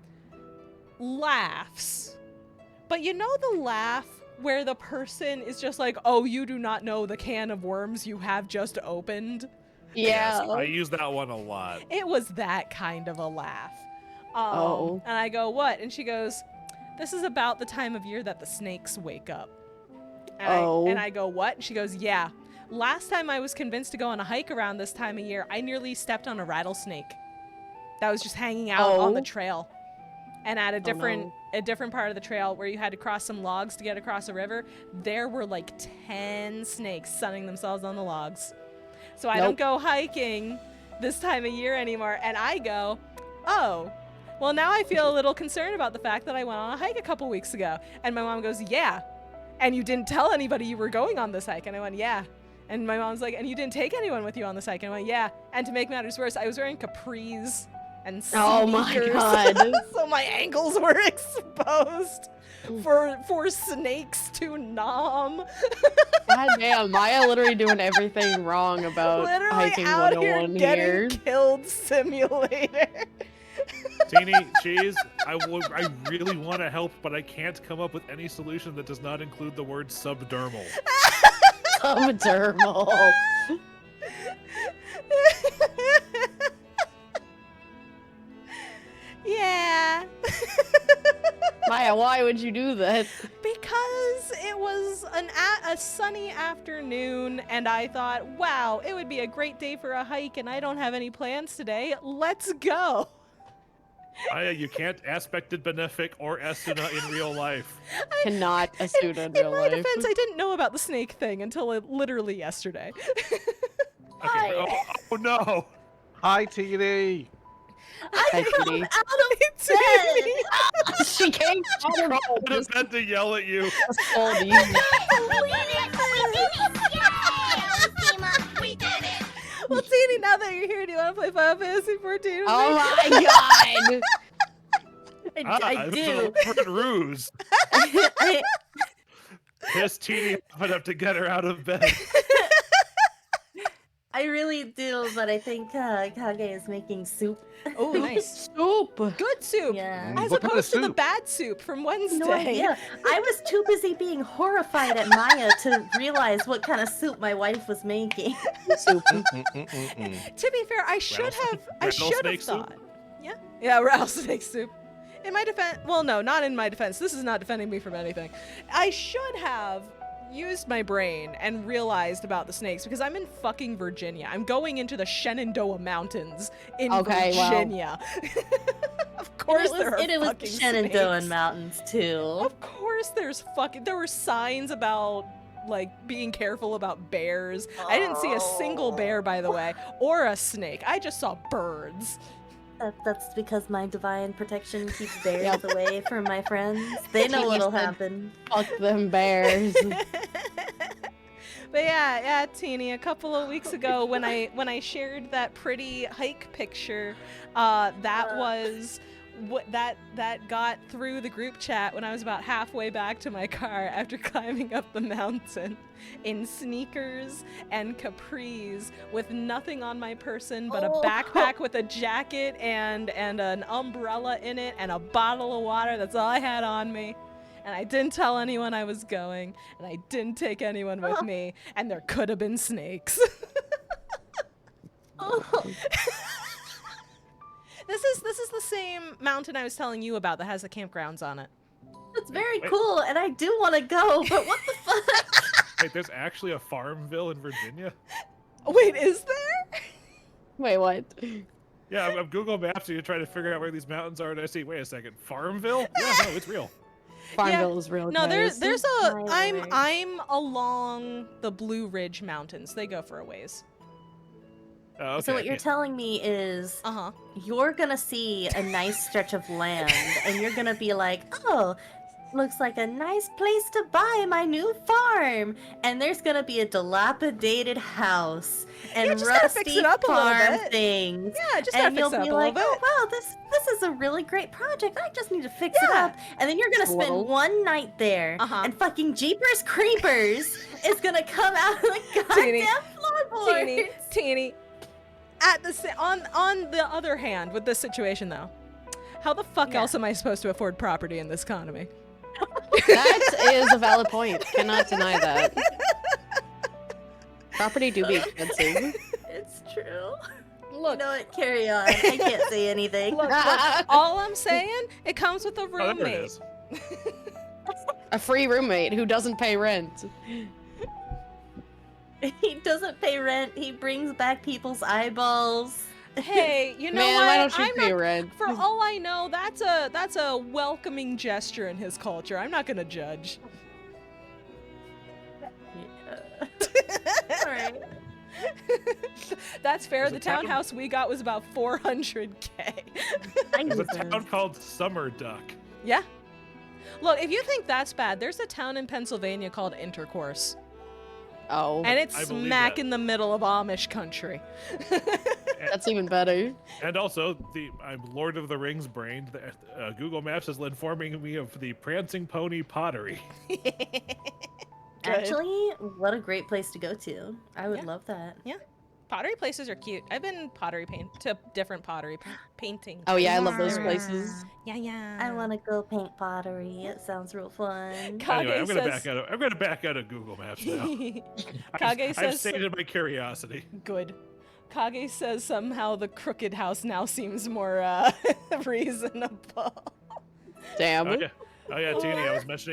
laughs. But you know the laugh where the person is just like, oh, you do not know the can of worms you have just opened? Yeah. Yes, I use that one a lot. It was that kind of a laugh. Oh. And I go, what? And she goes, this is about the time of year that the snakes wake up. And I go, what? And she goes, yeah. Last time I was convinced to go on a hike around this time of year, I nearly stepped on a rattlesnake that was just hanging out on the trail. And at a different part of the trail where you had to cross some logs to get across a river, there were like 10 snakes sunning themselves on the logs. So I don't go hiking this time of year anymore. And I go, oh, well, now I feel a little concerned about the fact that I went on a hike a couple weeks ago. And my mom goes, yeah. And you didn't tell anybody you were going on this hike. And I went, yeah. And my mom's like, and you didn't take anyone with you on this hike? And I went, yeah. And to make matters worse, I was wearing capris and sneakers. Oh my God. So my ankles were exposed for snakes to nom. God damn, Maya literally doing everything wrong about hiking out 101 here here. getting killed simulator. Teeny, Cheese, I really want to help, but I can't come up with any solution that does not include the word subdermal. Subdermal. Yeah. Maya, why would you do that? Because it was a sunny afternoon, and I thought, wow, it would be a great day for a hike, and I don't have any plans today. Let's go. You can't aspect it benefic or Asuna in real life. Cannot Asuna in real In my life. defense, I didn't know about the snake thing until literally yesterday. Okay, oh no! Hi, TD. Hi, Kitty. She came out of I would have meant to yell at you. Well, Tini, now that you're here, do you want to play Final Fantasy XIV with me? Oh my god! I do. Ruse. Piss Teeny off enough to get her out of bed. I really do, but I think Kage is making soup. Oh, nice. Soup! Good soup! Yeah. As What kind of opposed to the soup? bad soup from Wednesday. No idea. I was too busy being horrified at Maya to realize what kind of soup my wife was making. Soup. To be fair, I should have rattlesnake soup? thought. Yeah, rattlesnake soup. In my defense, well, no, not in my defense. This is not defending me from anything. I should have used my brain and realized about the snakes because I'm in fucking Virginia. I'm going into the Shenandoah Mountains in Virginia. Of course there are fucking Shenandoah snakes. Mountains too. Of course there were signs about like being careful about bears. I didn't see a single bear, by the way, or a snake. I just saw birds. That's because my divine protection keeps bears away from my friends. They know what'll happen. Fuck them bears. But yeah, Teeny, a couple of weeks ago when I shared that pretty hike picture, that was what that got through the group chat when I was about halfway back to my car after climbing up the mountain in sneakers and capris with nothing on my person but a backpack with a jacket and an umbrella in it and a bottle of water. That's all I had on me. And I didn't tell anyone I was going, and I didn't take anyone with me, and there could have been snakes. This is the same mountain I was telling you about that has the campgrounds on it. It's very cool, and I do want to go, but what the fuck? Wait, there's actually a Farmville in Virginia? Wait, is there? Wait, what? Yeah, I'm Google Maps and you're trying to figure out where these mountains are, and I see, wait a second, Farmville? Yeah, no, it's real. Farmville is real. No, guys. there's a I'm along the Blue Ridge Mountains. They go for a ways. Oh, okay. So what you're telling me is, you're gonna see a nice stretch of land, and you're gonna be like, oh, looks like a nice place to buy my new farm. And there's gonna be a dilapidated house and just gotta rusty fix it up a little farm bit. things. Yeah, just and gotta you'll fix it be up a like, little oh bit. wow, this is a really great project. I just need to fix it up. And then you're gonna spend one night there, and fucking Jeepers Creepers is gonna come out of the goddamn floorboards. Teeny. On the other hand, with this situation though, how the fuck else am I supposed to afford property in this economy? That is a valid point. Cannot deny that. Property do be expensive. It's true. Look, you know what? Carry on. I can't say anything. Look, all I'm saying, it comes with a there it roommate. is. A free roommate who doesn't pay rent. He doesn't pay rent. He brings back people's eyeballs. Hey, you know Man, what? why don't you I'm pay not, rent? For all I know, that's a welcoming gesture in his culture. I'm not gonna judge. Alright. That's fair. There's The a town- townhouse we got was about 400K. There's a town called Summer Duck. Yeah. Look, if you think that's bad, there's a town in Pennsylvania called Intercourse. Oh. And it's I believe smack that. in the middle of Amish country. That's even better. And also, I'm Lord of the Rings brained. Google Maps is informing me of the Prancing Pony Pottery. Actually, what a great place to go to. I would love that. Yeah. Pottery places are cute. I've been to different pottery painting. Oh yeah, I love those places. Yeah. I want to go paint pottery. It sounds real fun. Anyway, I'm gonna back out of Google Maps now. Kage I've says sated my curiosity. good. Kage says somehow the crooked house now seems more reasonable. Damn. Oh yeah, Teeny,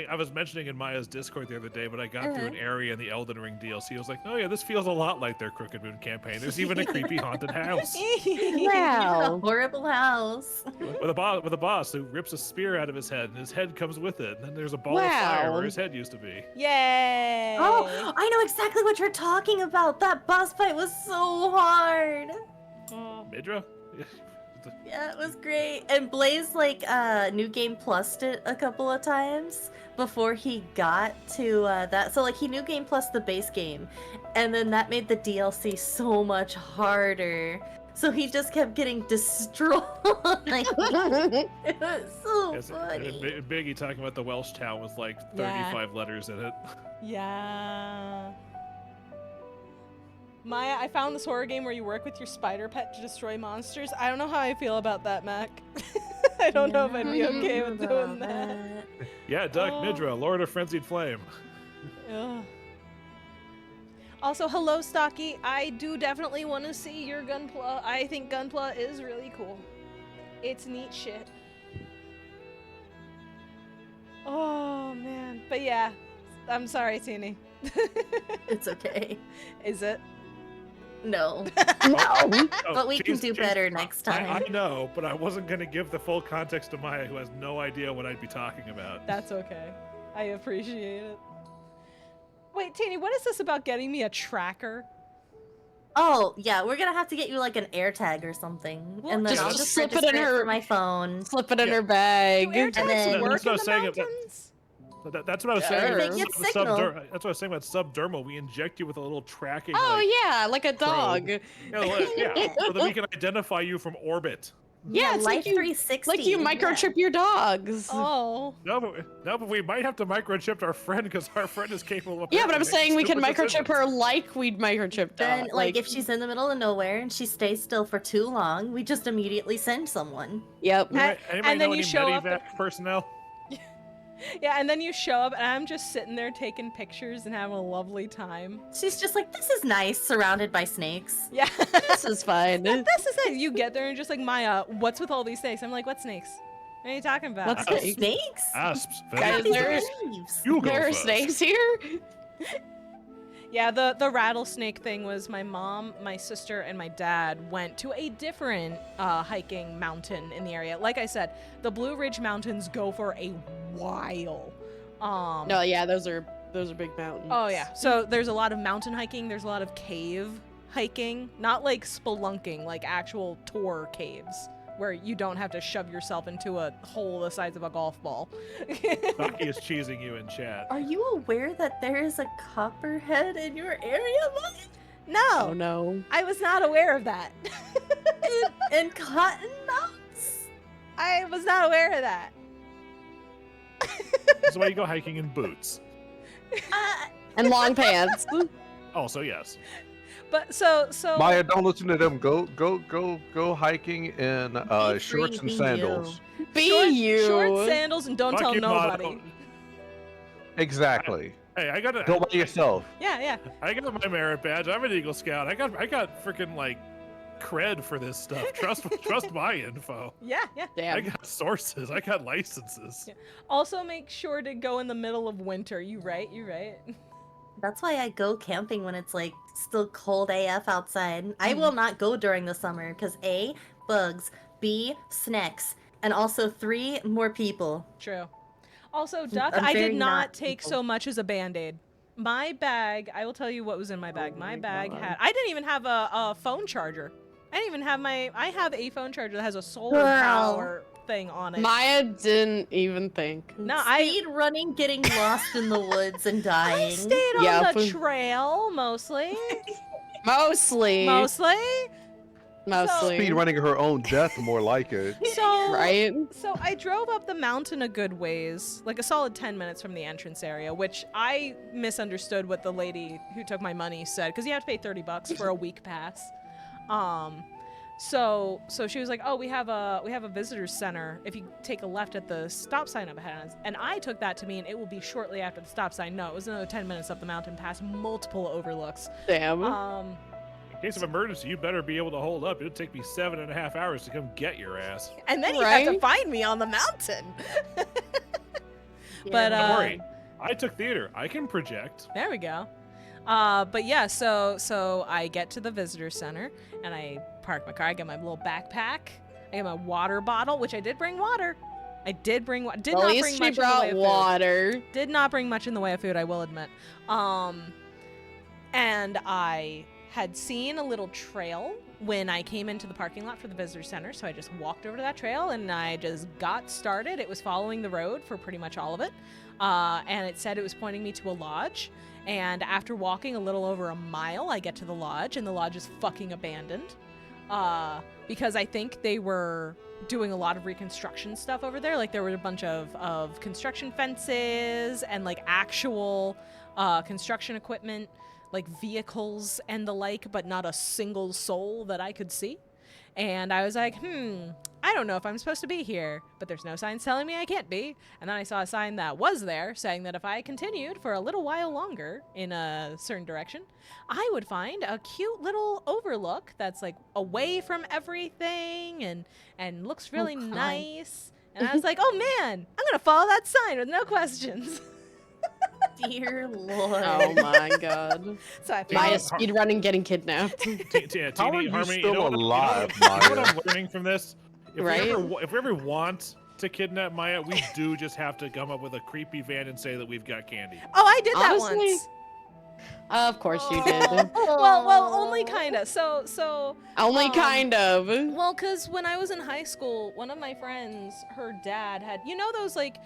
I was mentioning in Maya's Discord the other day, but I got through an area in the Elden Ring DLC. I was like, oh yeah, this feels a lot like their Crooked Moon campaign. There's even a creepy haunted house. Wow. A horrible house. With a boss who rips a spear out of his head, and his head comes with it. And then there's a ball of fire where his head used to be. Yay! Oh, I know exactly what you're talking about. That boss fight was so hard. Midra? Yeah, it was great. And Blaze like New Game Plus'd it a couple of times before he got to that. So like he New Game Plus the base game, and then that made the DLC so much harder. So he just kept getting destroyed. Like, it was so funny. Biggie talking about the Welsh town with like 35 letters in it. Yeah. Maya, I found this horror game where you work with your spider pet to destroy monsters. I don't know how I feel about that, Mac. I don't know if I'd be okay with doing that. Yeah, Duck Midra, Lord of Frenzied Flame. Ugh. Also, hello, Stocky. I do definitely want to see your Gunpla. I think Gunpla is really cool. It's neat shit. Oh, man. But yeah, I'm sorry, Teeny. It's okay. Is it? No. No. But we can do better next time. I know, but I wasn't going to give the full context to Maya, who has no idea what I'd be talking about. That's okay. I appreciate it. Wait, Teeny, what is this about getting me a tracker? Oh, yeah, we're gonna have to get you like an AirTag or something. And then I'll just slip it in her my phone. Slip it in her bag. Do AirTags work in the saying mountains? That's what I was saying. That's what I was saying about subdermal. We inject you with a little tracking. Oh yeah, like a dog. Yeah, so that we can identify you from orbit. Yeah, it's Life like you, 360. like you microchip your dogs. Oh. No, but we might have to microchip our friend because our friend is capable of. Yeah, but I'm saying we can stupid microchip decisions. her like we'd microchip Then, dog. like, if she's in the middle of nowhere and she stays still for too long, we just immediately send someone. Yep. Anybody And then know you any show up medevac personnel? Yeah, and then you show up and I'm just sitting there taking pictures and having a lovely time. She's just like, this is nice, surrounded by snakes. Yeah. This is fine. This is it. You get there and just like, Maya, what's with all these snakes? I'm like, what snakes? What are you talking about? What snakes? Snakes? Asps. Guys, there are snakes here. Yeah, the rattlesnake thing was my mom, my sister, and my dad went to a different hiking mountain in the area. Like I said, the Blue Ridge Mountains go for a while. No, yeah, those are big mountains. Oh yeah, so there's a lot of mountain hiking. There's a lot of cave hiking, not like spelunking, like actual tour caves where you don't have to shove yourself into a hole the size of a golf ball. Bucky is cheesing you in chat. Are you aware that there is a copperhead in your area, Mike? No. Oh no. I was not aware of that. And cottonmouths? I was not aware of that. That's why you go hiking in boots. And long pants. Also, yes. But so Maya, don't listen to them. Go hiking in shorts and sandals. Short sandals and don't tell Fucking nobody. Exactly. Hey, I got to Go by yourself. Yeah. I got my merit badge. I'm an Eagle Scout. I got freaking like cred for this stuff. Trust my info. Yeah. Damn. I got sources. I got licenses. Yeah. Also, make sure to go in the middle of winter. You right. That's why I go camping when it's like still cold AF outside. I will not go during the summer because A, bugs, B, snacks, and also 3, more people. True. Also, Duck, I'm I very did not not take people. so much as a Band-Aid. My bag, I will tell you what was in my bag. My bag had, I didn't even have a phone charger. I didn't even have I have a phone charger that has a solar power thing on it. Maya didn't even think. No, Speed running, getting lost in the woods and dying. I stayed on the trail mostly. Mostly. Speed running her own death, more like it. So right. So I drove up the mountain a good ways, like a solid 10 minutes from the entrance area, which I misunderstood what the lady who took my money said, because you have to pay $30 for a week pass. So she was like, "Oh, we have a visitor's center. If you take a left at the stop sign up ahead," and I took that to mean it will be shortly after the stop sign. No, it was another 10 minutes up the mountain, past multiple overlooks. Damn. In case of emergency, you better be able to hold up. It'll take me 7.5 hours to come get your ass. And then you have to find me on the mountain. But don't worry, I took theater. I can project. There we go. But yeah, so I get to the visitor center and I park my car. I get my little backpack. I get my water bottle, which I did bring water. I did bring water. Did At not least bring she much in the brought way of water. food. Did not bring much in the way of food, I will admit. And I had seen a little trail when I came into the parking lot for the visitor center, so I just walked over to that trail and I just got started. It was following the road for pretty much all of it, and it said it was pointing me to a lodge. And after walking a little over a mile, I get to the lodge, and the lodge is fucking abandoned, because I think they were doing a lot of reconstruction stuff over there. Like there were a bunch of construction fences and like actual construction equipment, like vehicles and the like, but not a single soul that I could see. And I was like, I don't know if I'm supposed to be here, but there's no signs telling me I can't be. And then I saw a sign that was there saying that if I continued for a little while longer in a certain direction, I would find a cute little overlook that's like away from everything and looks really nice. And I was like, oh man, I'm gonna follow that sign with no questions. Dear Lord. Oh my god. So I Maya followed. speedrunning getting kidnapped. How are you Harmony, still alive, you know what Maya? I'm learning from this? Right? If we ever want to kidnap Maya, we do just have to come up with a creepy van and say that we've got candy. Oh, I did that Honestly, once. Of course you did. Well, only kinda. So. Only kind of. Well, because when I was in high school, one of my friends, her dad had, you know, those like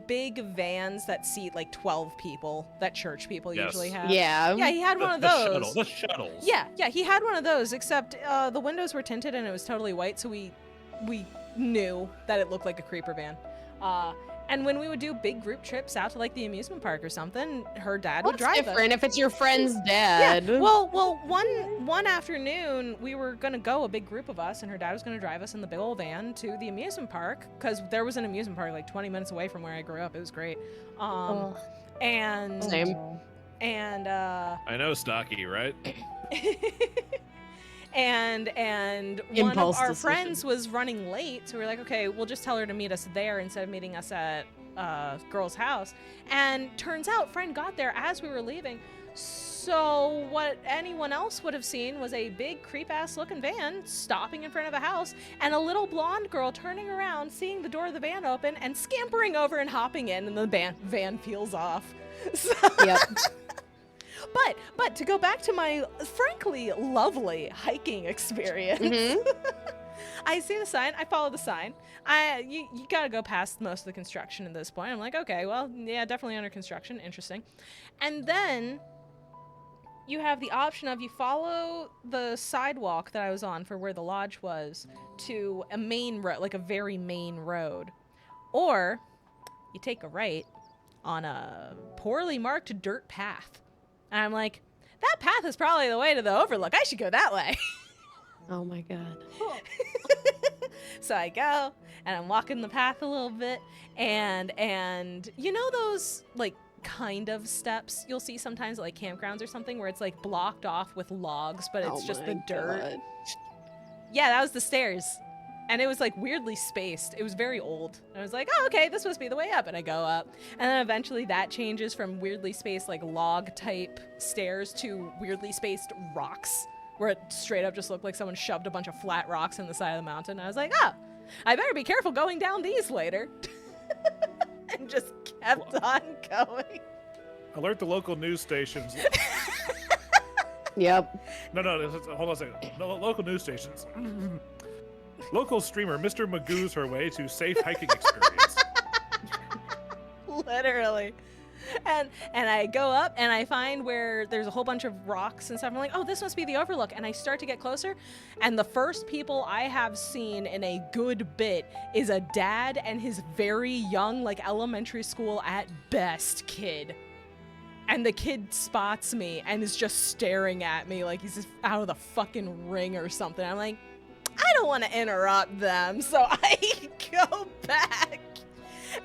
big vans that seat like 12 people that church people usually have. Yeah. Yeah, he had one of those. The shuttles. Yeah, he had one of those. Except the windows were tinted and it was totally white, so we knew that it looked like a creeper van. And when we would do big group trips out to like the amusement park or something, her dad would drive us. Different if it's your friend's dad. Yeah. Well, one afternoon we were gonna go, a big group of us, and her dad was gonna drive us in the big old van to the amusement park because there was an amusement park like 20 minutes away from where I grew up. It was great. And Same. And I know, Stocky, right? And one Impulse of our decision. friends was running late, so we were like, okay, we'll just tell her to meet us there instead of meeting us at girl's house. And turns out, friend got there as we were leaving. So what anyone else would have seen was a big creep-ass looking van stopping in front of a house, and a little blonde girl turning around, seeing the door of the van open, and scampering over and hopping in, and the van peels off. So Yep. But to go back to my frankly lovely hiking experience, I see the sign. I follow the sign. You gotta go past most of the construction at this point. I'm like, okay, well, yeah, definitely under construction. Interesting. And then you have the option of you follow the sidewalk that I was on for where the lodge was to a main road, like a very main road, or you take a right on a poorly marked dirt path. And I'm like, that path is probably the way to the overlook. I should go that way. Oh my god. So I go, and I'm walking the path a little bit, and you know those, like, kind of steps you'll see sometimes at, like, campgrounds or something, where it's, like, blocked off with logs, but it's just the dirt? God. Yeah, that was the stairs. And it was, like, weirdly spaced. It was very old. And I was like, oh, okay, this must be the way up. And I go up. And then eventually that changes from weirdly spaced, like, log-type stairs to weirdly spaced rocks, where it straight up just looked like someone shoved a bunch of flat rocks in the side of the mountain. And I was like, oh, I better be careful going down these later. And just kept on going. Alert the local news stations. Yep. No, hold on a second. No, local news stations. Local streamer Mr. Magoo's her way to safe hiking experience. Literally. And I go up and I find where there's a whole bunch of rocks and stuff. I'm like, oh, this must be the overlook. And I start to get closer. And the first people I have seen in a good bit is a dad and his very young, like elementary school at best kid. And the kid spots me and is just staring at me like he's just out of the fucking ring or something. I'm like, I don't want to interrupt them. So I go back.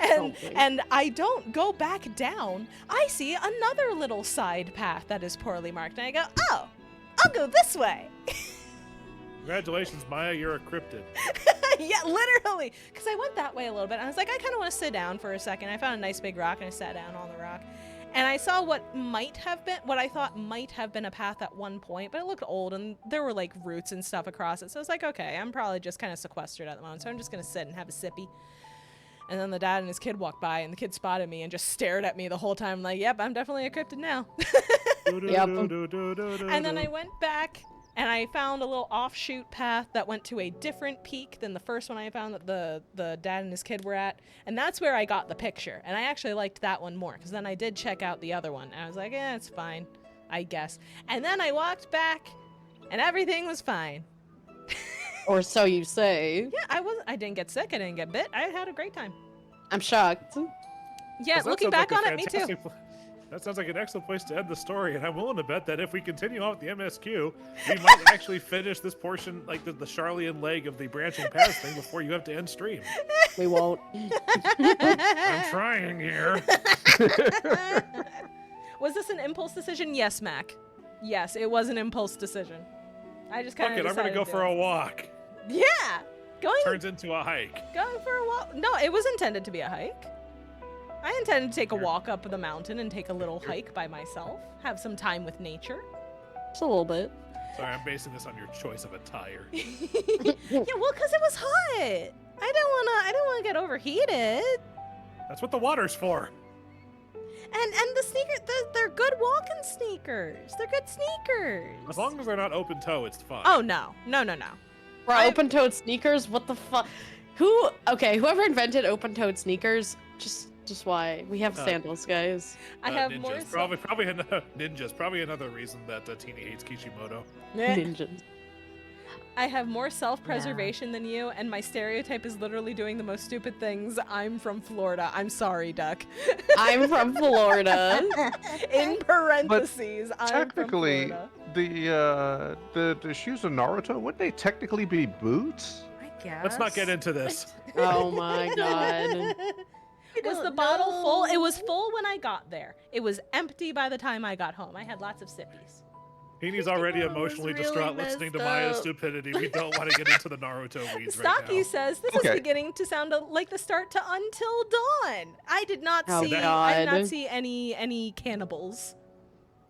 And I don't go back down. I see another little side path that is poorly marked. And I go, oh, I'll go this way. Congratulations, Maya, you're a cryptid. Yeah, literally. Because I went that way a little bit. I was like, I kind of want to sit down for a second. I found a nice big rock and I sat down on the rock. And I saw what I thought might have been a path at one point, but it looked old and there were like roots and stuff across it. So I was like, okay, I'm probably just kind of sequestered at the moment. So I'm just going to sit and have a sippy. And then the dad and his kid walked by and the kid spotted me and just stared at me the whole time. Like, yep, I'm definitely a cryptid now. And then I went back and I found a little offshoot path that went to a different peak than the first one I found that the dad and his kid were at. And that's where I got the picture. And I actually liked that one more because then I did check out the other one. And I was like, it's fine, I guess. And then I walked back and everything was fine. Or so you say. Yeah, I didn't get sick. I didn't get bit. I had a great time. I'm shocked. Yeah, looking back on it, me too. That sounds like an excellent place to end the story, and I'm willing to bet that if we continue on with the MSQ, we might actually finish this portion, like the Charlian leg of the branching paths thing, before you have to end stream. We won't. I'm trying here. Was this an impulse decision? Yes, Mac. Yes, it was an impulse decision. I just kind of I'm gonna go for a walk. Yeah, turns into a hike. Going for a walk. No, it was intended to be a hike. I intended to take a walk up the mountain and take a little hike by myself. Have some time with nature. Just a little bit. Sorry, I'm basing this on your choice of attire. Yeah, well, because it was hot. I didn't wanna get overheated. That's what the water's for. And the sneakers, they're good walking sneakers. They're good sneakers. As long as they're not open toe, it's fine. Oh, no. For open-toed sneakers? What the fuck? Whoever invented open-toed sneakers, just why? We have sandals, guys. I have ninjas. more. Probably ninjas. Probably another reason that Teeny hates Kishimoto. Ninjas. I have more self-preservation than you, and my stereotype is literally doing the most stupid things. I'm from Florida. I'm sorry, Duck. I'm from Florida. In parentheses, but I'm from technically, Florida. the shoes of Naruto, wouldn't they technically be boots? I guess. Let's not get into this. Oh my god. Was the bottle full? It was full when I got there. It was empty by the time I got home. I had lots of sippies. Heeny's already emotionally distraught listening to Maya's stupidity. We don't want to get into the Naruto weeds right now. Stocky says this is beginning to sound like the start to Until Dawn. I did not see any cannibals.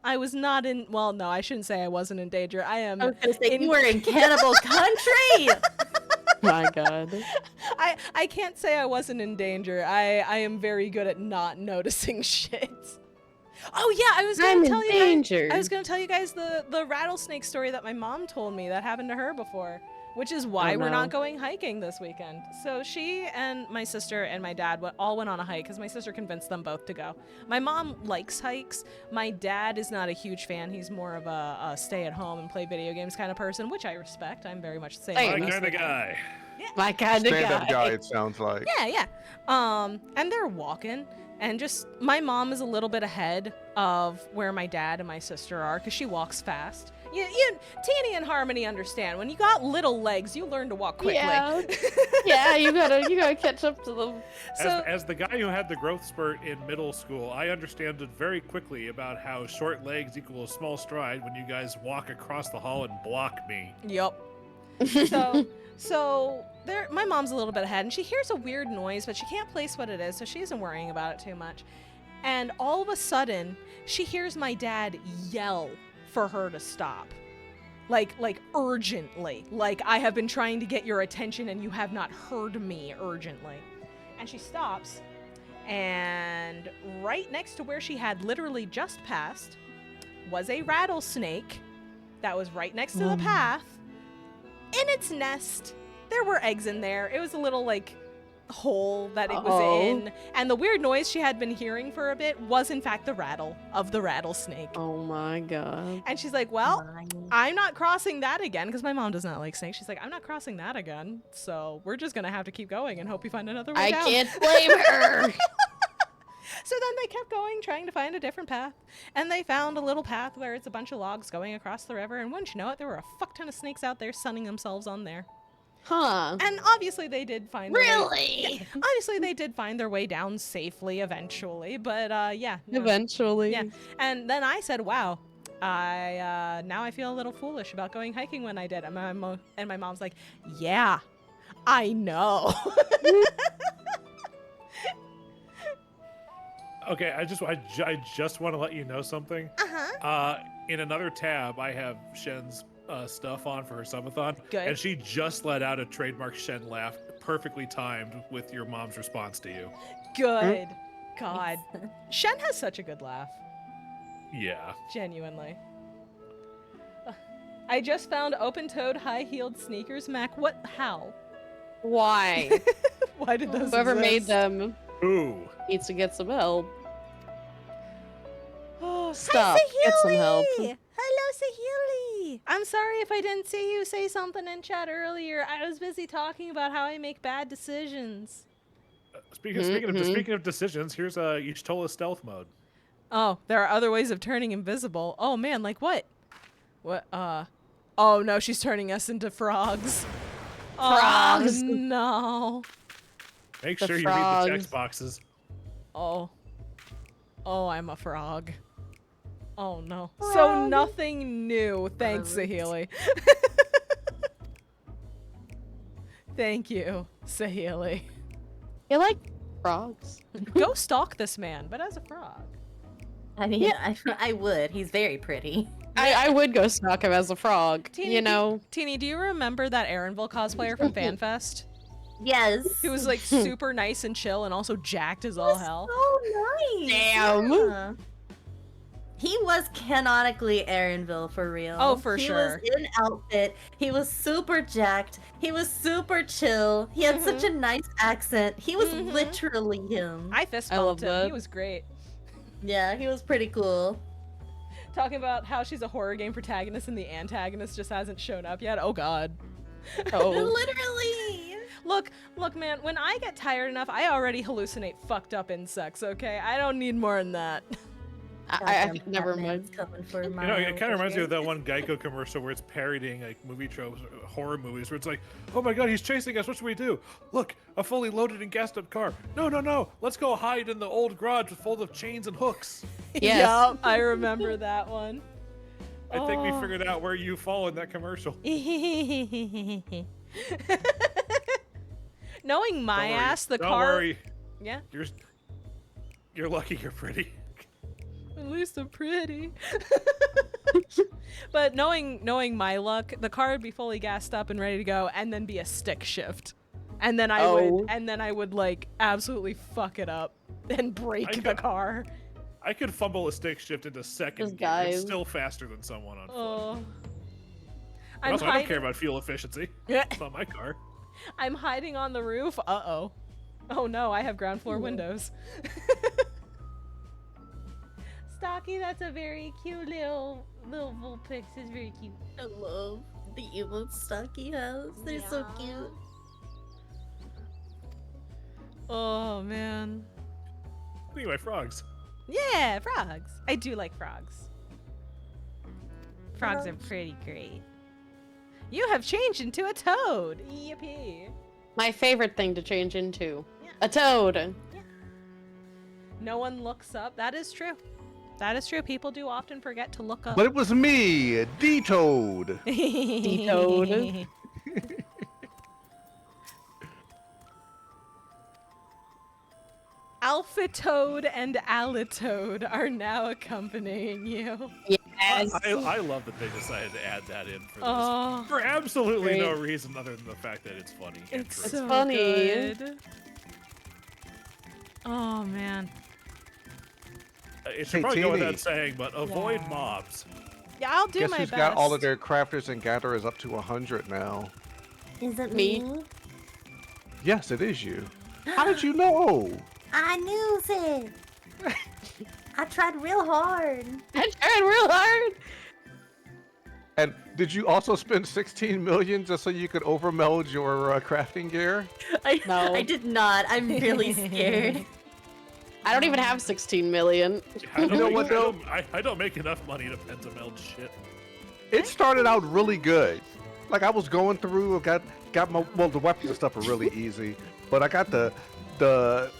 I was not in. Well, no, I shouldn't say I wasn't in danger. I am. I was gonna say you were in cannibal country. My god. I can't say I wasn't in danger. I am very good at not noticing shit. Oh yeah, I was gonna tell you guys the rattlesnake story that my mom told me that happened to her before, which is why we're not going hiking this weekend. So she and my sister and my dad all went on a hike because my sister convinced them both to go. My mom likes hikes. My dad is not a huge fan. He's more of a stay at home and play video games kind of person, which I respect. I'm very much the same. My kind of guy. Yeah. My kind of Stand-up guy, it sounds like. Yeah. And they're walking. And just, my mom is a little bit ahead of where my dad and my sister are because she walks fast. Teeny and Harmony understand. When you got little legs, you learn to walk quickly. Yeah, you gotta catch up to them. As the guy who had the growth spurt in middle school, I understood very quickly about how short legs equal a small stride when you guys walk across the hall and block me. Yup. So my mom's a little bit ahead, and she hears a weird noise, but she can't place what it is, so she isn't worrying about it too much. And all of a sudden, she hears my dad yell for her to stop. Like urgently. Like, I have been trying to get your attention, and you have not heard me urgently. And she stops, and right next to where she had literally just passed was a rattlesnake that was right next to the path. In its nest, there were eggs in there. It was a little, hole that it was in. And the weird noise she had been hearing for a bit was, in fact, the rattle of the rattlesnake. Oh, my God. And she's like, well, I'm not crossing that again, because my mom does not like snakes. She's like, I'm not crossing that again, so we're just going to have to keep going and hope we find another way down. I can't blame her. So then they kept going, trying to find a different path. And they found a little path where it's a bunch of logs going across the river. And wouldn't you know it, there were a fuck ton of snakes out there sunning themselves on there. Huh. And obviously they did find Really? Obviously they did find their way down safely eventually. But yeah. Eventually. Yeah. And then I said, wow, now I feel a little foolish about going hiking when I did. And my mom's like, yeah, I know. Okay, I just want to let you know something. In another tab, I have Shen's stuff on for her subathon, Good. and she just let out a trademark Shen laugh, perfectly timed with your mom's response to you. Good. God. Shen has such a good laugh. Yeah. Genuinely. I just found open-toed high-heeled sneakers, Mac. What? How? Why? Why did those Whoever made exist? them needs to get some help. Oh, Stop. Get some help. Hello, Sahili. I'm sorry if I didn't see you say something in chat earlier. I was busy talking about how I make bad decisions. Speaking of decisions, here's Y'shtola stealth mode. Oh, there are other ways of turning invisible. Oh man, like what? What? Oh no, she's turning us into frogs. Frogs. Oh no. Make The sure you read the text frogs. boxes. Oh, I'm a frog. Oh no. So nothing new. Thanks, Sahili. Thank you, Sahili. You like frogs? Go stalk this man, but as a frog. I mean, I would. He's very pretty. I would go stalk him as a frog. Teeny, you know. Teeny, do you remember that Aaronville cosplayer from FanFest? Yes. He was like super nice and chill and also jacked as all hell. So nice. Damn. Yeah. He was canonically Aaronville for real. Oh, for sure. He was in outfit. He was super jacked. He was super chill. He had such a nice accent. He was literally him. I fist I love bumped him. that. He was great. Yeah, he was pretty cool. Talking about how she's a horror game protagonist and the antagonist just hasn't shown up yet. Oh god. Oh. Literally. Look, man, when I get tired enough, I already hallucinate fucked up insects, okay? I don't need more than that. I never mind. Coming for You know, it kind of reminds me of that one Geico commercial where it's parodying like movie tropes, horror movies, where it's like, oh my god, he's chasing us, what should we do? Look, a fully loaded and gassed up car. No, let's go hide in the old garage full of chains and hooks. Yes. Yup, I remember that one. I think we figured out where you fall in that commercial. Knowing my Don't worry. ass, the Don't car. worry. Yeah. You're lucky you're pretty. At least I'm pretty. But knowing my luck, the car would be fully gassed up and ready to go, and then be a stick shift, and then I would like absolutely fuck it up and break the car. I could fumble a stick shift into second gear. It's still faster than someone on foot. Oh. I don't care about fuel efficiency. Yeah. It's not my car. I'm hiding on the roof. Uh-oh. Oh no, I have ground floor windows. Stocky, that's a very cute little Vulpix. It's very cute. I love the emote Stocky has. They're so cute. Oh man. Look at my frogs. Yeah, frogs. I do like frogs. Frogs are pretty great. You have changed into a toad. Yippee. My favorite thing to change into. A toad. No one looks up. That is true. That is true. People do often forget to look up. But it was me, D-Toad. D-Toad. Alpha Toad and Alitoad are now accompanying you. Yes. I love that they decided to add that in for this. Oh, For absolutely no great. reason other than the fact that it's funny. and it's true. so funny. good. Oh man. It should Hey, probably go Teeny. without saying, but avoid mobs. Yeah, I'll do Guess my who's best. got all of their crafters and gatherers up to 100 now? Is it Me? me? Yes, it is you. How did you know? I knew it. I tried real hard. I tried real hard. And did you also spend 16 million just so you could overmeld your crafting gear? No. I did not. I'm really scared. I don't even have 16 million. I don't know make- what, though? I don't make enough money to pentameld shit. It started out really good. Like I was going through, got my the weapons and stuff are really easy, but I got the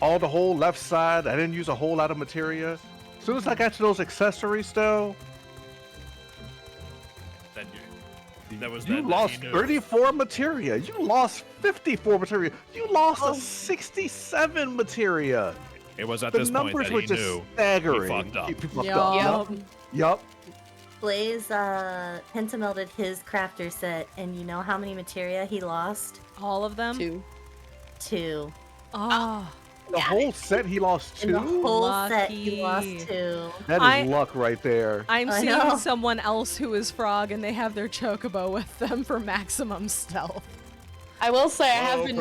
whole left side. I didn't use a whole lot of materia. As soon as I got to those accessories though, you? That was You that lost he knew. 34 materia. You lost 54 materia. You lost a 67 materia. It was at The this point numbers that were he just knew staggering. he fucked up. He fucked up. Yup. Blaze pentamelded his crafter set, and you know how many materia he lost? All of them? 2. Oh. The whole set he lost 2? In the whole set Lucky. he lost 2. That is luck right there. I'm I seeing know. someone else who is frog, and they have their chocobo with them for maximum stealth. I will say I have Low been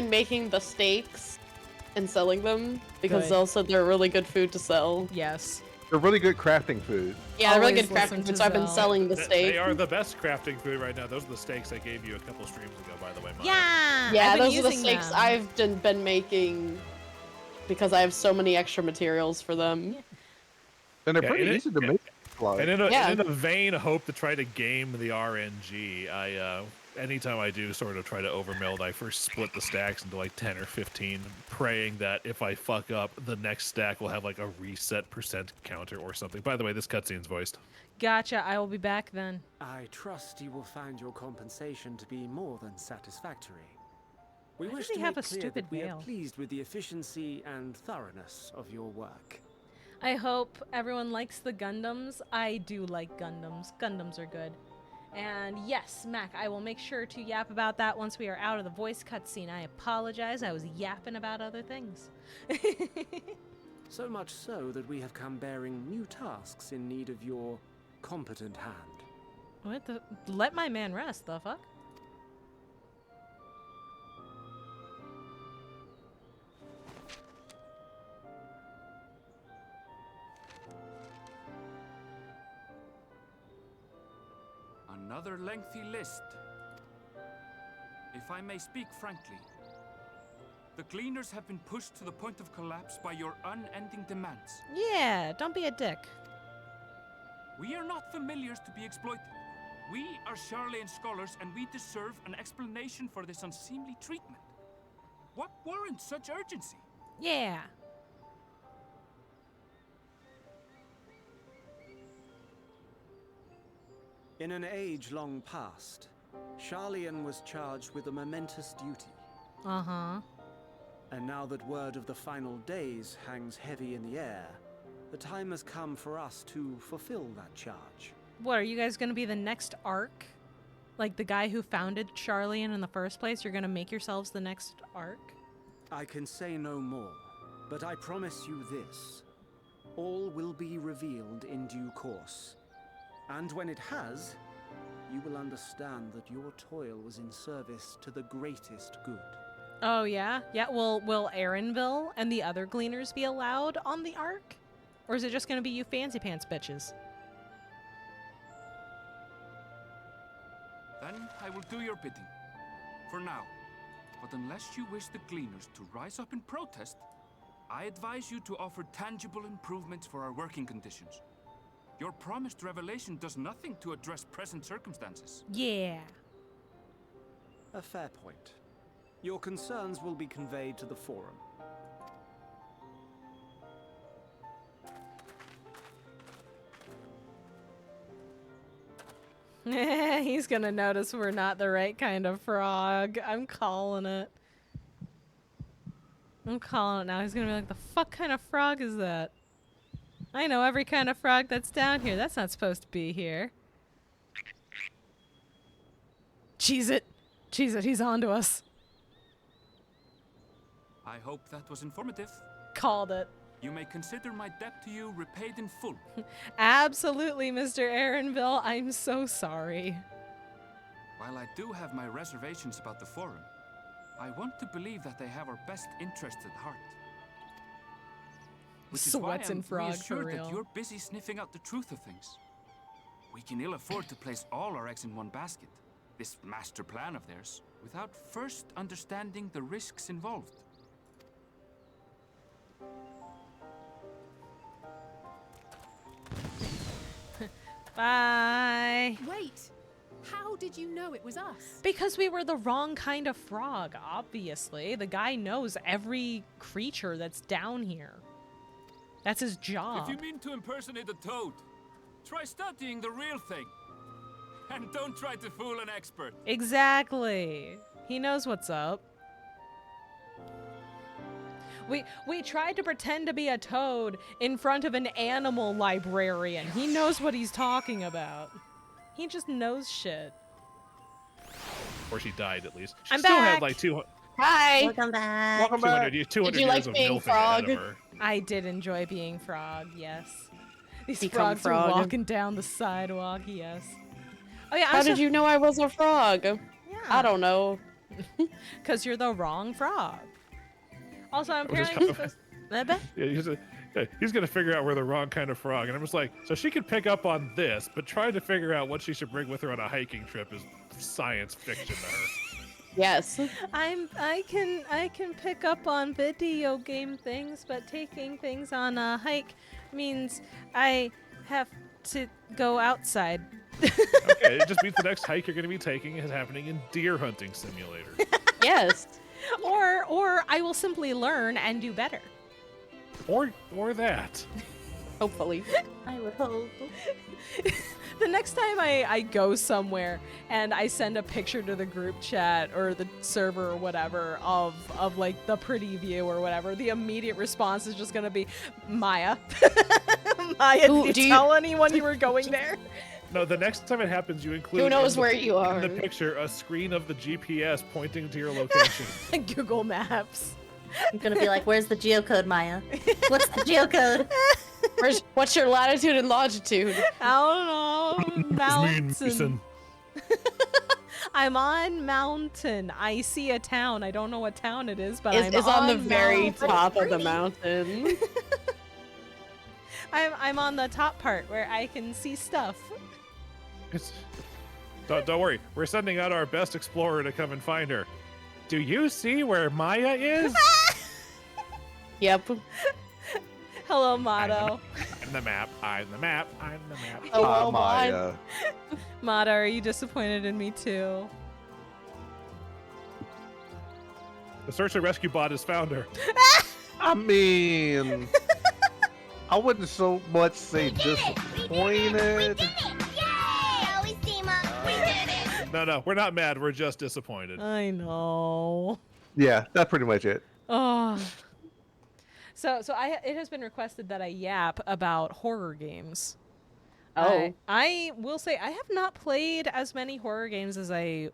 making the steaks and selling them because Good. also they're really good food to sell. Yes. They're really good crafting food. Yeah, they're really Always good listen crafting to food, so I've been Zell. selling the They steak. are the best crafting food right now. Those are the steaks I gave you a couple streams ago, by the way. Maya. Yeah, I've been those are the using steaks them. I've been making because I have so many extra materials for them. And they're Yeah, pretty and easy to make. And in a, Yeah. and in a vain hope to try to game the RNG, anytime I do sort of try to overbuild, I first split the stacks into like 10 or 15, praying that if I fuck up, the next stack will have like a reset percent counter or something. By the way, this cutscene's voiced. Gotcha. I will be back then. I trust you will find your compensation to be more than satisfactory. We Why wish does to he have make a clear stupid that we veil? are pleased with the efficiency and thoroughness of your work. I hope everyone likes the Gundams. I do like Gundams. Gundams are good. And yes, Mac, I will make sure to yap about that once we are out of the voice cutscene. I apologize. I was yapping about other things. So much so that we have come bearing new tasks in need of your competent hand. What the? Let my man rest, the fuck? Another lengthy list. If I may speak frankly, the Gleaners have been pushed to the point of collapse by your unending demands. Yeah, don't be a dick. We are not familiars to be exploited. We are Charlian scholars, and we deserve an explanation for this unseemly treatment. What warrants such urgency? Yeah. In an age long past, Charlian was charged with a momentous duty. Uh-huh. And now that word of the final days hangs heavy in the air, the time has come for us to fulfill that charge. What, are you guys gonna be the next Ark? Like the guy who founded Charlian in the first place? You're gonna make yourselves the next Ark? I can say no more, but I promise you this. All will be revealed in due course. And when it has, you will understand that your toil was in service to the greatest good. Oh, yeah? Yeah, will Aaronville and the other Gleaners be allowed on the Ark? Or is it just gonna be you fancy pants bitches? Then I will do your bidding. For now. But unless you wish the Gleaners to rise up in protest, I advise you to offer tangible improvements for our working conditions. Your promised revelation does nothing to address present circumstances. Yeah. A fair point. Your concerns will be conveyed to the forum. He's gonna notice we're not the right kind of frog. I'm calling it. I'm calling it now. He's gonna be like, the fuck kind of frog is that? I know every kind of frog that's down here. That's not supposed to be here. Cheese it. Cheese it. He's on to us. I hope that was informative. Called it. You may consider my debt to you repaid in full. Absolutely, Mr. Aaronville. I'm so sorry. While I do have my reservations about the forum, I want to believe that they have our best interests at heart. Which is why Sweats and I'm frog for reassured real. that you're busy sniffing out the truth of things. We can ill afford to place all our eggs in one basket, this master plan of theirs, without first understanding the risks involved. Bye. Wait! How did you know it was us? Because we were the wrong kind of frog, obviously. The guy knows every creature that's down here. That's his job. If you mean to impersonate a toad, try studying the real thing. And don't try to fool an expert. Exactly. He knows what's up. We tried to pretend to be a toad in front of an animal librarian. He knows what he's talking about. He just knows shit. Or she died at least. She I'm still back. had like 200. Hi. Welcome back. 200 Did you years like of being milfing ahead frog? of her. I did enjoy being frog, yes. These Become frogs frog. are walking down the sidewalk, yes. Oh yeah, How did you know I was a frog? I don't know. Because you're the wrong frog. Also, I'm I was just apparently kind of- Yeah, he's gonna figure out we're the wrong kind of frog, and I'm just like, so she could pick up on this, but trying to figure out what she should bring with her on a hiking trip is science fiction to her. Yes. I can pick up on video game things, but taking things on a hike means I have to go outside. Okay, it just means the next hike you're gonna be taking is happening in Deer Hunting Simulator. Yes. Or I will simply learn and do better. Or that. Hopefully. I would hope. The next time I go somewhere and I send a picture to the group chat or the server or whatever of like the pretty view or whatever, the immediate response is just gonna be Maya. Maya, did you tell anyone you were going there? No, the next time it happens, you include Who knows in the- where you are? in the picture a screen of the GPS pointing to your location. Google Maps. I'm gonna be like, where's the geocode, Maya? What's the geocode? What's your latitude and longitude? I don't know. Mountain. Mason. I'm on mountain. I see a town. I don't know what town it is, but It's on the very mountain. top of the mountain. I'm on the top part where I can see stuff. Don't worry, we're sending out our best explorer to come and find her. Do you see where Maya is? Yep. Hello, Motto. I'm the map. I'm the map. I'm the map. Oh, well, Maya. Motto, are you disappointed in me too? The search and rescue bot has found her. I mean, I wouldn't so much say disappointed. No, we're not mad. We're just disappointed. I know. Yeah, that's pretty much it. Oh. So it has been requested that I yap about horror games. Oh. I will say I have not played as many horror games as I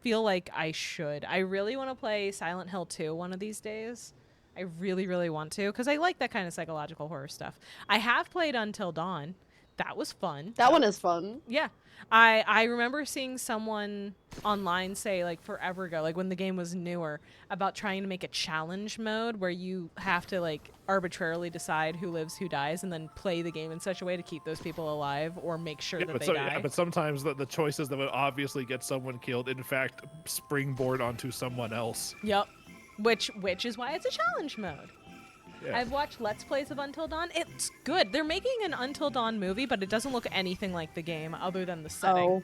feel like I should. I really want to play Silent Hill 2 one of these days. I really, really want to because I like that kind of psychological horror stuff. I have played Until Dawn. That was fun. That one is fun. Yeah. I remember seeing someone online say, like, forever ago, like, when the game was newer, about trying to make a challenge mode where you have to, like, arbitrarily decide who lives, who dies, and then play the game in such a way to keep those people alive or make sure that they die. Yeah, but sometimes the choices that would obviously get someone killed, in fact, springboard onto someone else. Yep. Which is why it's a challenge mode. Yeah. I've watched Let's Plays of Until Dawn. It's good. They're making an Until Dawn movie, but it doesn't look anything like the game other than the setting. Oh.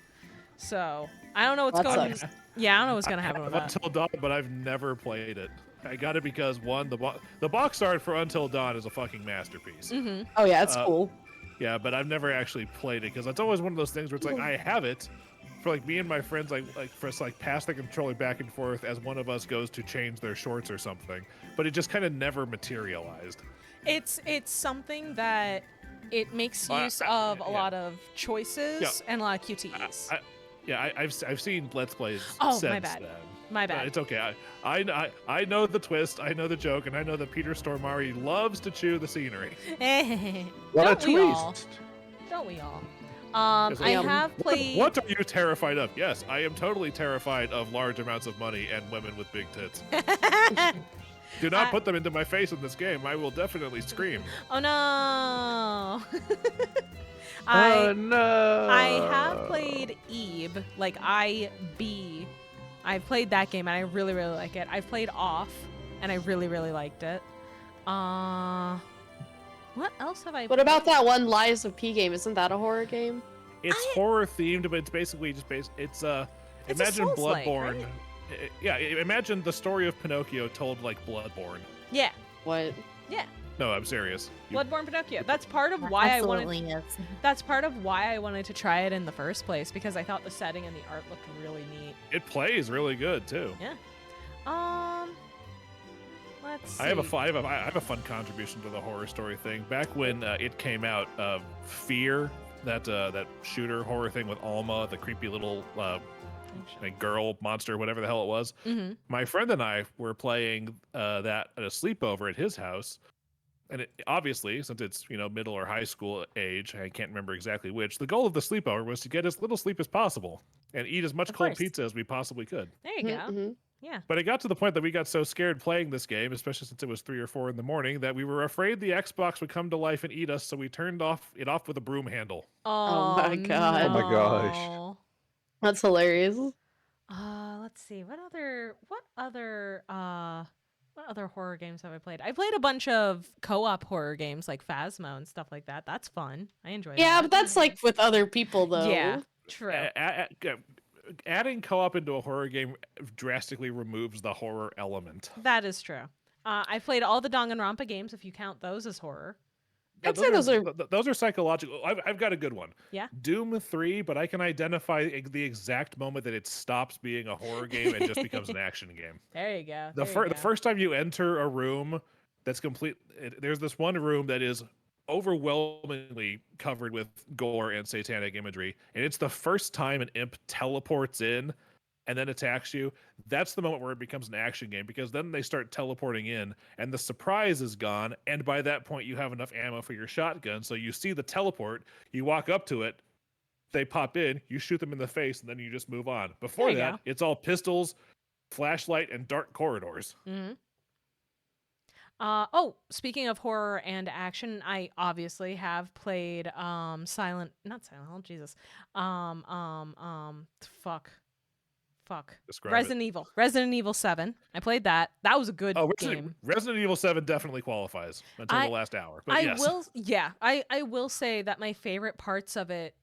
So I don't know what's That going. sucks. Yeah, I don't know what's gonna happen with that. Until Dawn, but I've never played it. I got it because one, the box art for Until Dawn is a fucking masterpiece. Mm-hmm. Oh yeah, it's cool. Yeah, but I've never actually played it because it's always one of those things where it's like I have it for like me and my friends like for us like pass the controller back and forth as one of us goes to change their shorts or something, but it just kind of never materialized. It's something that it makes use of a lot of choices and a lot of QTEs. I've seen Let's Plays Oh, since my bad. then. My bad. It's okay. I know the twist. I know the joke, and I know that Peter Stormare loves to chew the scenery. What a Don't we all? twist. Don't we all? I have played. What are you terrified of? Yes, I am totally terrified of large amounts of money and women with big tits. Do not put them into my face in this game. I will definitely scream. Oh no! Oh no! I have played Eve, like IB. I've played that game and I really, really like it. I've played Off and I really, really liked it. What else have I? What about that one Lies of P game? Isn't that a horror game? It's horror themed, but it's basically just It's imagine Souls-like, Bloodborne. right? Yeah, imagine the story of Pinocchio told like Bloodborne. Yeah. What? Yeah. No, I'm serious. Bloodborne Pinocchio. That's part of why I Absolutely wanted. is. That's part of why I wanted to try it in the first place because I thought the setting and the art looked really neat. It plays really good too. Yeah. Let's see. I have a fun contribution to the horror story thing. Back when it came out, Fear, that shooter horror thing with Alma, the creepy little like girl monster, whatever the hell it was. Mm-hmm. My friend and I were playing that at a sleepover at his house. And obviously, since it's middle or high school age, I can't remember exactly which, the goal of the sleepover was to get as little sleep as possible and eat as much cold pizza as we possibly could. There you go. Yeah. But it got to the point that we got so scared playing this game, especially since it was 3 or 4 in the morning, that we were afraid the Xbox would come to life and eat us, so we turned it off with a broom handle. Oh my god. Oh my gosh. That's hilarious. Let's see. What other horror games have I played? I played a bunch of co-op horror games like Phasmo and stuff like that. That's fun. I enjoy that. Yeah, but that's like with other people though. Yeah, true. Adding co-op into a horror game drastically removes the horror element. That is true. I played all the Danganronpa games, if you count those as horror. I'd say those are psychological. I've got a good one. Yeah. Doom 3, but I can identify the exact moment that it stops being a horror game and just becomes an action game. There you go. The first time you enter a room that's complete, there's this one room that is overwhelmingly covered with gore and satanic imagery, and it's the first time an imp teleports in and then attacks you. That's the moment where it becomes an action game, because then they start teleporting in and the surprise is gone, and by that point you have enough ammo for your shotgun, so you see the teleport, you walk up to it, they pop in, you shoot them in the face, and then you just move on. Before that, it's all pistols, flashlight, and dark corridors. Mm-hmm. Speaking of horror and action, I obviously have played Resident Evil 7. I played that. That was a good game. Resident Evil 7 definitely qualifies until the last hour. But I will say that my favorite parts of it,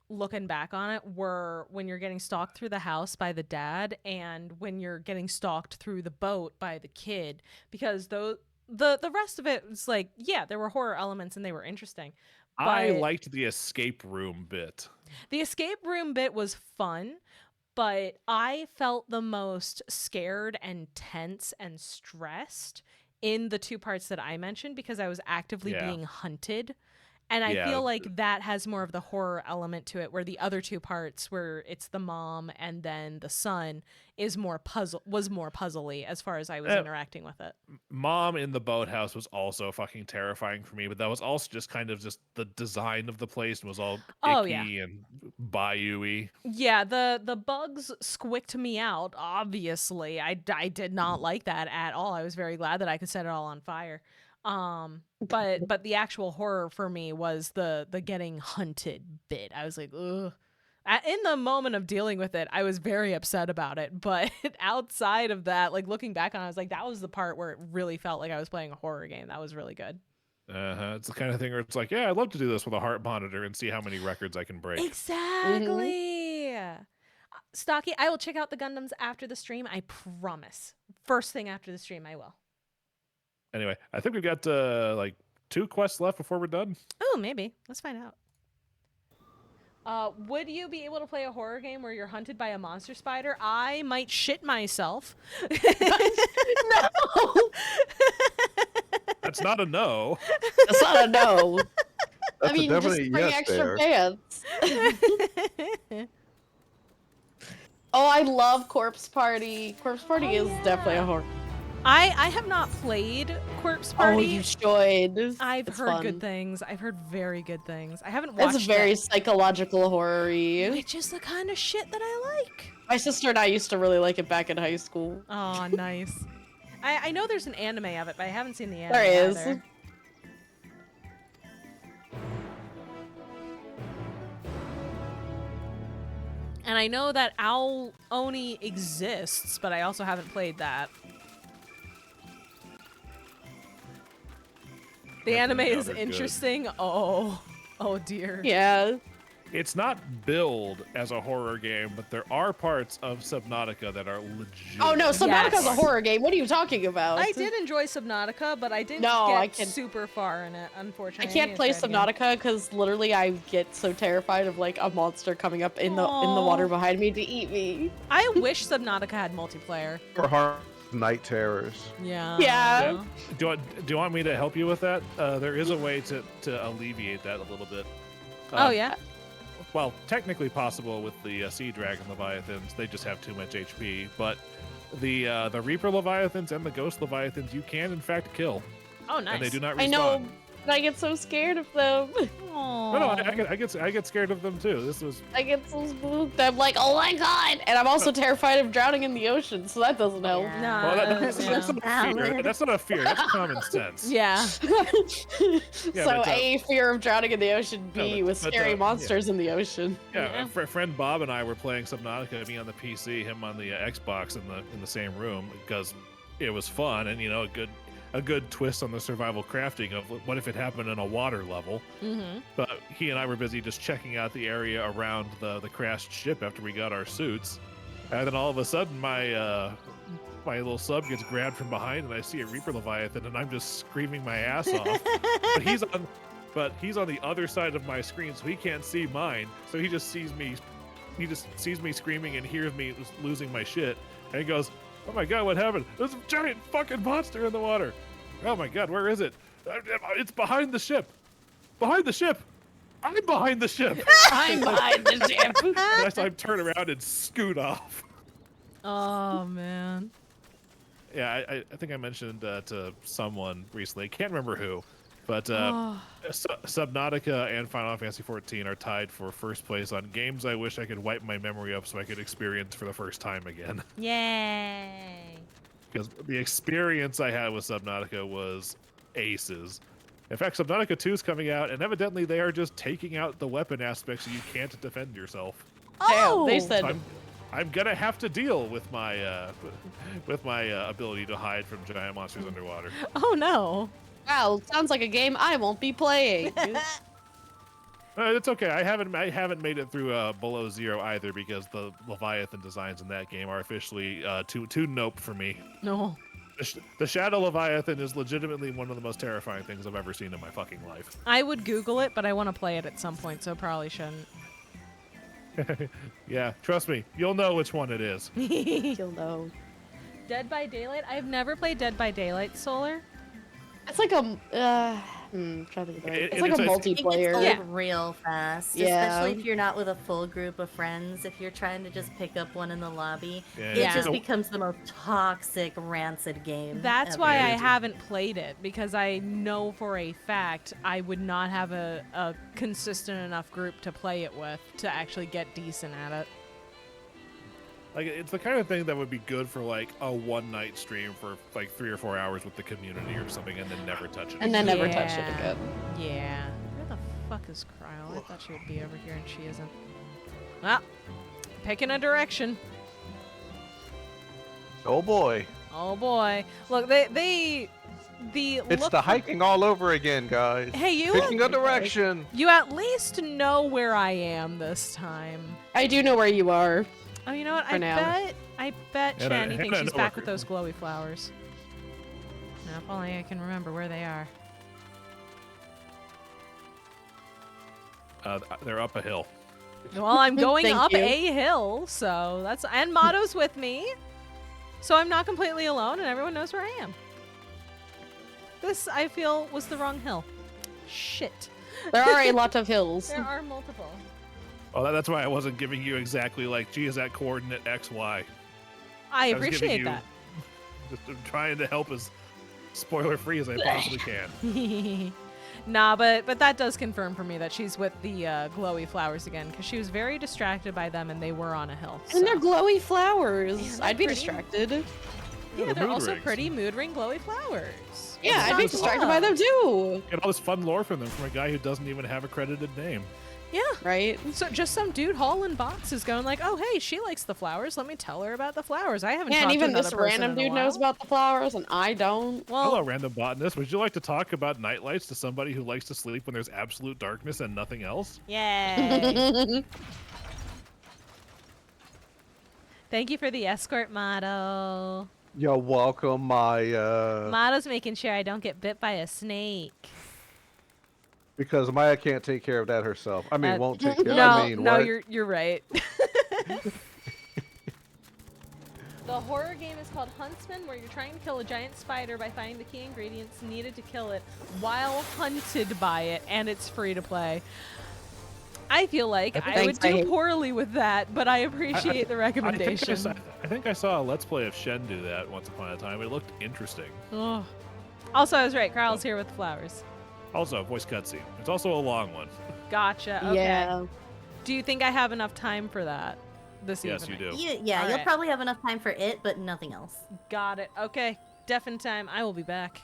looking back on it, were when you're getting stalked through the house by the dad and when you're getting stalked through the boat by the kid, because the rest of it was like, yeah, there were horror elements and they were interesting. But I liked the escape room bit. The escape room bit was fun, but I felt the most scared and tense and stressed in the 2 parts that I mentioned, because I was actively being hunted. And I feel like that has more of the horror element to it, where the other 2 parts, where it's the mom and then the son, was more puzzly as far as I was interacting with it. Mom in the boathouse was also fucking terrifying for me, but that was also just kind of just the design of the place was all icky and bayou-y. Yeah, the bugs squicked me out, obviously. I did not like that at all. I was very glad that I could set it all on fire. But the actual horror for me was the getting hunted bit. I was like, ugh. In the moment of dealing with it, I was very upset about it. But outside of that, like looking back on it, I was like, that was the part where it really felt like I was playing a horror game. That was really good. It's the kind of thing where it's like, yeah, I'd love to do this with a heart monitor and see how many records I can break. Exactly. Mm-hmm. Stocky, I will check out the Gundams after the stream. I promise. First thing after the stream, I will. Anyway, I think we've got like 2 quests left before we're done. Oh, maybe. Let's find out. Would you be able to play a horror game where you're hunted by a monster spider? I might shit myself. No. That's not a no. That's not a no. That's I mean, just bring extra pants. Oh, I love Corpse Party. Corpse Party is definitely a horror. I have not played Corpse Party. Oh, you should. I've heard fun. Good things. I've heard very good things. I haven't watched it. It's very psychological horror-y. Which is the kind of shit that I like. My sister and I used to really like it back in high school. Oh, nice. I know there's an anime of it, but I haven't seen the anime There is. either. And I know that Owl Oni exists, but I also haven't played that. The anime is interesting. Oh dear. Yeah. it's not billed as a horror game, but there are parts of Subnautica that are legit. Oh no, Subnautica's Yes. a horror game. What are you talking about? I did enjoy Subnautica, but I didn't No, get I can't- super far in it, I unfortunately. can't need to play try it again. Subnautica because literally I get so terrified of like a monster coming up in the water behind me to eat me. I wish Subnautica had multiplayer. Or Hard Night Terrors. Yeah. Yeah. Do you want me to help you with that? There is a way to alleviate that a little bit. Oh yeah. Well, technically possible with the Sea Dragon Leviathans. They just have too much HP. But the Reaper Leviathans and the Ghost Leviathans, you can in fact kill. Oh nice. And they do not respawn. I know, but I get so scared of them. No, I get scared of them too. This was. I get so spooked. I'm like, oh my god! And I'm also terrified of drowning in the ocean, so that doesn't help. Well, that's not a fear. That's not a fear. That's common sense. Yeah. So A, fear of drowning in the ocean. B, with scary yeah. monsters in the ocean. Yeah, friend Bob and I were playing Subnautica, me on the PC, him on the Xbox in the same room because it was fun and a good twist on the survival crafting of what if it happened in a water level. Mm-hmm. But he and I were busy just checking out the area around the crashed ship after we got our suits, and then all of a sudden my little sub gets grabbed from behind and I see a Reaper Leviathan and I'm just screaming my ass off. But he's on the other side of my screen, so he can't see mine. So he just sees me screaming and hears me losing my shit, and he goes, "Oh my god, what happened? There's a giant fucking monster in the water. Oh my god, where is it? It's behind the ship. Behind the ship. I'm behind the ship." I'm behind the ship. And I turn around and scoot off. Oh man. Yeah, I think I mentioned to someone recently. I can't remember who, but Subnautica and Final Fantasy XIV are tied for first place on games I wish I could wipe my memory up so I could experience for the first time again. Yay. Because the experience I had with Subnautica was aces. In fact, Subnautica 2 is coming out, and evidently they are just taking out the weapon aspect so you can't defend yourself. Oh! Damn, they said... So I'm gonna have to deal with my ability to hide from giant monsters underwater. Oh no. Wow, sounds like a game I won't be playing. It's okay. I haven't made it through below zero either because the Leviathan designs in that game are officially too nope for me. No. The Shadow Leviathan is legitimately one of the most terrifying things I've ever seen in my fucking life. I would Google it, but I want to play it at some point, so probably shouldn't. Yeah, trust me, you'll know which one it is. You'll know. Dead by Daylight? I've never played Dead by Daylight, Solar. It's like a trying to think about it. It's like a It multiplayer. gets old real fast, Yeah. especially if you're not with a full group of friends. If you're trying to just pick up one in the lobby, Yeah, it just so- becomes the most toxic, rancid game. That's ever. why I haven't played it, because I know for a fact I would not have a consistent enough group to play it with to actually get decent at it. Like, it's the kind of thing that would be good for like a one-night stream for like 3 or 4 hours with the community or something, and then never touch it. And then never touch it again. Yeah. Where the fuck is Cryle? I thought she would be over here, and she isn't. Well, picking a direction. Oh boy. Oh boy. Look, the It's look the hiking all over again, guys. Hey, you Picking a direction. You at least know where I am this time. I do know where you are. Oh, you know what? For I now. bet And I- Channy thinks and I she's know back where- with those glowy flowers. Now, if only I can remember where they are. They're up a hill. Well, I'm going Thank up you. a hill, so that's and Motto's with me, so I'm not completely alone, and everyone knows where I am. This, I feel, was the wrong hill. Shit. There are a lot of hills. There are multiple. Oh, that's why I wasn't giving you exactly like, gee, is that coordinate X, Y? I was giving appreciate you- that. Just trying to help as spoiler-free as I possibly can. Nah, but that does confirm for me that she's with the glowy flowers again, because she was very distracted by them, and they were on a hill. And they're so. glowy flowers. Yeah, they're I'd be pretty. distracted. Yeah, the they're mood also rings. pretty mood ring glowy flowers. Yeah, I'd be Sounds distracted fun. by them too. Get all this fun lore from them from a guy who doesn't even have a credited name. Yeah. Right? So just some dude hauling boxes going like, oh, hey, she likes the flowers. Let me tell her about the flowers. I haven't Yeah, talked and even to another this person random in a dude knows while." about the flowers, and I don't. Well, Hello, random botanist. Would you like to talk about nightlights to somebody who likes to sleep when there's absolute darkness and nothing else? Yay. Thank you for the escort motto. You're welcome, my Motto's making sure I don't get bit by a snake. because Maya can't take care of that herself. I mean, won't take care. No, I mean, no, what? you're right. The horror game is called Huntsman, where you're trying to kill a giant spider by finding the key ingredients needed to kill it while hunted by it, and it's free to play. I feel like I would do poorly with that, but I appreciate the recommendation. I think I saw a Let's Play of Shen do that once upon a time. It looked interesting. Oh. Also, I was right. Carl's here with flowers. Also, voice cutscene. It's also a long one. Gotcha. Okay. Yeah. Do you think I have enough time for that this Yes, evening? you do. Yeah, All you'll right. probably have enough time for it, but nothing else. Got it. Okay. Deafen time. I will be back.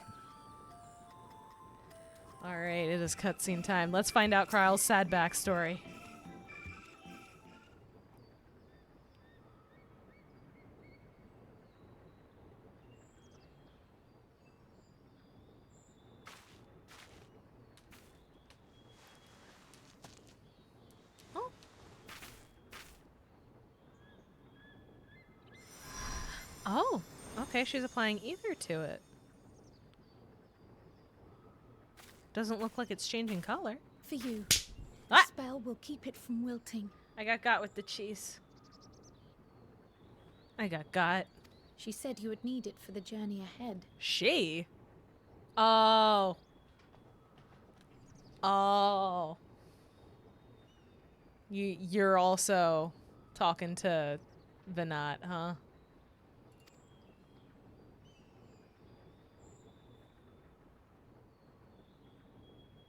All right. It is cutscene time. Let's find out Kryle's sad backstory. Oh, okay, she's applying ether to it. Doesn't look like it's changing color. For you. Ah! The spell will keep it from wilting. I got with the cheese. I got. She said you would need it for the journey ahead. She? Oh. Oh. You're also talking to Vinat, huh?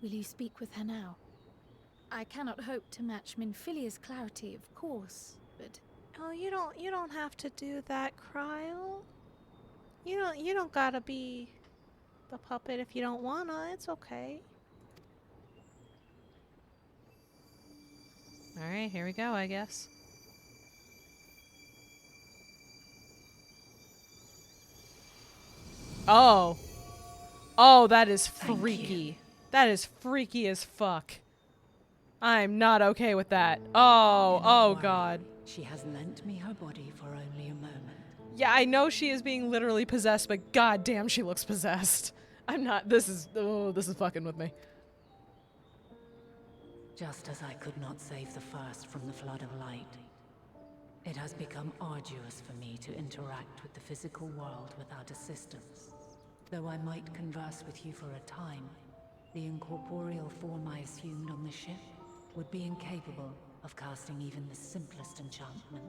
Will you speak with her now? I cannot hope to match Minfilia's clarity, of course, but Oh, you don't have to do that, Kryle. You don't gotta be the puppet if you don't wanna. It's okay. All right, here we go, I guess. Oh. Oh, that is freaky. That is freaky as fuck. I'm not okay with that. Oh god. She has lent me her body for only a moment. Yeah, I know she is being literally possessed, but goddamn, she looks possessed. I'm not. This is fucking with me. Just as I could not save the first from the flood of light, it has become arduous for me to interact with the physical world without assistance. Though I might converse with you for a time, the incorporeal form I assumed on the ship would be incapable of casting even the simplest enchantment.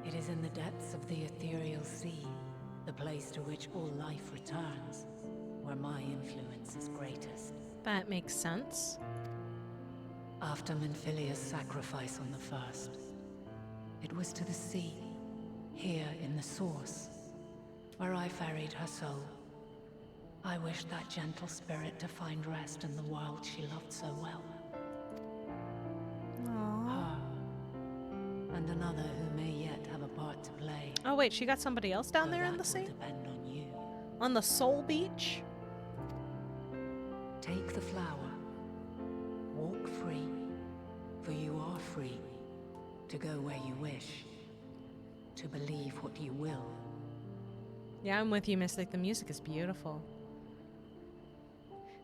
It is in the depths of the ethereal sea, the place to which all life returns, where my influence is greatest. That makes sense. After Minfilia's sacrifice on the first, it was to the sea, here in the source, where I ferried her soul. I wished that gentle spirit to find rest in the world she loved so well. Her, and another who may yet have a part to play. Oh wait, she got somebody else down there in the sea? Depend on you. On the Soul Beach? Take the flower. Walk free, for you are free to go where you wish, to believe what you will. Yeah, I'm with you, Mystic. The music is beautiful.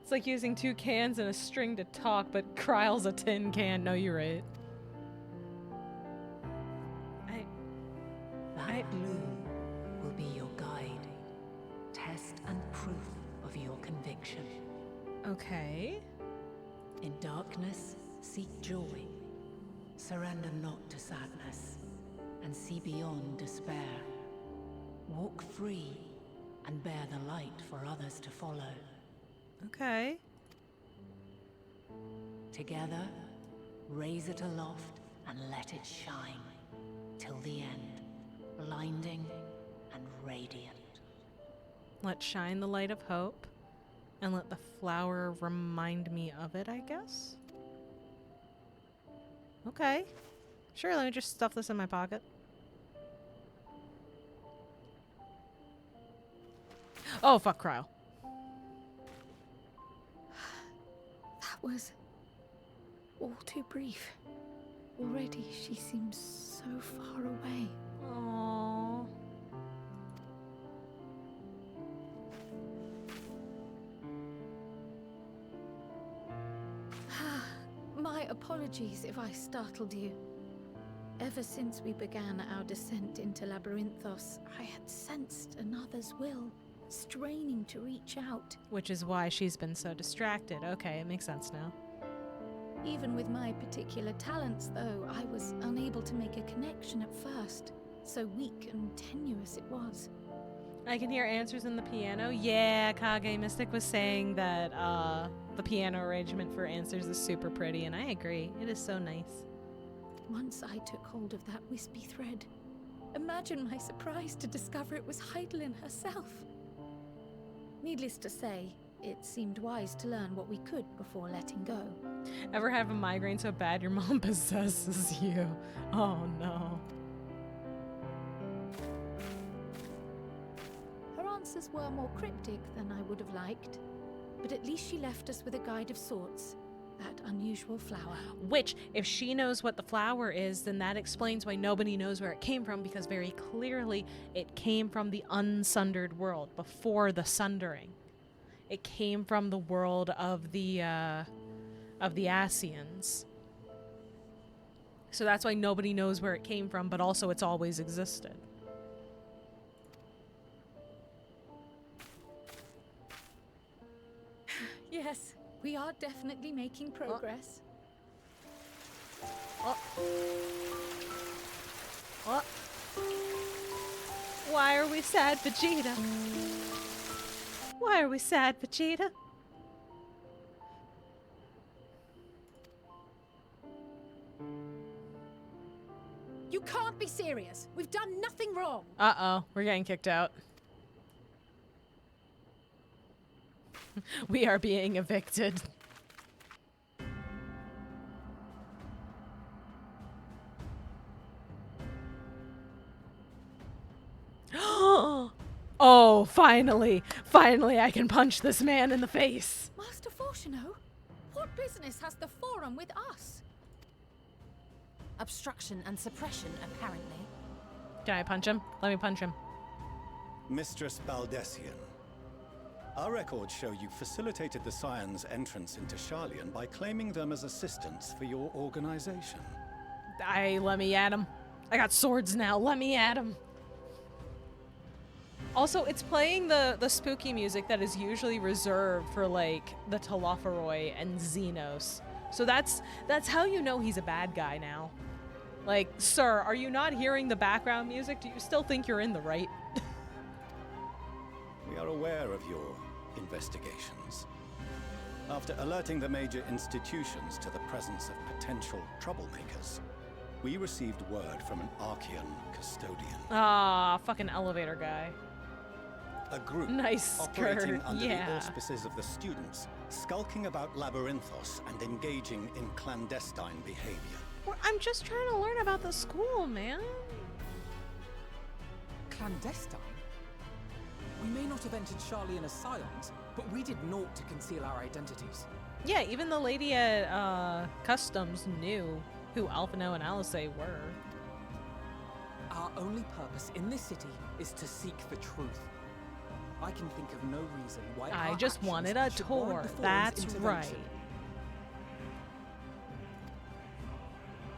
It's like using two cans and a string to talk, but Kryle's a tin can. No, you're right. That blue will be your guide, test and proof of your conviction. Okay. In darkness, seek joy. Surrender not to sadness, and see beyond despair. Walk free, and bear the light for others to follow. Okay. Together, raise it aloft and let it shine, till the end, blinding and radiant. Let's shine the light of hope and let the flower remind me of it, I guess? Okay. Sure, let me just stuff this in my pocket. Oh, fuck, Cryo. That was all too brief. Already she seems so far away. Aww. My apologies if I startled you. Ever since we began our descent into Labyrinthos, I had sensed another's will, straining to reach out. Which is why she's been so distracted. Okay, it makes sense now. Even with my particular talents, though, I was unable to make a connection at first. So weak and tenuous it was. I can hear answers in the piano. Yeah, Kage Mystic was saying that the piano arrangement for answers is super pretty, and I agree. It is so nice. Once I took hold of that wispy thread, imagine my surprise to discover it was Heidelin herself. Needless to say, it seemed wise to learn what we could before letting go. Ever have a migraine so bad your mom possesses you? Oh no. Her answers were more cryptic than I would have liked, but at least she left us with a guide of sorts. That unusual flower. Which, if she knows what the flower is, then that explains why nobody knows where it came from, because very clearly it came from the unsundered world, before the sundering. It came from the world of the Asians. So that's why nobody knows where it came from, but also it's always existed. Yes, we are definitely making progress. Why are we sad, Vegeta? Why are we sad, Vegeta? You can't be serious. We've done nothing wrong. Uh-oh, we're getting kicked out. We are being evicted. Oh, finally! Finally I can punch this man in the face! Master Fortuno, what business has the Forum with us? Obstruction and suppression, apparently. Can I punch him? Let me punch him. Mistress Baldessian, our records show you facilitated the Scions' entrance into Sharlayan by claiming them as assistants for your organization. Let me at him. I got swords now, let me at him. Also, it's playing the spooky music that is usually reserved for, like, the Telophoroi and Xenos. So that's how you know he's a bad guy now. Like, sir, are you not hearing the background music? Do you still think you're in the right? We are aware of your investigations. After alerting the major institutions to the presence of potential troublemakers, we received word from an Archean custodian. Ah, fucking elevator guy. A group nice operating skirt. under Yeah. the auspices of the students, skulking about Labyrinthos and engaging in clandestine behavior. Well, I'm just trying to learn about the school, man. Clandestine? We may not have entered Sharlayan as Scions, but we did naught to conceal our identities. Yeah, even the lady at Customs knew who Alphino and Alice were. Our only purpose in this city is to seek the truth. I can think of no reason why I just wanted a tour. That's right.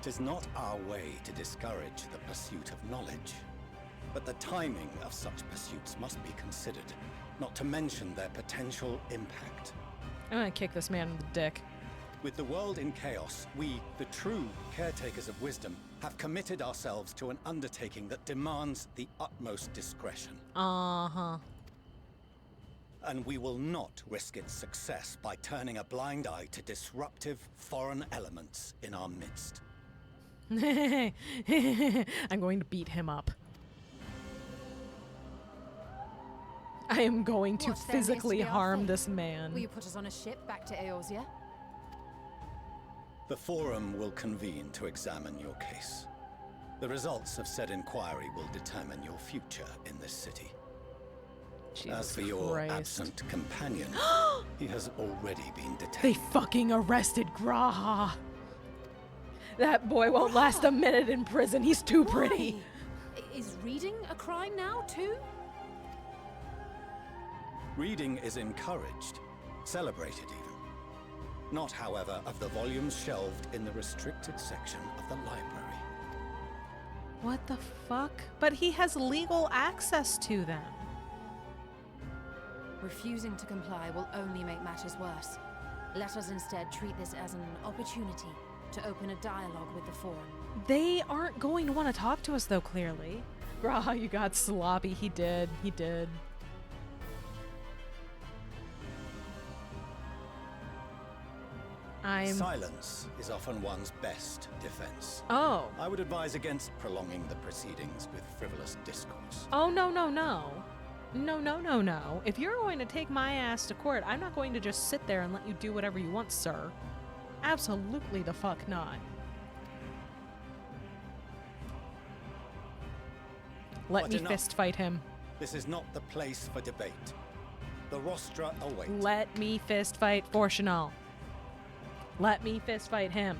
Tis not our way to discourage the pursuit of knowledge, but the timing of such pursuits must be considered, not to mention their potential impact. I'm gonna kick this man in the dick. With the world in chaos, we, the true caretakers of wisdom, have committed ourselves to an undertaking that demands the utmost discretion. Uh-huh. And we will not risk its success by turning a blind eye to disruptive foreign elements in our midst. I'm going to beat him up. I am going to What, then, is to physically be our harm fate? this man. Will you put us on a ship back to Eorzea? The Forum will convene to examine your case. The results of said inquiry will determine your future in this city. Jesus As for your Christ. absent companion, he has already been They detained. fucking arrested Graha. That boy won't last a minute in prison. He's too pretty. Is reading a crime now, too? Reading is encouraged, celebrated even. Not, however, of the volumes shelved in the restricted section of the library. What the fuck? But he has legal access to them. Refusing to comply will only make matters worse. Let us instead treat this as an opportunity to open a dialogue with the Forum. They aren't going to want to talk to us, though, clearly. Graha, you got sloppy. He did. He did. Silence is often one's best defense. Oh. I would advise against prolonging the proceedings with frivolous discourse. Oh, no, no, no. No, no, no, no. If you're going to take my ass to court, I'm not going to just sit there and let you do whatever you want, sir. Absolutely the fuck not. Let But me enough. fist fight him. This is not the place for debate. The rostra await. Let me fist fight Fortunal. Let me fist fight him.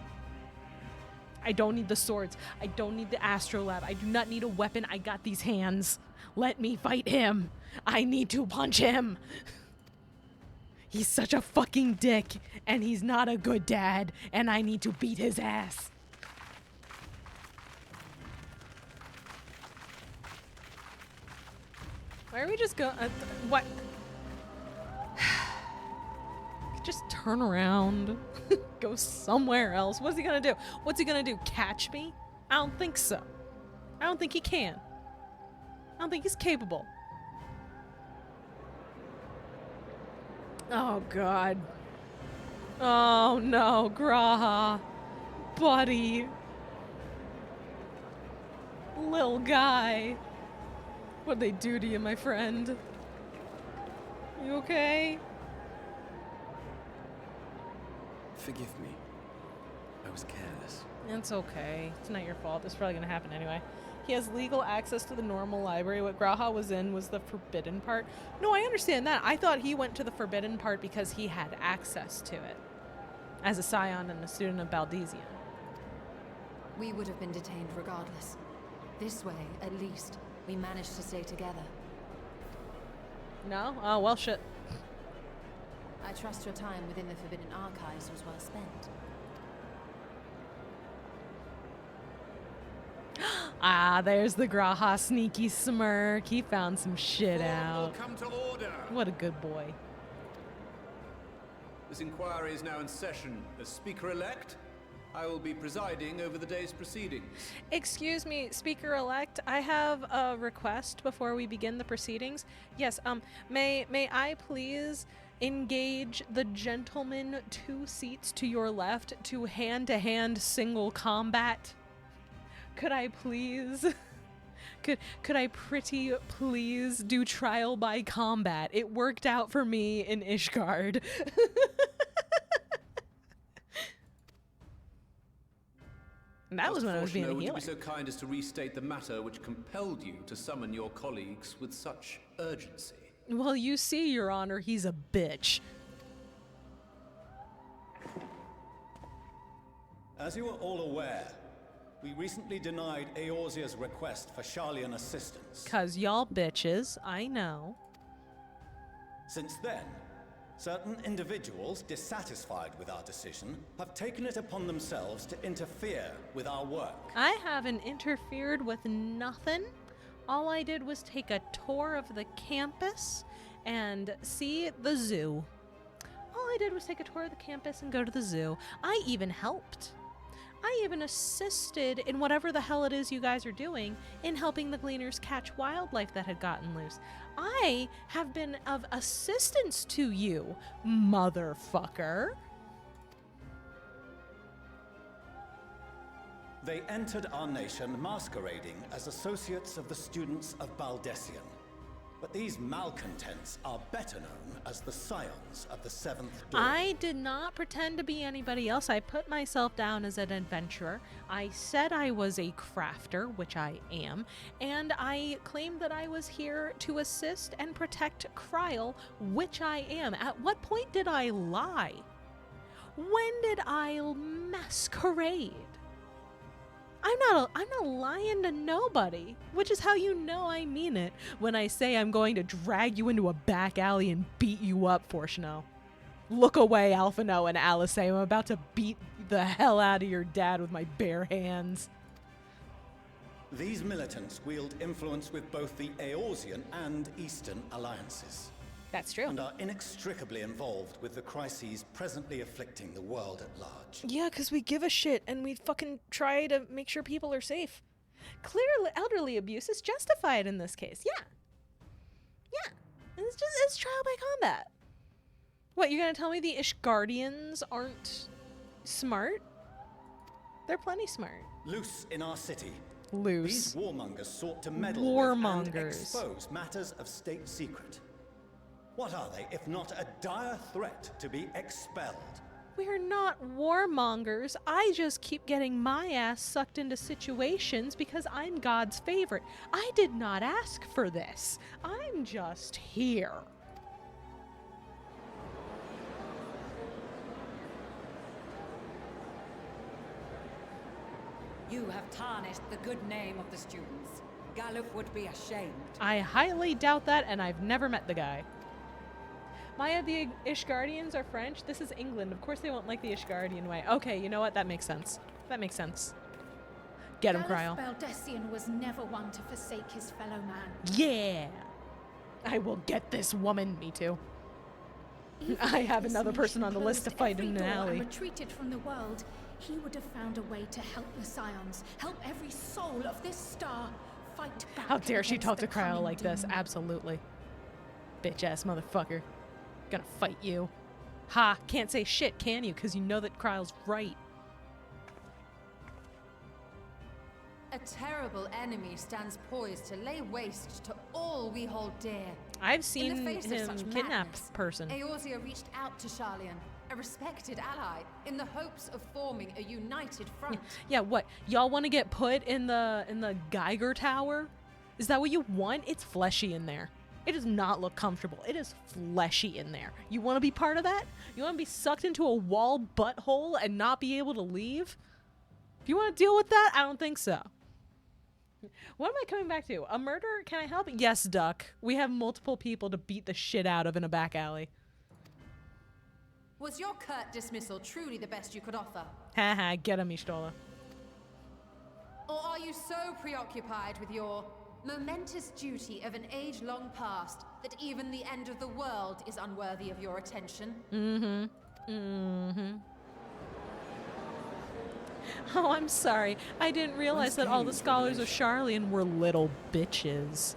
I don't need the swords. I don't need the astrolab. I do not need a weapon. I got these hands. Let me fight him. I need to punch him. He's such a fucking dick, and he's not a good dad, and I need to beat his ass. Why are we just going? What? Just turn around. Go somewhere else. What's he gonna do? What's he gonna do? Catch me? I don't think so. I don't think he can. I don't think he's capable. Oh, God. Oh, no, Graha. Buddy. Lil guy. What'd they do to you, my friend? You okay? Forgive me. I was careless. It's okay. It's not your fault. It's probably gonna happen anyway. He has legal access to the normal library. What Graha was in was the forbidden part. No, I understand that. I thought he went to the forbidden part because he had access to it. As a scion and a student of Baldesian. We would have been detained regardless. This way, at least, we managed to stay together. No? Oh, well, shit. I trust your time within the Forbidden Archives was well spent. Ah, there's the Graha sneaky smirk. He found some shit out. Come to order. What a good boy. This inquiry is now in session. As Speaker-elect, I will be presiding over the day's proceedings. Excuse me, Speaker-elect. I have a request before we begin the proceedings. Yes, may I please engage the gentleman 2 seats to your left to hand-to-hand single combat? Could I please? Could I pretty please do trial by combat? It worked out for me in Ishgard. That was when I was being a Would you healer. be so kind as to restate the matter which compelled you to summon your colleagues with such urgency? Well, you see, Your Honor, he's a bitch. As you are all aware, we recently denied Eorzea's request for Sharlayan assistance. 'Cause y'all bitches, I know. Since then, certain individuals dissatisfied with our decision have taken it upon themselves to interfere with our work. I haven't interfered with nothing. All I did was take a tour of the campus and see the zoo. All I did was take a tour of the campus and go to the zoo. I even helped. I even assisted in whatever the hell it is you guys are doing in helping the Gleaners catch wildlife that had gotten loose. I have been of assistance to you, motherfucker. They entered our nation masquerading as associates of the students of Baldesian. But these malcontents are better known as the Scions of the Seventh Dawn. I did not pretend to be anybody else. I put myself down as an adventurer. I said I was a crafter, which I am, and I claimed that I was here to assist and protect Kryl, which I am. At what point did I lie? When did I masquerade? I'm not lying to nobody, which is how you know I mean it when I say I'm going to drag you into a back alley and beat you up, Forshno. Look away, Alphino and Alice. I'm about to beat the hell out of your dad with my bare hands. These militants wield influence with both the Eorzean and Eastern alliances. That's true. And are inextricably involved with the crises presently afflicting the world at large. Yeah, because we give a shit and we fucking try to make sure people are safe. Clearly, elderly abuse is justified in this case. Yeah. Yeah. It's trial by combat. What, you're going to tell me the Ishgardians aren't smart? They're plenty smart. Loose in our city. Loose. These warmongers sought to meddle with and expose matters of state secret. What are they, if not a dire threat to be expelled? We're not warmongers. I just keep getting my ass sucked into situations because I'm God's favorite. I did not ask for this. I'm just here. You have tarnished the good name of the students. Galuf would be ashamed. I highly doubt that, and I've never met the guy. Maya, the Ishgardians are French. This is England. Of course they won't like the Ishgardian way. Okay, you know what? That makes sense. That makes sense. Get him, Kryl. Baldessian was never one to forsake his fellow man. Yeah! I will get this woman. Me too. I have another person on the list to fight in an alley. Retreated from the world, he would have found a way to help the Scions, help every soul of this star fight back. How dare she against talk the to Kryl coming like this? doom. Absolutely. Bitch-ass motherfucker. Gonna fight you. Ha! Can't say shit, can you? Because you know that Kryl's right. A terrible enemy stands poised to lay waste to all we hold dear. I've seen In the face of him such kidnap madness, person. Eorzea reached out to Sharlayan, a respected ally, in the hopes of forming a united front. Yeah, what? Y'all want to get put in the Geiger Tower? Is that what you want? It's fleshy in there. It does not look comfortable. It is fleshy in there. You want to be part of that? You want to be sucked into a wall butthole and not be able to leave? If you want to deal with that, I don't think so. What am I coming back to? A murder? Can I help? Yes, Duck. We have multiple people to beat the shit out of in a back alley. Was your curt dismissal truly the best you could offer? Haha, get him, Ishtola. Or are you so preoccupied with your momentous duty of an age-long past that even the end of the world is unworthy of your attention? Mm-hmm. Mm-hmm. Oh, I'm sorry. I didn't realize that all the scholars of Sharlayan were little bitches.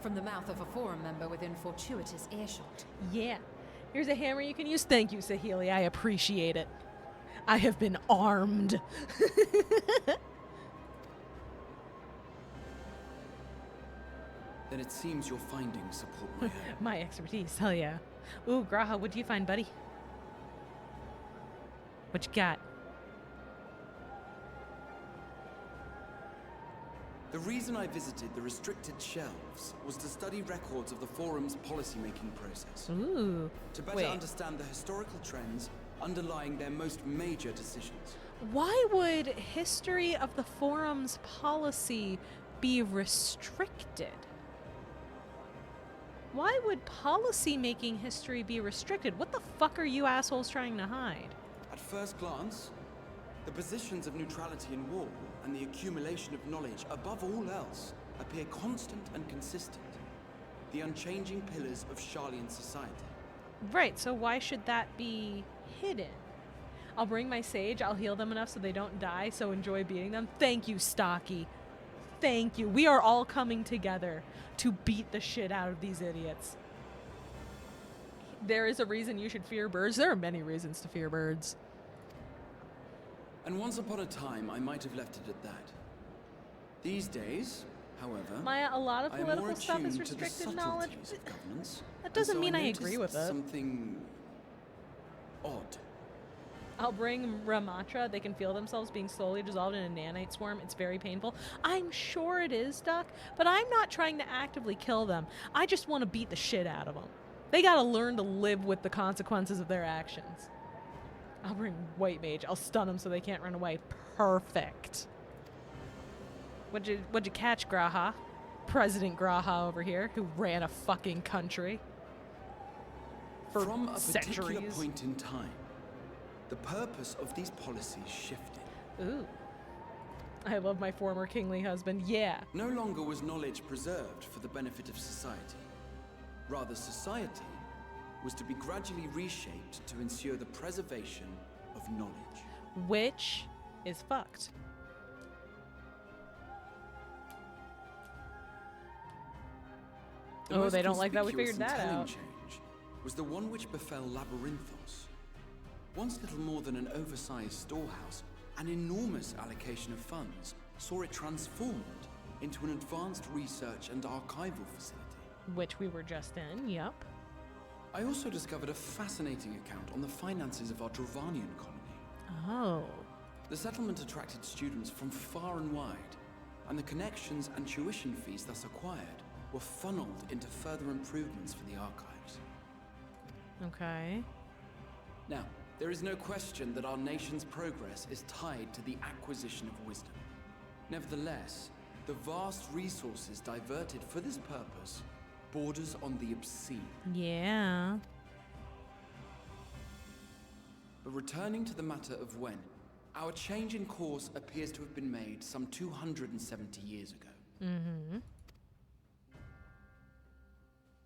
From the mouth of a forum member within fortuitous earshot. Yeah. Here's a hammer you can use. Thank you, Saheeli. I appreciate it. I have been armed. Then it seems your findings support my own. My expertise, hell yeah. Ooh, Graha, what'd you find, buddy? What you got? The reason I visited the restricted shelves was to study records of the forum's policymaking process. Ooh. To better understand the historical trends underlying their most major decisions. Why would history of the forum's policy be restricted? Why would policy-making history be restricted? What the fuck are you assholes trying to hide? At first glance, the positions of neutrality in war and the accumulation of knowledge above all else appear constant and consistent. The unchanging pillars of Sharlayan society. Right, so why should that be hidden? I'll bring my sage, I'll heal them enough so they don't die, so enjoy beating them. Thank you, Stocky. Thank you. We are all coming together to beat the shit out of these idiots. There is a reason you should fear birds. There are many reasons to fear birds. And once upon a time, I might have left it at that. These days, however, Maya, a lot of I am more political stuff is attuned to the restricted knowledge. subtleties of governance, That and doesn't so mean I agree noticed with it. Something odd. I'll bring Ramatra. They can feel themselves being slowly dissolved in a nanite swarm. It's very painful. I'm sure it is, Duck, but I'm not trying to actively kill them. I just want to beat the shit out of them. They gotta learn to live with the consequences of their actions. I'll bring White Mage. I'll stun them so they can't run away. Perfect. What'd you catch, Graha? President Graha over here, who ran a fucking country for From a particular centuries. point in time, the purpose of these policies shifted. Ooh. I love my former kingly husband. Yeah. No longer was knowledge preserved for the benefit of society. Rather, society was to be gradually reshaped to ensure the preservation of knowledge. Which is fucked. The Oh, most they don't like that we conspicuous figured that and telling out. change was the one which befell Labyrinthos. Once little more than an oversized storehouse, an enormous allocation of funds saw it transformed into an advanced research and archival facility. Which we were just in, yup. I also discovered a fascinating account on the finances of our Dravanian colony. Oh. The settlement attracted students from far and wide, and the connections and tuition fees thus acquired were funneled into further improvements for the archives. Okay. Now, there is no question that our nation's progress is tied to the acquisition of wisdom. Nevertheless, the vast resources diverted for this purpose borders on the obscene. Yeah. But returning to the matter of when, our change in course appears to have been made some 270 years ago. Mm-hmm.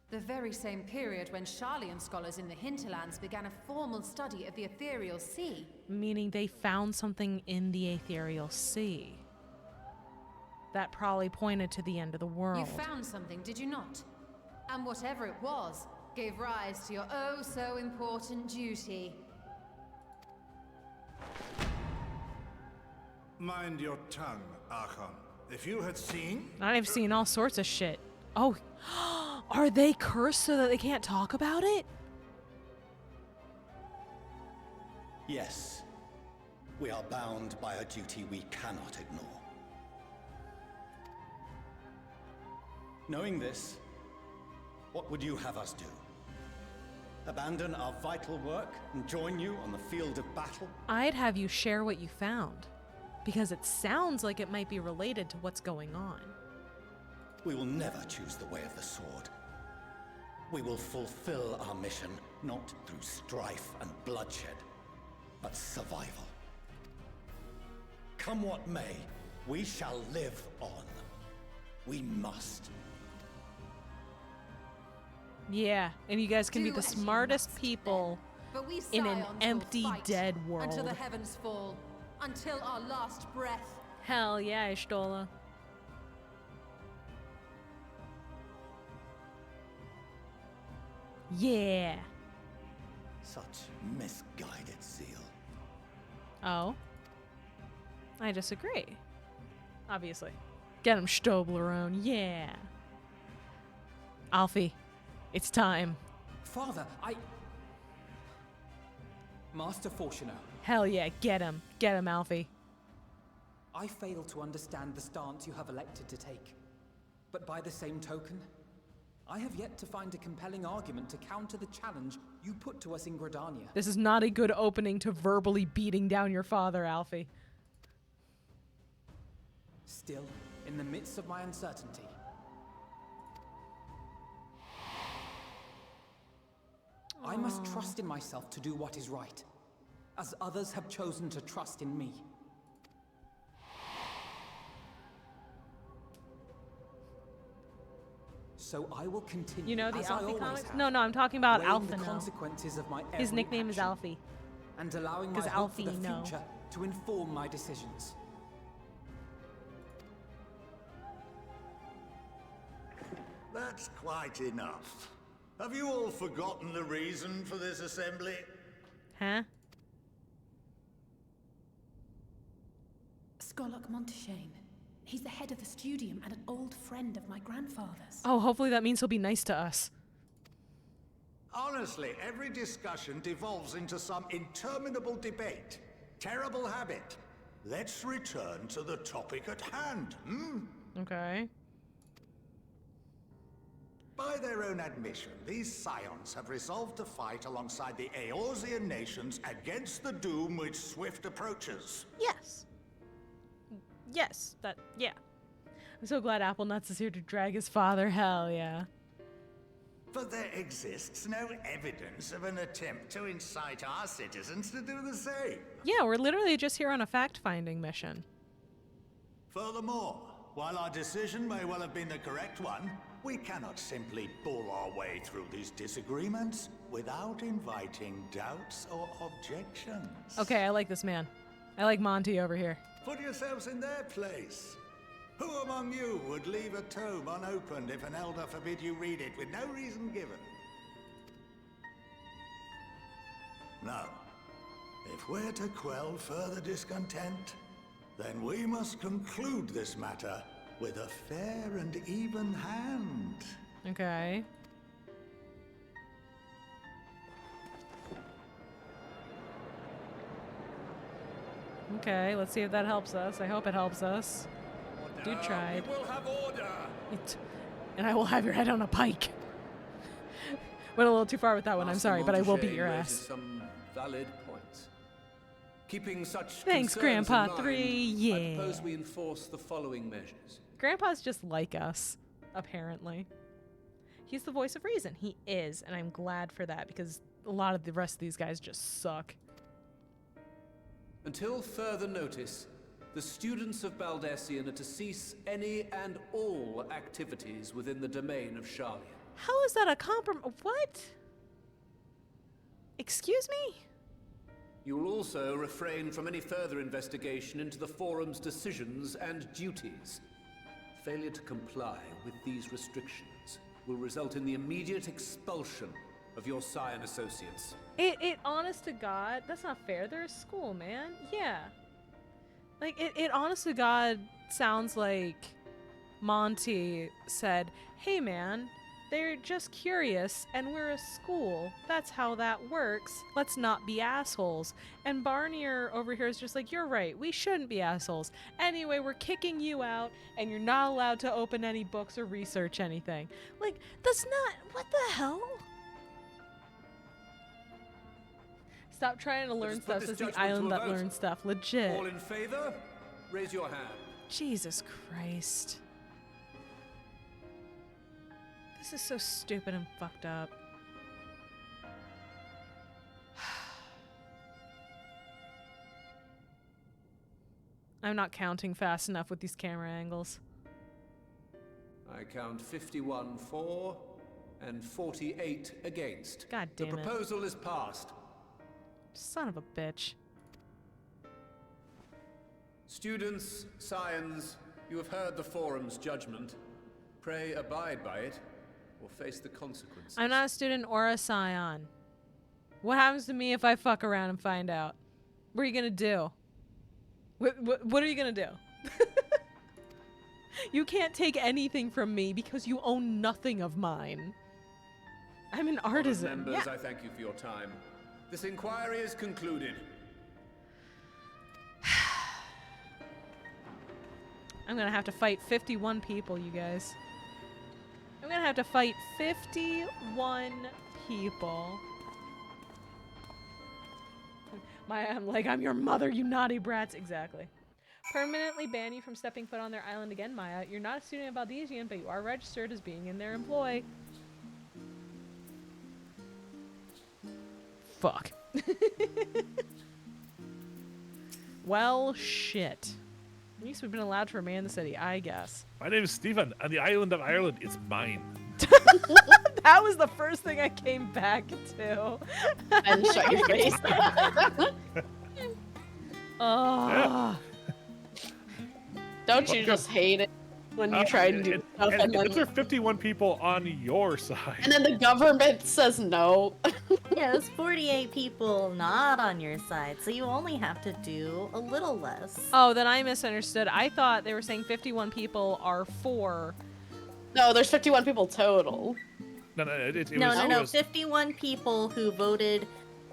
The very same period when Sharlayan scholars in the hinterlands began a formal study of the ethereal sea. Meaning they found something in the ethereal sea. That probably pointed to the end of the world. You found something, did you not? And whatever it was, gave rise to your oh so important duty. Mind your tongue, Archon. If you had seen... I've seen all sorts of shit. Oh, are they cursed so that they can't talk about it? Yes. We are bound by a duty we cannot ignore. Knowing this, what would you have us do? Abandon our vital work and join you on the field of battle? I'd have you share what you found, because it sounds like it might be related to what's going on. We will never choose the way of the sword. We will fulfill our mission not through strife and bloodshed, but survival. Come what may, we shall live on. We must. Yeah, and you guys can be Do the as you smartest must, people But we in sigh an on empty, fight dead world. Until the heavens fall, until our last breath. Hell yeah, Ishtola. Yeah. Such misguided zeal. Oh. I disagree. Obviously. Get him, Stoblerone. Yeah. Alfie, it's time. Father, Master Fortuner, Hell yeah, get him. Get him, Alfie. I fail to understand the stance you have elected to take. But by the same token, I have yet to find a compelling argument to counter the challenge you put to us in Gridania. This is not a good opening to verbally beating down your father, Alfie. Still, in the midst of my uncertainty, I must trust in myself to do what is right, as others have chosen to trust in me. So I will continue. You know the as I Alfie always comics? have, No, I'm talking about weighing Alpha the now. consequences of my His every nickname is action, Alfie. and allowing my 'Cause hope for the Alfie, no. future to inform my decisions. That's quite enough. Have you all forgotten the reason for this assembly? Huh? Skolok Monteshane. He's the head of the studium and an old friend of my grandfather's. Oh, hopefully that means he'll be nice to us. Honestly, every discussion devolves into some interminable debate. Terrible habit. Let's return to the topic at hand, Okay. By their own admission, these scions have resolved to fight alongside the Eorzean nations against the doom which swift approaches. Yes. Yes, yeah. I'm so glad Apple Nuts is here to drag his father. Hell yeah. But there exists no evidence of an attempt to incite our citizens to do the same. Yeah, we're literally just here on a fact-finding mission. Furthermore, while our decision may well have been the correct one, we cannot simply bull our way through these disagreements without inviting doubts or objections. Okay, I like this man. I like Monty over here. Put yourselves in their place. Who among you would leave a tome unopened if an elder forbid you read it with no reason given? Now, if we're to quell further discontent, then we must conclude this matter with a fair and even hand. Okay. Okay, let's see if that helps us. I hope it helps us. Dude tried. We will have order. And I will have your head on a pike. Went a little too far with that one. I'm sorry, but I will beat your ass. Some valid points. Keeping such Thanks, concerns Grandpa in mind, 3. Yeah. I propose we enforce the following measures. Grandpa's just like us, apparently. He's the voice of reason. He is, and I'm glad for that because a lot of the rest of these guys just suck. Until further notice, the students of Baldesion are to cease any and all activities within the domain of Sharlian. How is that a compromise? What? Excuse me? You will also refrain from any further investigation into the Forum's decisions and duties. Failure to comply with these restrictions will result in the immediate expulsion of your Scion associates. It honest to God, that's not fair. They're a school, man. Yeah. Like, it honest to God sounds like Monty said, hey man, they're just curious and we're a school. That's how that works. Let's not be assholes. And Barnier over here is just like, you're right, we shouldn't be assholes. Anyway, we're kicking you out and you're not allowed to open any books or research anything. Like, that's not, what the hell? Stop trying to learn stuff. This is the island that learns stuff. Legit. All in favor? Raise your hand. Jesus Christ. This is so stupid and fucked up. I'm not counting fast enough with these camera angles. I count 51 for and 48 against. God damn it. The proposal is passed. Son of a bitch. Students, scions, you have heard the Forum's judgment. Pray abide by it, or face the consequences. I'm not a student or a scion. What happens to me if I fuck around and find out? What are you gonna do? What are you gonna do? You can't take anything from me because you own nothing of mine. I'm an artisan. Members, Yeah. I thank you for your time. This inquiry is concluded. I'm gonna have to fight 51 people, you guys. I'm gonna have to fight 51 people. I'm your mother, you naughty brats. Exactly. Permanently ban you from stepping foot on their island again, Maya. You're not a student of Baldesian, but you are registered as being in their employ. Fuck. Well, shit. At least we've been allowed to remain in the city, I guess. My name is Stephen, and the island of Ireland is mine. That was the first thing I came back to. And shut your face. Oh. Don't you just hate it? when you try to do stuff, and then those are 51 people on your side. and then the government says no. Yeah, it's 48 people not on your side, so you only have to do a little less. Oh, then I misunderstood. I thought they were saying 51 people are for. No, there's 51 people total. No, it No, was 51 people who voted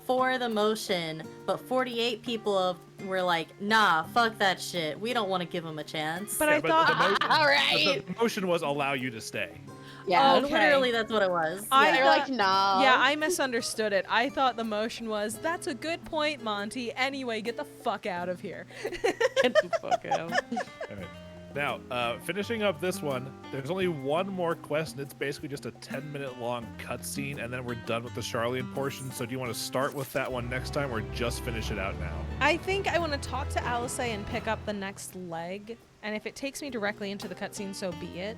for the motion, but 48 people were like, nah, fuck that shit. We don't want to give them a chance. But I thought, all right. The motion was allow you to stay. Yeah, Okay. literally that's what it was. They're like, nah. Yeah, I misunderstood it. I thought the motion was, that's a good point, Monty. Anyway, get the fuck out of here. Get the fuck out. All right. Now, finishing up this one, there's only one more quest, and it's basically just a 10-minute long cutscene, and then we're done with the Charlian portion. So do you want to start with that one next time, or just finish it out now? I think I want to talk to Alice and pick up the next leg, and if it takes me directly into the cutscene, so be it.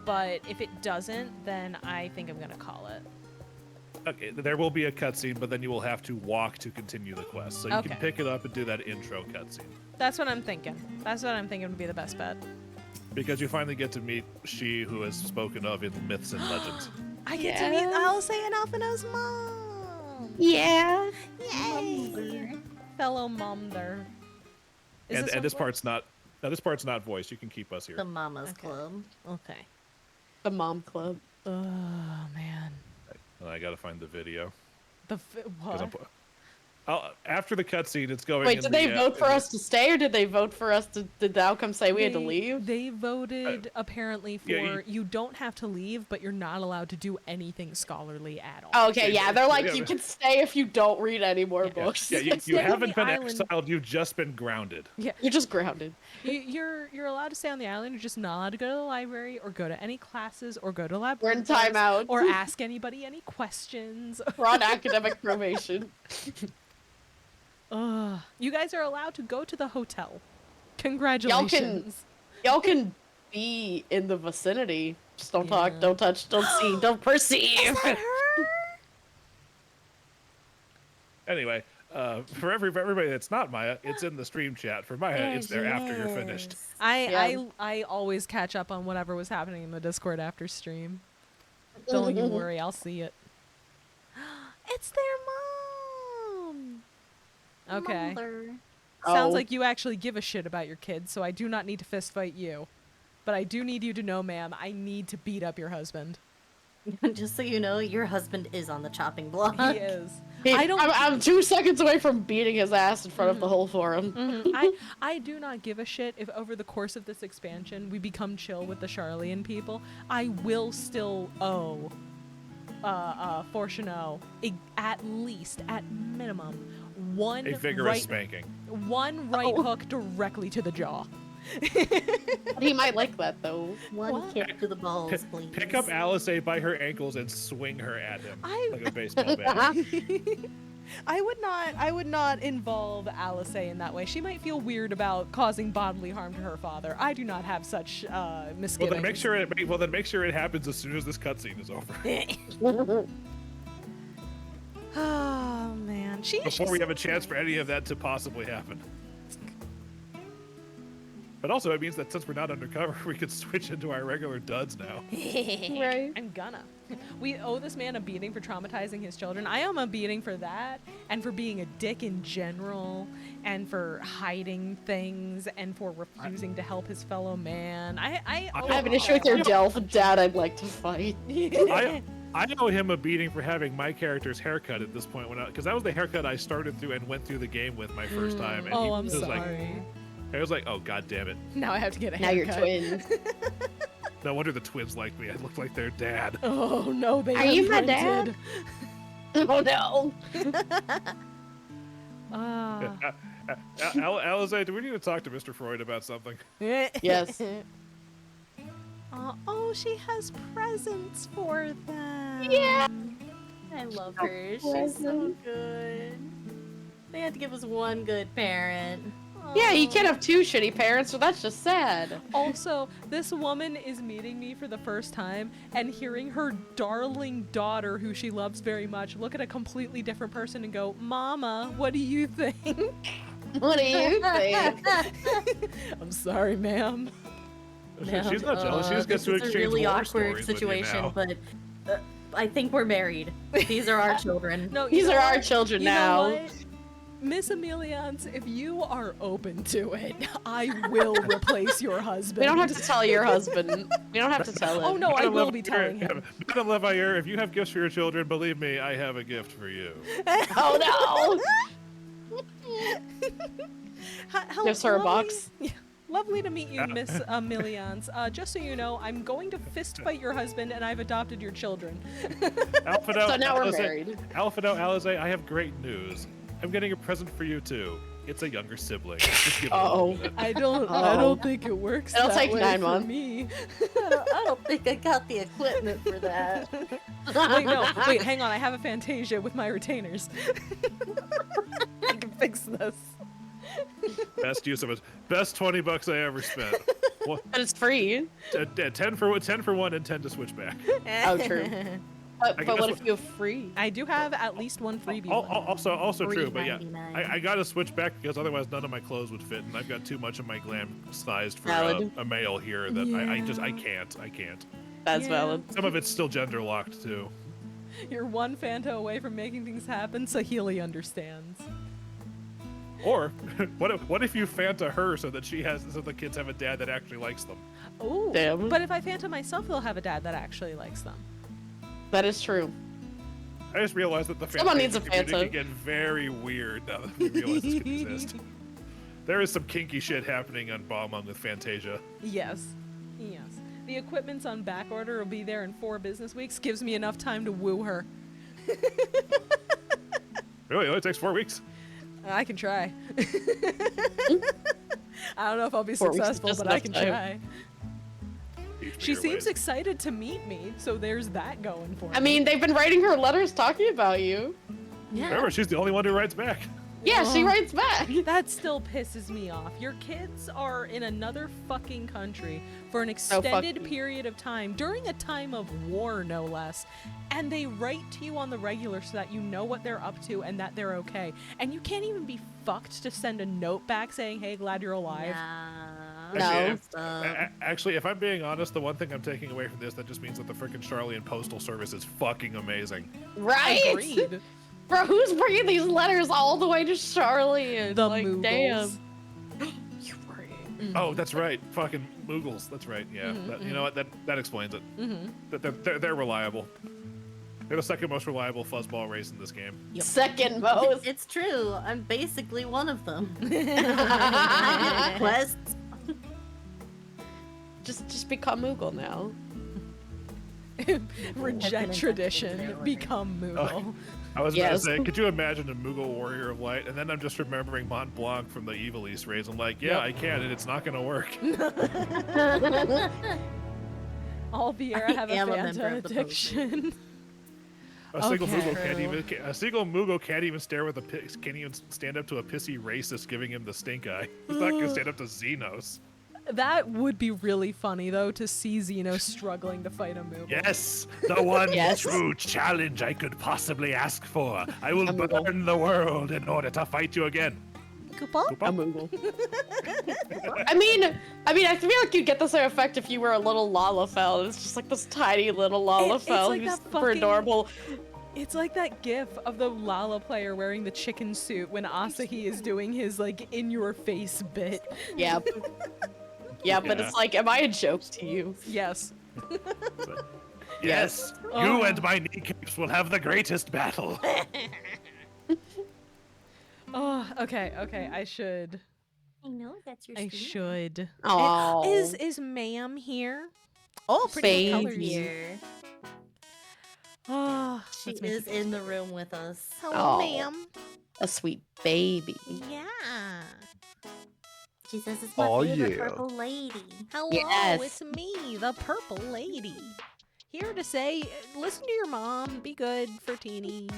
But if it doesn't, then I think I'm going to call it. Okay, there will be a cutscene, but then you will have to walk to continue the quest. So you Okay. can pick it up and do that intro cutscene. That's what I'm thinking. That's what I'm thinking would be the best bet. Because you finally get to meet she who is spoken of in myths and legends. I get to meet Alice and Alphinaud's mom. Yeah. Yay. Fellow momder. And this part's not. Now this part's not voiced. You can keep us here. The Mama's Club. Okay. The mom club. Oh, man. I gotta find the video. What? After the cutscene, it's going. Wait, did they vote for us to stay, or did they vote for us to? Did the outcome say we had to leave? They voted apparently for yeah, you don't have to leave, but you're not allowed to do anything scholarly at all. Oh, okay, yeah, they're like Yeah, you but- can stay if you don't read any more books. Yeah, you Stay on haven't the been island. exiled. You've just been grounded. Yeah, you're just grounded. You're allowed to stay on the island. You're just not allowed to go to the library or go to any classes or go to Labyrinthos. We're in timeout. Or ask anybody any questions. We're on academic probation. You guys are allowed to go to the hotel. Congratulations. Y'all can be in the vicinity. Just don't talk, don't touch, don't see, don't perceive. Anyway, for everybody that's not Maya, it's in the stream chat. For Maya, it's there after you're finished. I always catch up on whatever was happening in the Discord after stream. Don't you worry, I'll see it. It's their mom. Okay. Sounds like you actually give a shit about your kids, so I do not need to fist fight you. But I do need you to know, ma'am, I need to beat up your husband. Just so you know, your husband is on the chopping block. He is. I'm 2 seconds away from beating his ass in front of the whole forum. I do not give a shit if over the course of this expansion we become chill with the Charlian people. I will still owe Fortuno at least, at minimum, A vigorous spanking. one right hook directly to the jaw. He might like that though. One kick to the balls, please. Pick up Alice by her ankles and swing her at him like a baseball bat. I would not involve Alice in that way. She might feel weird about causing bodily harm to her father. I do not have such misgivings. Well, then make sure it happens as soon as this cutscene is over. Oh man, Before we have a chance for any of that to possibly happen. But also, it means that since we're not undercover, we could switch into our regular duds now. Right. I'm gonna. We owe this man a beating for traumatizing his children. I owe him a beating for that, and for being a dick in general, and for hiding things, and for refusing to help his fellow man. I have an issue with your dad. I'd like to fight. I owe him a beating for having my character's haircut at this point, because that was the haircut I started through and went through the game with my first time. And I'm was sorry. I was like, oh, god damn it. Now I have to get a Now you're haircut. twins. No wonder the twins liked me. I looked like their dad. Oh no, they Are you my dad? Oh no. Alize, do we need to talk to Mr. Freud about something? Yes. Oh, she has presents for them. Yeah. I love her. She's so good. They had to give us one good parent. Yeah, you can't have two shitty parents, so that's just sad. Also, this woman is meeting me for the first time and hearing her darling daughter, who she loves very much, look at a completely different person and go, "Mama, what do you think?" What do you think? I'm sorry, ma'am. She's not jealous. She just gets to This is exchange a really war awkward stories situation, with you now. but I think we're married. These are our children. No, These are our children now. You know what? Miss Emiliance, if you are open to it, I will replace your husband. We don't have to tell your husband. We don't have to tell him. Oh no, I will be telling him. Madame Levailleur, if you have gifts for your children, believe me, I have a gift for you. Oh no! Gives her a box. Lovely to meet you, Miss Emiliance. Just so you know, I'm going to fist fight your husband, and I've adopted your children. Alphado, So now we're Alize, married. Alphado, Alize, I have great news. I'm getting a present for you too. It's a younger sibling. Just give it a little bit. I don't think it works. It'll that take way 9 for months. me. I don't think I got the equipment for that. Wait, hang on. I have a Fantasia with my retainers. I can fix this. Best use of it. Best $20 I ever spent. But it's free. 10 for one and 10 to switch back. Oh, true. But guess what what- if you have free? I do have at least one freebie. Also true, but yeah, $3.99. I gotta switch back because otherwise none of my clothes would fit, and I've got too much of my glam sized for Valid. a male here that I can't. That's Yeah. valid. Some of it's still gender locked too. You're one Fanta away from making things happen, so Healy understands. Or what if you Fanta her so that the kids have a dad that actually likes them? Oh, Damn. But if I Fanta myself, they'll have a dad that actually likes them. That is true. I just realized that the Someone needs a community Fanta. can get very weird now that we realize this can exist. There is some kinky shit happening on Balmung with Fantasia. Yes. Yes. The equipment's on back order. Will be there in 4 business weeks. Gives me enough time to woo her. Really? It only takes 4 weeks? I can try. I don't know if I'll be 4 weeks is successful, just but I enough can time. try. Teach me She your seems ways. excited to meet me, so there's that going for me. I mean, they've been writing her letters talking about you. Remember, she's the only one who writes back. Yeah, she Oh. writes back. That still pisses me off. Your kids are in another fucking country for an fuck extended you. period of time, during a time of war, no less, and they write to you on the regular so that you know what they're up to and that they're okay. And you can't even be fucked to send a note back saying, hey, glad you're alive. Actually, if I'm being honest, the one thing I'm taking away from this, that just means that the frickin' Charlian Postal Service is fucking amazing. Right? Agreed. Bro, who's bringing these letters all the way to Charlie? And The like, Moogles. damn. Oh, that's right. Fucking Moogles. That's right. Yeah. You know what? That explains it. They're reliable. They're the second most reliable fuzzball race in this game. Second most. It's true. I'm basically one of them. I get quests. Just become Moogle now. Reject tradition, become Moogle. I was about Yes. to say, could you imagine a Moogle Warrior of Light? And then I'm just remembering Mont Blanc from the Evil East raids. I'm like, yeah, Yep. I can, and it's not going to work. All Vieira have a am a member Fanta of the addiction. A single Okay. Moogle can't even can't even stand up to a pissy racist giving him the stink eye. He's not going to stand up to Xenos. That would be really funny, though, to see Xeno struggling to fight a Moogle. Yes, the one Yes. true challenge I could possibly ask for. I will A Moogle. burn the world in order to fight you again. Koopa? A Moogle. I mean, I feel like you'd get the same effect if you were a little Lalafell. It's just like this tiny little Lalafell like who's that super fucking- adorable. It's like that gif of the Lala player wearing the chicken suit when Asahi is doing his, like, in-your-face bit. Yep. Yeah, but it's like, am I a joke to you? Yes. Yes, Oh. you and my kneecaps will have the greatest battle. Oh, okay, I should. I know that's your I stream. should. Aw. Is Ma'am here? Oh, pretty colors. Baby. Here. Oh, She let's make is it- in the room with us. Hello, Aw. ma'am. A sweet baby. Yeah. She says it's my Oh, favorite yeah. purple lady. Hello, Yes. it's me, the purple lady. Here to say, listen to your mom. Be good for Teeny.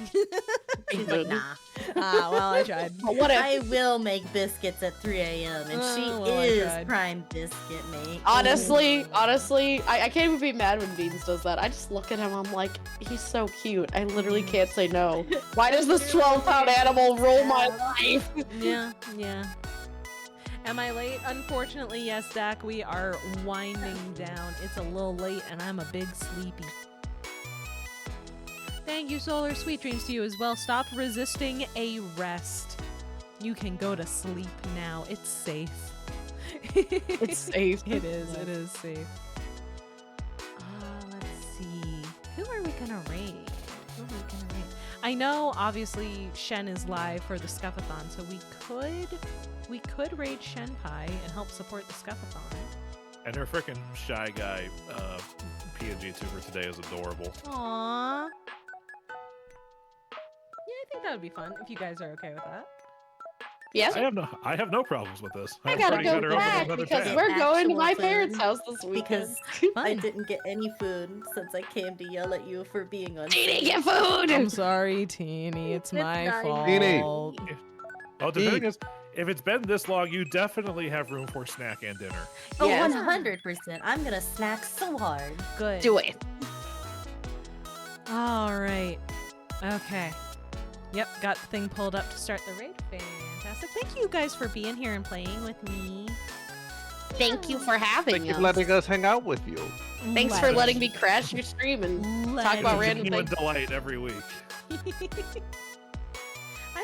She's like, nah. Well, I tried. But what if, I will make biscuits at 3 a.m. and she Oh, well, I is tried. prime biscuit mate. honestly, I can't even be mad when Beans does that. I just look at him, I'm like, he's so cute. I literally can't say no. Why does this 12-pound animal rule my life? Yeah. Am I late? Unfortunately, yes, Dak. We are winding down. It's a little late, and I'm a big sleepy. Thank you, Solar. Sweet dreams to you as well. Stop resisting a rest. You can go to sleep now. It's safe. It's safe. It is. It is safe. Let's see. Who are we gonna raid? I know, obviously, Shen is live for the Scuffathon, so we could raid Shenpai and help support the Scuffathon. And her freaking shy guy PNG tuber today is adorable. Aww. Yeah, I think that would be fun if you guys are okay with that. Yes. I have no problems with this. I gotta go back because we're going to my parents' house this weekend. Because I didn't get any food since I came to yell at you for being on. Teeny, get food! I'm sorry, Teeny. It's my fault. Teeny. Oh, the thing is, if it's been this long, you definitely have room for snack and dinner. Oh, Yes. 100%. I'm gonna snack so hard. Good. Do it. All right. Okay. Yep, got the thing pulled up to start the raid. Fantastic. Thank you guys for being here and playing with me. Thank you for having Thank you us. for letting us hang out with you. Thanks for letting me crash your stream and talk about random Genuine things. delight every week. I'm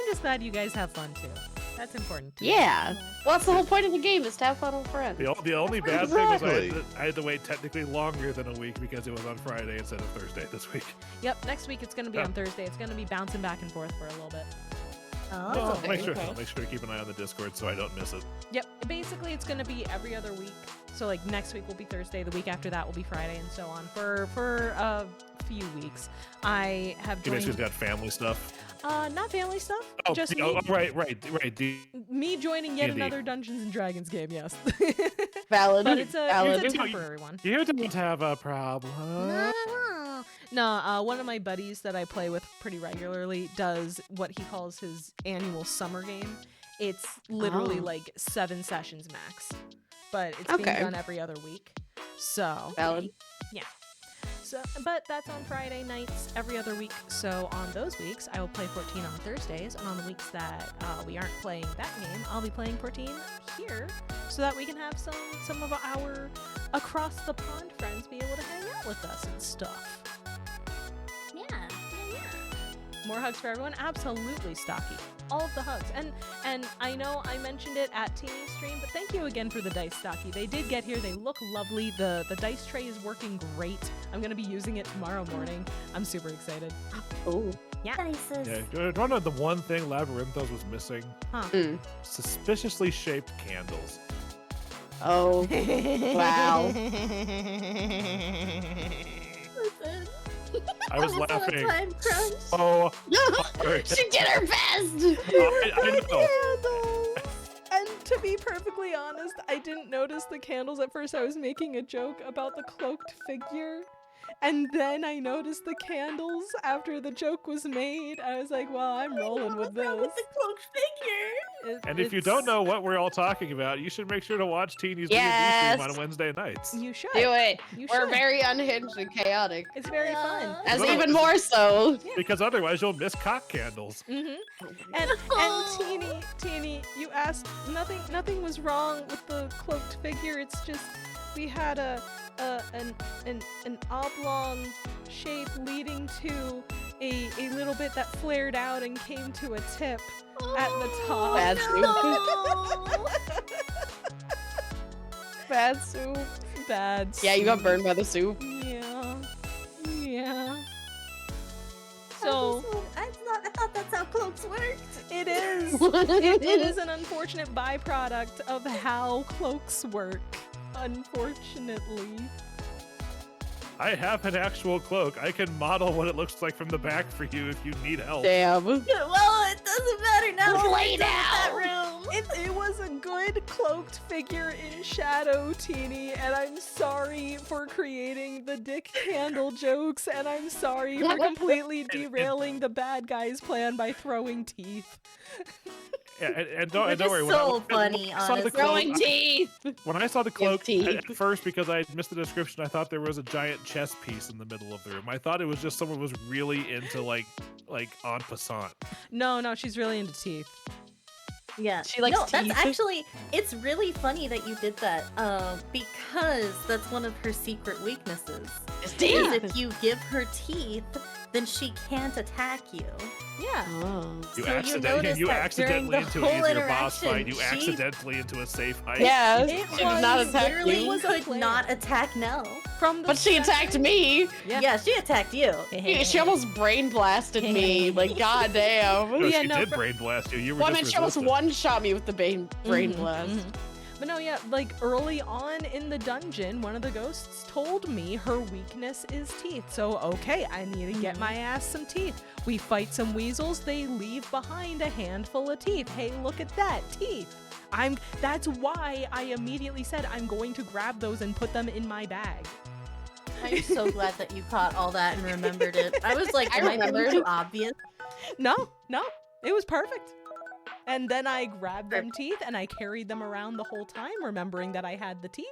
just glad you guys have fun too. That's important. To me. Yeah. Well, that's the whole point of the game, is to have fun with friends. The only bad thing was Exactly. I had to wait technically longer than a week because it was on Friday instead of Thursday this week. Yep. Next week it's going to be on Thursday. It's going to be bouncing back and forth for a little bit. Oh, I'll make sure to keep an eye on the Discord so I don't miss it. Yep. Basically, it's going to be every other week. So like next week will be Thursday. The week after that will be Friday, and so on for a few weeks. I have You joined. basically got family stuff. Not family stuff. Oh, just me. right. Me joining yet D&D. another Dungeons and Dragons game. Yes. Valid. But it's a Valid. temporary one. You don't have a problem. No, one of my buddies that I play with pretty regularly does what he calls his annual summer game. It's literally like 7 sessions max, but it's being done every other week. So Valid. yeah. So, but that's on Friday nights every other week. So on those weeks, I will play 14 on Thursdays, and on the weeks that we aren't playing that game, I'll be playing 14 here, so that we can have some of our across the pond friends be able to hang out with us and stuff. Yeah. More hugs for everyone. Absolutely, Stocky. All of the hugs. And I know I mentioned it at Teeny's stream, but thank you again for the dice, Stocky. They did get here. They look lovely. The dice tray is working great. I'm going to be using it tomorrow morning. I'm super excited. Oh. Yeah. Yeah, do you want to know the one thing Labyrinthos was missing? Huh. Suspiciously shaped candles. Oh. Wow. I was laughing. Time crunch. Oh, She did her best. I know. Candles. And to be perfectly honest, I didn't notice the candles at first. I was making a joke about the cloaked figure. And then I noticed the candles after the joke was made. I was like, well, I'm rolling with this. With the cloaked figure. And if you don't know what we're all talking about, you should make sure to watch Teeny's D&D Yes. stream on Wednesday nights. You should. Do it. You We're should. very unhinged and chaotic. It's very fun. As Well, even more so. Because otherwise you'll miss cock candles. And Teeny, you asked. Nothing was wrong with the cloaked figure. It's just we had an oblong shape leading to a little bit that flared out and came to a tip at the top. Bad soup. Bad soup. Bad soup. Yeah, you got burned by the soup. Yeah. So I thought that's how cloaks worked. it is. it is an unfortunate byproduct of how cloaks work. Unfortunately. I have an actual cloak. I can model what it looks like from the back for you if you need help. Damn. Well, it doesn't matter now. Lay down. That room. It was a good cloaked figure in shadow, Teeny, and I'm sorry for creating the dick candle jokes, and I'm sorry for completely derailing the bad guy's plan by throwing teeth. Yeah, and don't worry. So when funny, I saw the honestly. Throwing cloak, teeth. when I saw the cloak teeth. at first, because I had missed the description, I thought there was a giant chess piece in the middle of the room. I thought it was just someone was really into like en passant. No, she's really into teeth. Yeah. She likes no, that's teeth. actually, it's really funny that you did that. Because that's one of her secret weaknesses. It's Is teeth. if you give her teeth, then she can't attack you. Yeah. You So accidentally notice that during the into whole an easier boss interaction, fight. You she- accidentally into a safe height. Yeah, It she did not attack literally you. could not attack Nell. From the But she attacked me. Yeah, she attacked you. She almost brain blasted me. Like, goddamn. No, Yeah, she no, did for- brain blast you. You were Well, I just mean, she almost resistant. one-shot me with the brain blast. But no, yeah, like early on in the dungeon, one of the ghosts told me her weakness is teeth. So, okay, I need to get my ass some teeth. We fight some weasels, they leave behind a handful of teeth. Hey, look at that, teeth. That's why I immediately said I'm going to grab those and put them in my bag. I'm so glad that you caught all that and remembered it. I was like, I am I being remembered. too obvious? No, it was perfect. And then I grabbed them teeth and I carried them around the whole time, remembering that I had the teeth.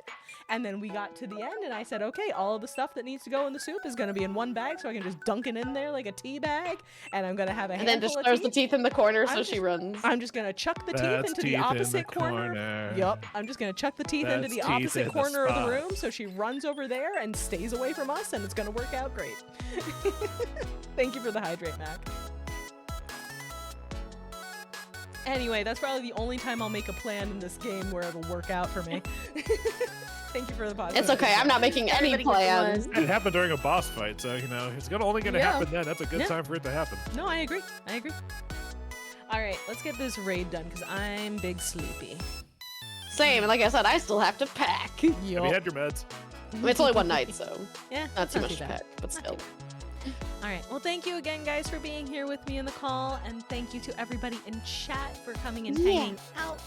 And then we got to the end and I said, okay, all of the stuff that needs to go in the soup is going to be in one bag, so I can just dunk it in there like a tea bag. And I'm going to have a And then handful just of throws teeth. the teeth in the corner so I'm she just- runs. I'm just going to chuck the teeth That's into teeth the in the opposite corner. corner. Yup. I'm just going to chuck the teeth into That's the teeth opposite in the corner of the spot. room so she runs over there and stays away from us, and it's going to work out great. Thank you for the hydrate, Mac. Anyway, that's probably the only time I'll make a plan in this game where it'll work out for me. Thank you for the podcast. It's okay, I'm not making any Everybody gets plans. one. It happened during a boss fight, so it's only gonna Yeah. happen then. That's a good Yeah. time for it to happen. No, I agree. All right, let's get this raid done because I'm big sleepy. Same, and like I said, I still have to pack. Have you had your meds? I mean, it's only one night, so Yeah, not too not much too to bad. pack, but still. All right. Well, thank you again, guys, for being here with me in the call, and thank you to everybody in chat for coming and hanging out.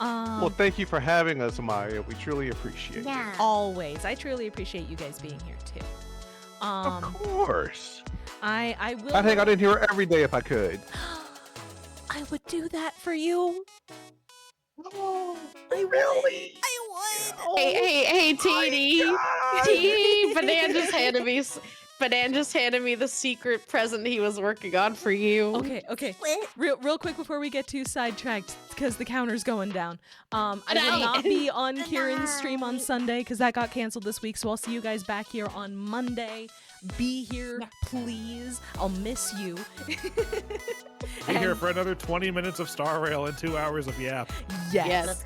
Well, thank you for having us, Amari. We truly appreciate it. Always. I truly appreciate you guys being here too. Of course. I will. I'd hang out in here every day if I could. I would do that for you. Really? Hey, TD. TD, Banan just handed me the secret present he was working on for you. Okay. Real quick before we get too sidetracked, because the counter's going down. I will not be on Kieran's stream on Sunday because that got canceled this week. So I'll see you guys back here on Monday. Be here, please. I'll miss you. Be here for another 20 minutes of Star Rail and 2 hours of Yap. Yes.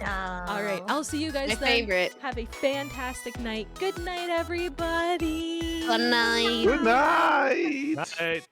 All right. I'll see you guys My then. favorite. Have a fantastic night. Good night, everybody. Good night. Good night. Night.